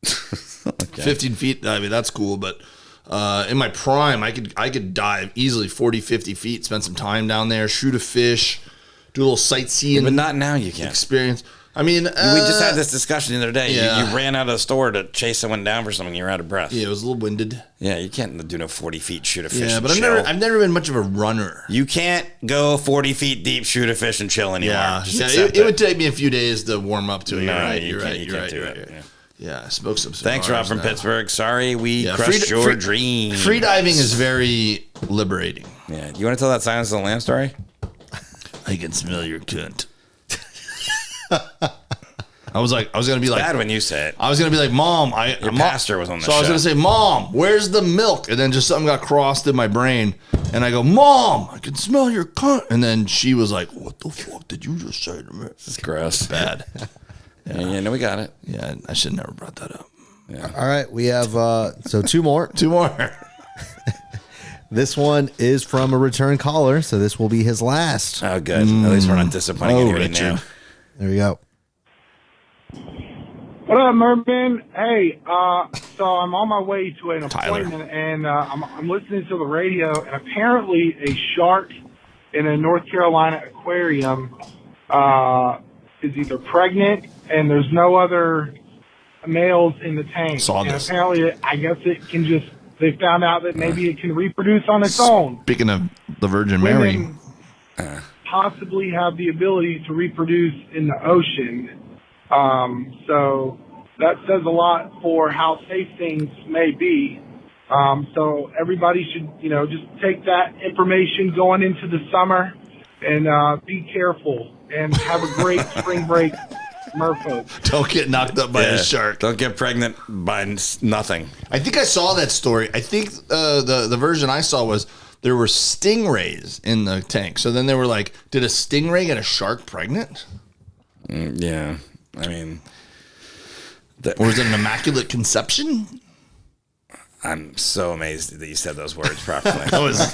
15 feet diving, that's cool, but In my prime, I could dive easily 40, 50 feet, spend some time down there, shoot a fish, do a little sightseeing. But not now. You can't experience. I mean, we just had this discussion the other day. Yeah. You ran out of the store to chase someone down for something. You're out of breath. Yeah, it was a little winded. Yeah, you can't do no 40 feet, shoot a fish. Yeah, but and I've never been much of a runner. You can't go 40 feet deep, shoot a fish, and chill anymore. Yeah, it would take me a few days to warm up to it. No, You're right. You can't do it. Yeah, I smoked some cigars. Thanks, Rob from now. Pittsburgh. Sorry we crushed your dream. Free diving is very liberating. Yeah, you want to tell that Silence of the Lambs story? I can smell your cunt. I was gonna be like, bad when you say it. I was gonna be like, Mom, Your pastor was on the So show. I was gonna say, Mom, where's the milk? And then just something got crossed in my brain, and I go, Mom, I can smell your cunt. And then she was like, what the fuck did you just say to me? This is gross. Bad. Yeah, no, we got it. Yeah, I should never brought that up. Yeah. All right, we have so two more. Two more. This one is from a return caller, so this will be his last. Oh, good. At least we're not disappointing anybody Richard. now. There we go. What up, Mermen? Hey, so I'm on my way to an appointment, and I'm listening to the radio, and apparently a shark in a North Carolina aquarium is either pregnant, and there's no other males in the tank. Saw and this. apparently, I guess it can just, they found out that maybe it can reproduce on its own. Speaking of the Virgin Mary. Women possibly have the ability to reproduce in the ocean. So that says a lot for how safe things may be. So everybody should, just take that information going into the summer and be careful and have a great spring break, merfolk. Don't get knocked up by a shark. Don't get pregnant by nothing. I think I saw that story. I think the version I saw was there were stingrays in the tank. So then they were like, did a stingray get a shark pregnant? Yeah. I mean, or was it an immaculate conception? I'm so amazed that you said those words properly. That was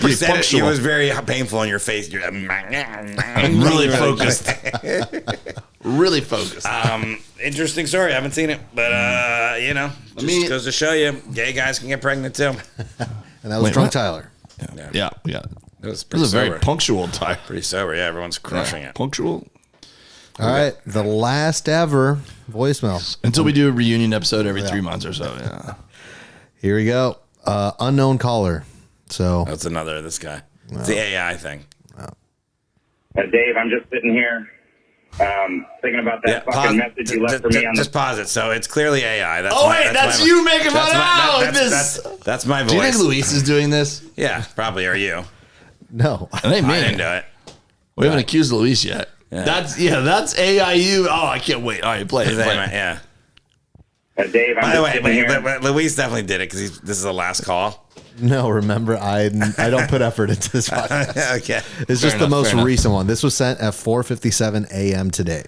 pretty it was very painful on your face. You're I'm really focused. Really focused. Interesting story. I haven't seen it, but just goes to show you, gay guys can get pregnant too. And that was Drunk Tyler. Yeah. It was This is a very sober. punctual type. Pretty sober. Yeah, everyone's crushing it. Punctual. All right, the last ever voicemail. Until we do a reunion episode every 3 months or so. Yeah. Here we go. Unknown caller. So That's another, this guy. It's the AI thing. Dave, I'm just sitting here thinking about that fucking message you left for me on Just pause it. So it's clearly AI. That's you making fun out. That's my voice. Do you think Luis is doing this? Yeah, probably. Are you? No. It ain't me. I didn't do it. We haven't accused Luis yet. Yeah. That's AIU. Oh, I can't wait. All right, play it. Yeah. Dave, I'm By the just way, sitting here. but Luis definitely did it because this is the last call. no, remember, I don't put effort into this podcast. Okay. It's just the most recent one. This was sent at 4:57 a.m. today.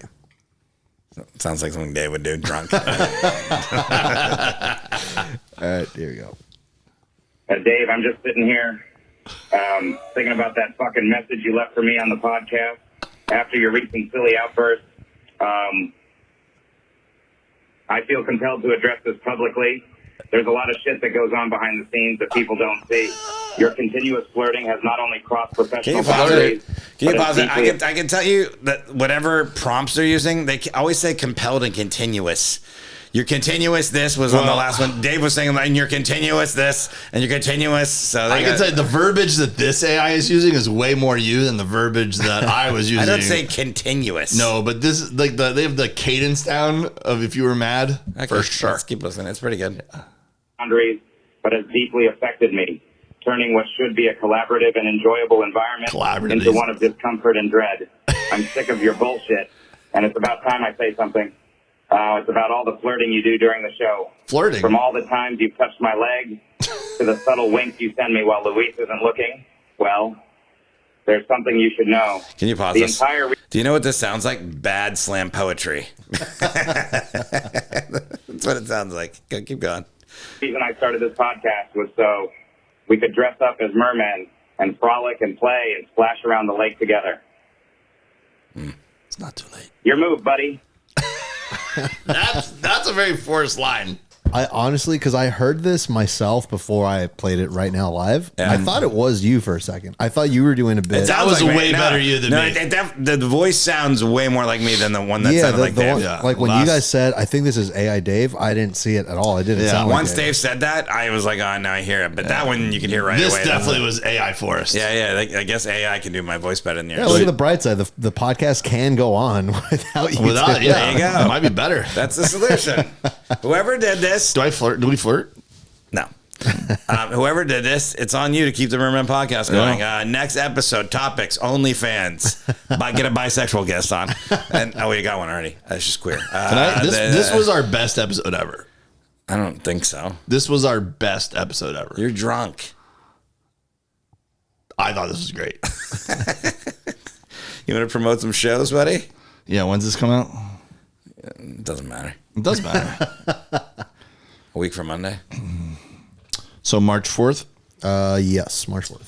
Sounds like something Dave would do drunk. All right, here we go. Dave, I'm just sitting here thinking about that fucking message you left for me on the podcast after your recent silly outburst. I feel compelled to address this publicly. There's a lot of shit that goes on behind the scenes that people don't see. Your continuous flirting has not only crossed professional boundaries. Can you but pause it's it? deeply- I can tell you that whatever prompts they're using, they always say compelled and continuous. Your continuous this was on the last one. Dave was saying, and you're continuous this, and you're continuous. So I can tell you the verbiage that this AI is using is way more you than the verbiage that I was using. I don't say continuous. No, but this is like they have the cadence down of if you were mad. Okay, for sure. Let's keep listening. It's pretty good. boundaries, but has deeply affected me, turning what should be a collaborative and enjoyable environment into one of discomfort and dread. I'm sick of your bullshit, and it's about time I say something. It's about all the flirting you do during the show. Flirting? From all the times you've touched my leg to the subtle winks you send me while Luis isn't looking. Well, there's something you should know. Can you pause this? Do you know what this sounds like? Bad slam poetry. That's what it sounds like. Go, keep going. The reason I started this podcast was so we could dress up as mermen and frolic and play and splash around the lake together. It's not too late. Your move, buddy. That's a very forced line. I honestly, because I heard this myself before I played it right now live. I thought it was you for a second. I thought you were doing a bit. That was way better you than me. The voice sounds way more like me than the one that sounded like Dave. Like when you guys said, I think this is AI Dave, I didn't see it at all. It didn't sound like Once Dave said that, I was like, oh, now I hear it. But that one you can hear right away. This definitely was AI Forrest. Yeah. I guess AI can do my voice better than yours. Yeah, look at the bright side. The podcast can go on without you. There you go. It might be better. That's the solution. Whoever did this. Do I flirt? Do we flirt? No. Whoever did this, it's on you to keep the Mermen podcast going. Next episode, topics, OnlyFans. Get a bisexual guest on. And you got one already. That's just queer. This was our best episode ever. I don't think so. This was our best episode ever. You're drunk. I thought this was great. You want to promote some shows, buddy? Yeah, when's this come out? It doesn't matter. It does matter. A week from Monday. So March 4th? Yes, March 4th.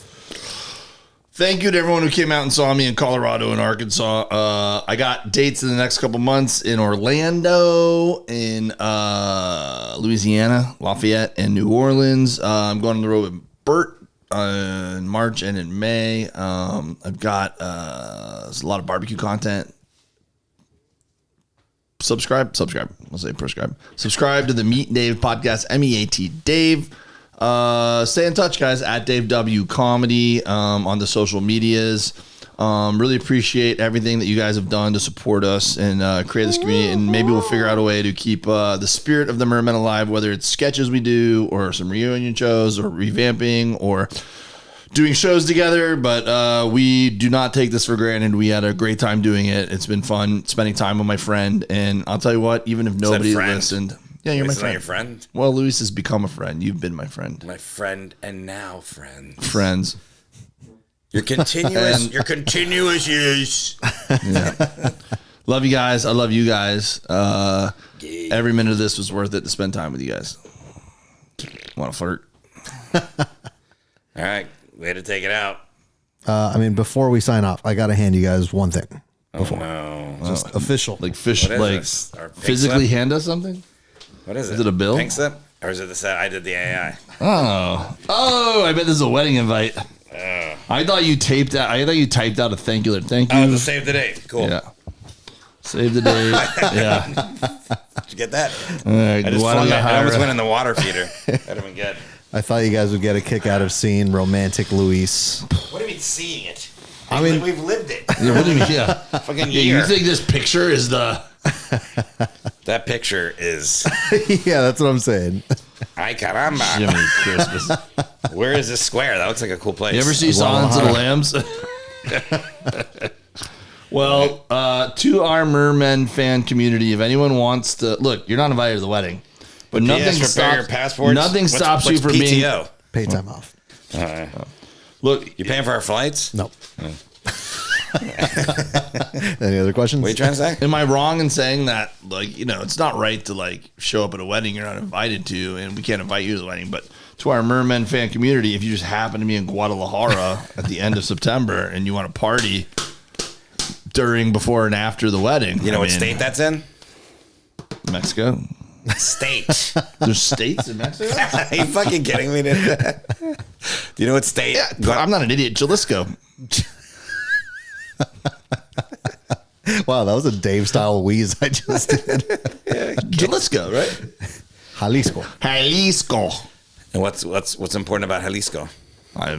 Thank you to everyone who came out and saw me in Colorado and Arkansas. I got dates in the next couple months in Orlando, in Louisiana, Lafayette, and New Orleans. I'm going on the road with Bert in March and in May. I've got there's a lot of barbecue content. Subscribe. I'll say prescribe. Subscribe to the Meet Dave podcast, MEAT Dave. Stay in touch, guys, at Dave W Comedy on the social medias. Really appreciate everything that you guys have done to support us and create this community. And maybe we'll figure out a way to keep the spirit of the Mermen alive, whether it's sketches we do or some reunion shows or revamping or doing shows together. But we do not take this for granted. We had a great time doing it. It's been fun spending time with my friend. And I'll tell you what, even if nobody listened. Yeah, you're my friend. Your friend. Well, Luis has become a friend. You've been my friend. My friend and now friends. Friends. Your continuous use. Yeah. Love you guys. I love you guys. Every minute of this was worth it to spend time with you guys. Want to flirt? All right. Way to take it out. Before we sign off, I got to hand you guys one thing. Before. Oh, no. Just official. Like physically hand us something? What is it? Is it a bill? Pink slip? Or is it the set? I did the AI. Oh, I bet this is a wedding invite. I thought you typed out a thank you. Thank you. Oh, to save the date. Cool. Yeah. Save the date. Yeah. Did you get that? All right. I almost went in the water feeder. That'd have been good. I thought you guys would get a kick out of seeing romantic Luis. What do you mean seeing it? We've lived it. Yeah, what do you mean? Yeah. Fucking year. You think this picture is the... That picture is... Yeah, that's what I'm saying. Ay caramba. Jimmy Christmas. Where is this square? That looks like a cool place. You ever see Silence of the Lambs? Well, to our Mermen fan community, if anyone wants to... Look, you're not invited to the wedding. But nothing stops your passports. Nothing stops you from PTO? being... Pay time off. All right. Look, you paying for our flights? No. Any other questions? What are you trying to say? Am I wrong in saying that, it's not right to show up at a wedding you're not invited to, and we can't invite you to the wedding? But to our Mermen fan community, if you just happen to be in Guadalajara at the end of September and you want to party during, before, and after the wedding, you know what state that's in? Mexico. State. There's states in Mexico? Are you fucking kidding me? Do you know what state? Yeah, I'm not an idiot. Jalisco. Wow, that was a Dave style wheeze I just did. Jalisco, right? Jalisco. And what's important about Jalisco? I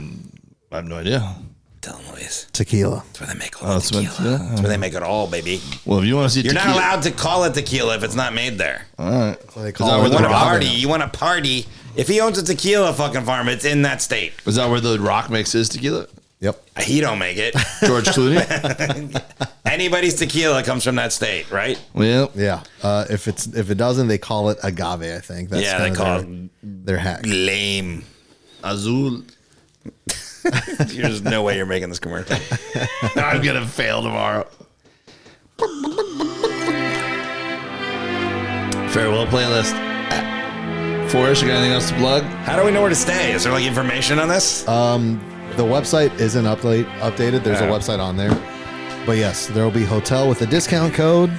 have no idea. Tell them, Luis. Tequila. That's where they make all the tequila. That's where they make it all, baby. Well, if you want to see You're tequila, not allowed to call it tequila if it's not made there. All right. You want to party. If he owns a tequila fucking farm, it's in that state. Is that where the Rock makes his tequila? Yep. He don't make it. George Clooney? Anybody's tequila comes from that state, right? Well, yeah. If it doesn't, they call it agave, I think. That's they call it their hack. Lame. Azul. There's no way you're making this commercial. I'm going to fail tomorrow. Farewell playlist. Forrest, you got anything else to plug? How do we know where to stay? Is there information on this? The website isn't updated. There's a website on there. But yes, there will be hotel with a discount code.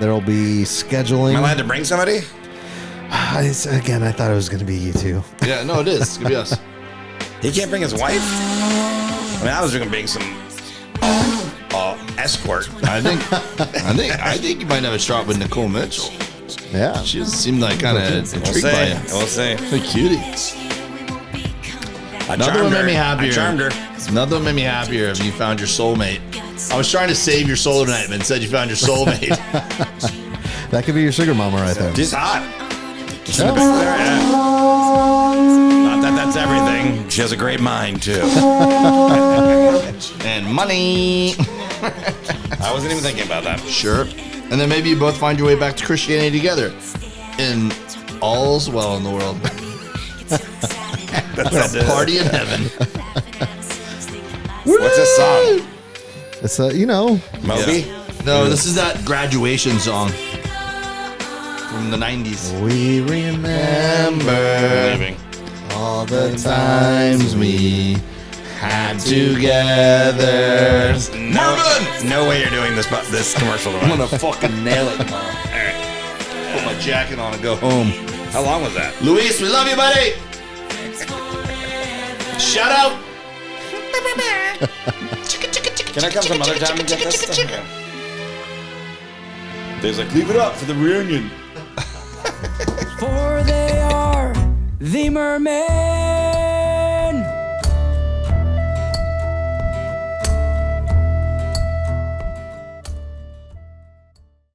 There will be scheduling. Am I allowed to bring somebody? Again, I thought it was going to be you two. Yeah, no, it is. It's gonna be us. He can't bring his wife? I mean, I was gonna bring some escort. I think you might have a shot with Nicole Mitchell. Yeah. She seemed like kind of intrigued by you. We'll see. A cutie. Another one made me happier. I charmed her. Another one made me happier if you found your soulmate. I was trying to save your soul tonight, but instead you found your soulmate. That could be your sugar mama right there. She's hot. She's in the back there, yeah. Not that that's everything. She has a great mind, too. And money. I wasn't even thinking about that. Sure. And then maybe you both find your way back to Christianity together. And all's well in the world. That's a party in heaven. What's this song? It's Moby? Yeah. No, this is that graduation song from the 90s. We remember all the times we had together. No way you're doing this commercial. I'm gonna fucking nail it tomorrow. All right. Put my jacket on and go home. How long was that? Luis, we love you, buddy. Shout out. Can I come some other time and get this stuff? Okay. Dave's like, leave it up for the reunion. For they are the mermaids.